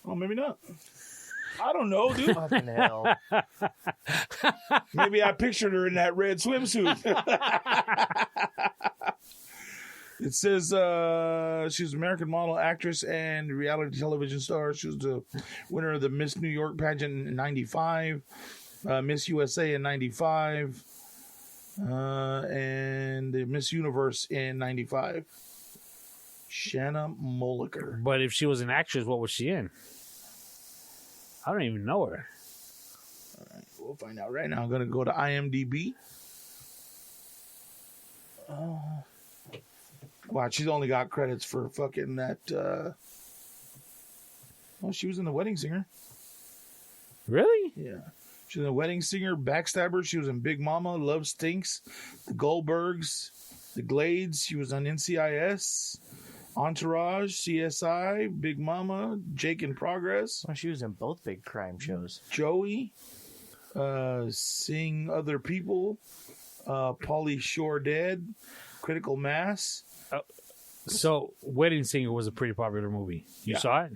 Oh, maybe not. I don't know, dude. Fucking hell. Maybe I pictured her in that red swimsuit. It says she's an American model, actress, and reality television star. She was the winner of the Miss New York pageant in 95, Miss USA in 95, and the Miss Universe in 95. Shanna Moliker. But if she was an actress, what was she in? I don't even know her. All right, we'll find out right now. I'm going to go to IMDb. Wow, she's only got credits for fucking that. Oh, she was in The Wedding Singer. Really? Yeah. She was in The Wedding Singer, Backstabber. She was in Big Mama, Love Stinks, The Goldbergs, The Glades. She was on NCIS, Entourage, CSI, Big Mama, Jake in Progress. Well, she was in both big crime shows. Joey, Seeing Other People, Pauly Shore Dead, Critical Mass. So, Wedding Singer was a pretty popular movie. You saw it?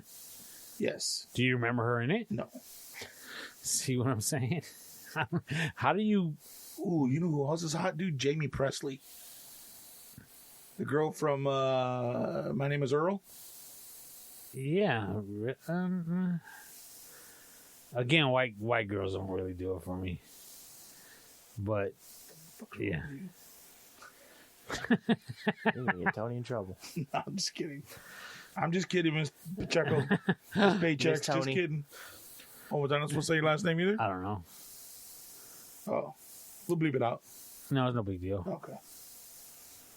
Yes. Do you remember her in it? No. See what I'm saying? How do you... Ooh, you know who else is hot, dude? Jamie Presley. The girl from My Name is Earl. Yeah. Again, white girls don't really do it for me. But, yeah. You're gonna get Tony in trouble. No, I'm just kidding. I'm just kidding, Miss Pacheco. Miss Paychecks, just kidding. Oh, was I not supposed to say your last name either? I don't know. Oh, we'll bleep it out. No, it's no big deal. Okay.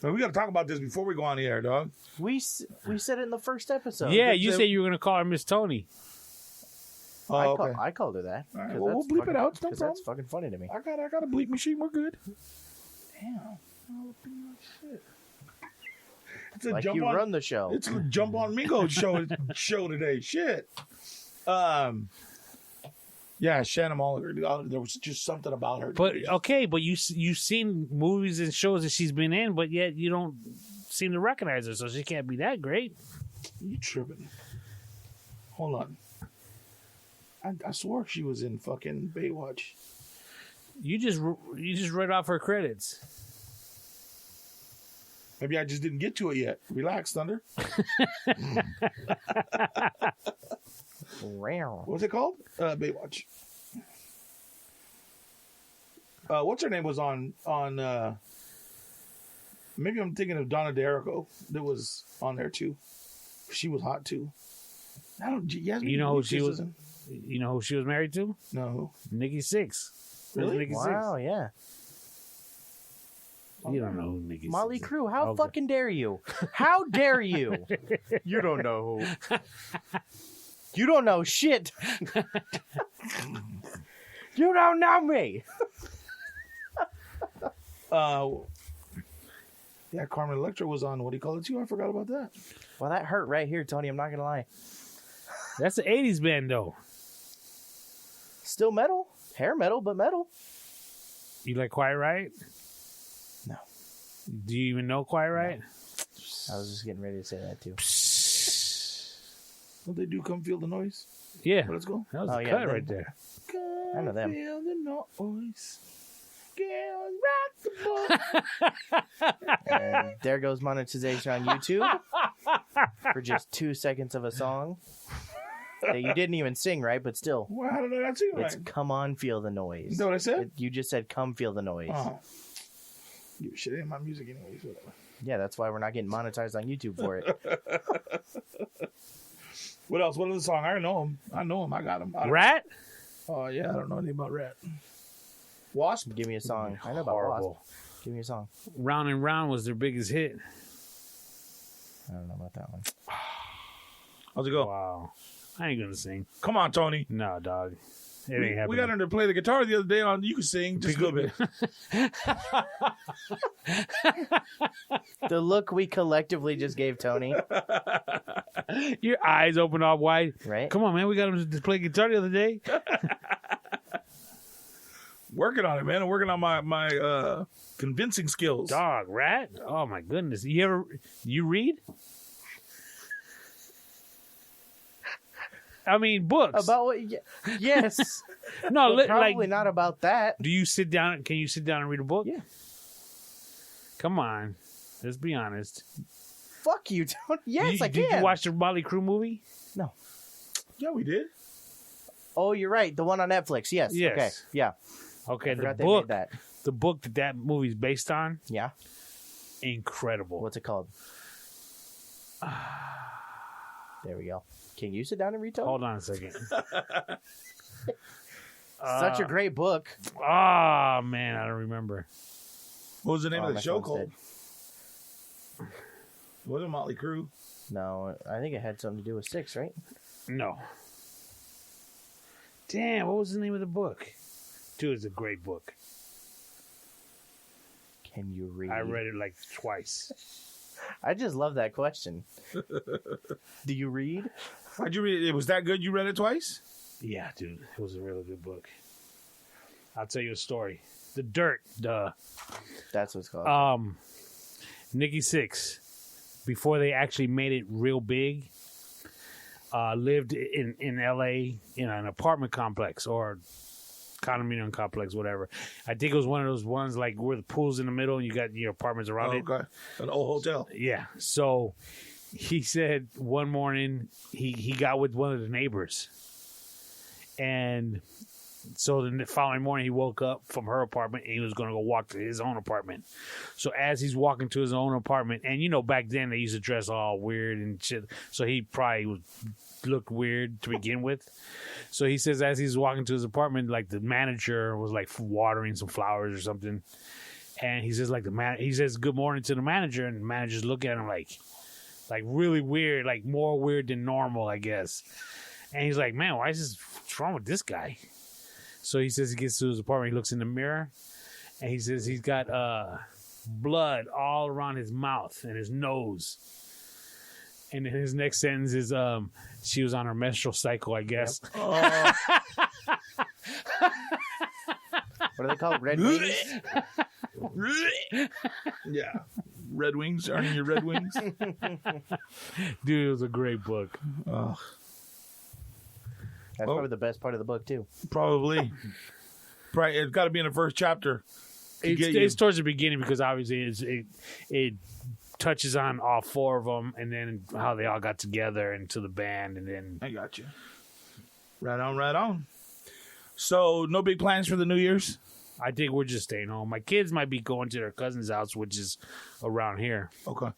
Now, we got to talk about this before we go on the air, dog. We said it in the first episode. Yeah, you said you were going to call her Miss Tony. Oh, okay. I called her that. All right, well, we'll bleep it out. No problem. That's fucking funny to me. I got a bleep machine. We're good. Damn. Shit. It's a Like jump you on, run the show. It's a Jump on Mingo show today. Shit. Yeah, Shanna Moliker. There was just something about her. But okay, but you've seen movies and shows that she's been in, but yet you don't seem to recognize her, so she can't be that great. You tripping? Hold on. I swore she was in fucking Baywatch. You just read off her credits. Maybe I just didn't get to it yet. Relax, Thunder. What's it called? Baywatch. What's her name was on maybe I'm thinking of Donna D'Errico that was on there too. She was hot too. I don't. You know who she was? You know who she was married to? No. Nikki Sixx. Really? Nikki Wow, Sixx. yeah. You don't know who Nikki Molly Sixx is. Crew, how Okay. fucking dare you? How dare you? You don't know who. You don't know shit. You don't know me. Yeah, Carmen Electra was on. What do you call it too? I forgot about that. Well, that hurt right here, Tony. I'm not gonna lie. That's the 80s band, though. Still metal, hair metal, but metal. You like Quiet Riot? No. Do you even know Quiet Riot? I was just getting ready to say that too. What they do? Come feel the noise. Yeah. Let's go. That was Oh, the yeah, cut them. right there. Come I know them. Feel the noise. Girls, rock the boat. And there goes monetization on YouTube for just 2 seconds of a song that you didn't even sing right, but still. Well, how did I not sing it It's right? come on, feel the noise. You know what I said? You just said come feel the noise. Oh. Give a shit ain't my music anyways. Whatever. Yeah, that's why we're not getting monetized on YouTube for it. What else? What other song? I know him. I got him. Rat? Oh, yeah. I don't know anything about Rat. Wasp? Give me a song. I know about Horrible. Wasp. Give me a song. Round and Round was their biggest hit. I don't know about that one. How's it go? Wow. I ain't gonna sing. Come on, Tony. No, dog. It ain't happening. We got him to play the guitar the other day on You Can Sing just a little bit. The look we collectively just gave Tony, Your eyes open all wide. right? Come on, man. We got him to play guitar the other day. Working on it, man. I'm working on my convincing skills. Dog, rat? Oh my goodness. You read? I mean, books. About what? Yes. No, probably not about that. Do you sit down? Can you sit down and read a book? Yeah. Come on. Let's be honest. Fuck you, Tony. Yes, I can. Did you watch the Motley Crue movie? No. Yeah, we did. Oh, you're right. The one on Netflix. Yes. Yes. Okay. Yeah. Okay, the They book. made that. The book that movie's based on. Yeah. Incredible. What's it called? There we go. Can you sit down and read, Tony? Hold on a second. Such a great book. Oh man, I don't remember. What was the name of the my show phone's called? dead. Was it Motley Crue? No, I think it had something to do with 6, right? No. Damn, what was the name of the book? Dude, it's a great book. Can you read? I read it like twice. I just love that question. Do you read? How'd you read it? Was that good? You read it twice? Yeah, dude, it was a really good book. I'll tell you a story. The Dirt, That's what it's called. Nikki Sixx, before they actually made it real big, lived in L.A. in an apartment complex or condominium complex, whatever. I think it was one of those ones like where the pool's in the middle and you got your apartments around it. Okay. An old hotel. Yeah. So he said one morning he got with one of the neighbors. And so the following morning he woke up from her apartment and he was going to go walk to his own apartment. So as he's walking to his own apartment, and you know back then they used to dress all weird and shit. So he probably looked weird to begin with. So he says as he's walking to his apartment, like the manager was like watering some flowers or something. And he says he says good morning to the manager, and the manager's looking at him like really weird, like more weird than normal, I guess. And he's like, man, what's wrong with this guy? So he says he gets to his apartment, he looks in the mirror, and he says he's got blood all around his mouth and his nose. And then his next sentence is, she was on her menstrual cycle, I guess. Yep. Oh. What are they called? Red wings? Yeah. Red Wings, earning your Red Wings. Dude, it was a great book. That's probably the best part of the book, too. Probably. It's got to be in the first chapter. It's towards the beginning because obviously it touches on all 4 of them and then how they all got together into the band and then... I got you. Right on, right on. So, no big plans for the New Year's? I think we're just staying home. My kids might be going to their cousin's house, which is around here. Okay.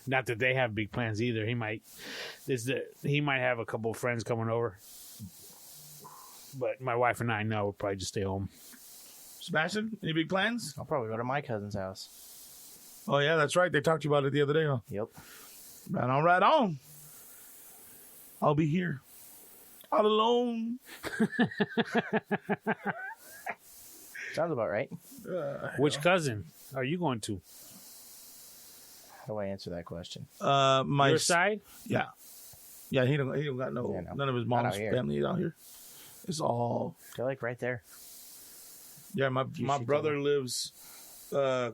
Not that they have big plans either. He might have a couple of friends coming over. But my wife and I know we'll probably just stay home. Sebastian, any big plans? I'll probably go to my cousin's house. Oh, yeah, that's right. They talked to you about it the other day, huh? Yep. Right on, right on. I'll be here. All alone. Sounds about right. Which cousin are you going to? How do I answer that question? Your side? Yeah. Yeah, he don't got none of his mom's family out here. It's all... They're like right there. Yeah, my brother lives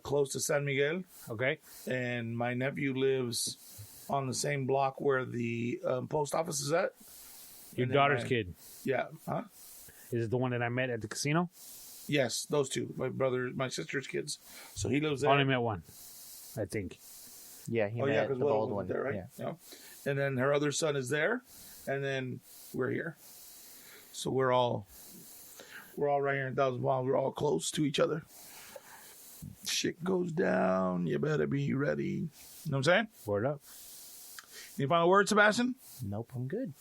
close to San Miguel. Okay. And my nephew lives on the same block where the post office is at. Your daughter's kid? Yeah. Huh? Is it the one that I met at the casino? Yes, those two. My sister's kids. So he lives there. I only met one, I think. Yeah, he met the old one. There, right? Yeah. And then her other son is there, and then we're here. So we're all right here in Thousand Palms. We're all close to each other. Shit goes down. You better be ready. You know what I'm saying? Word up. Any final words, Sebastian? Nope, I'm good.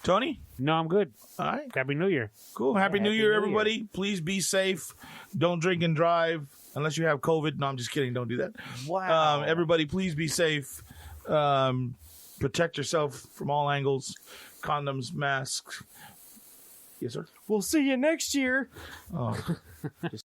Tony? No, I'm good. All right. Happy New Year. Cool. Happy New Year, New everybody. Year. Please be safe. Don't drink and drive unless you have COVID. No, I'm just kidding. Don't do that. Wow. Everybody, please be safe. Protect yourself from all angles. Condoms, masks. Yes, sir. We'll see you next year. Oh.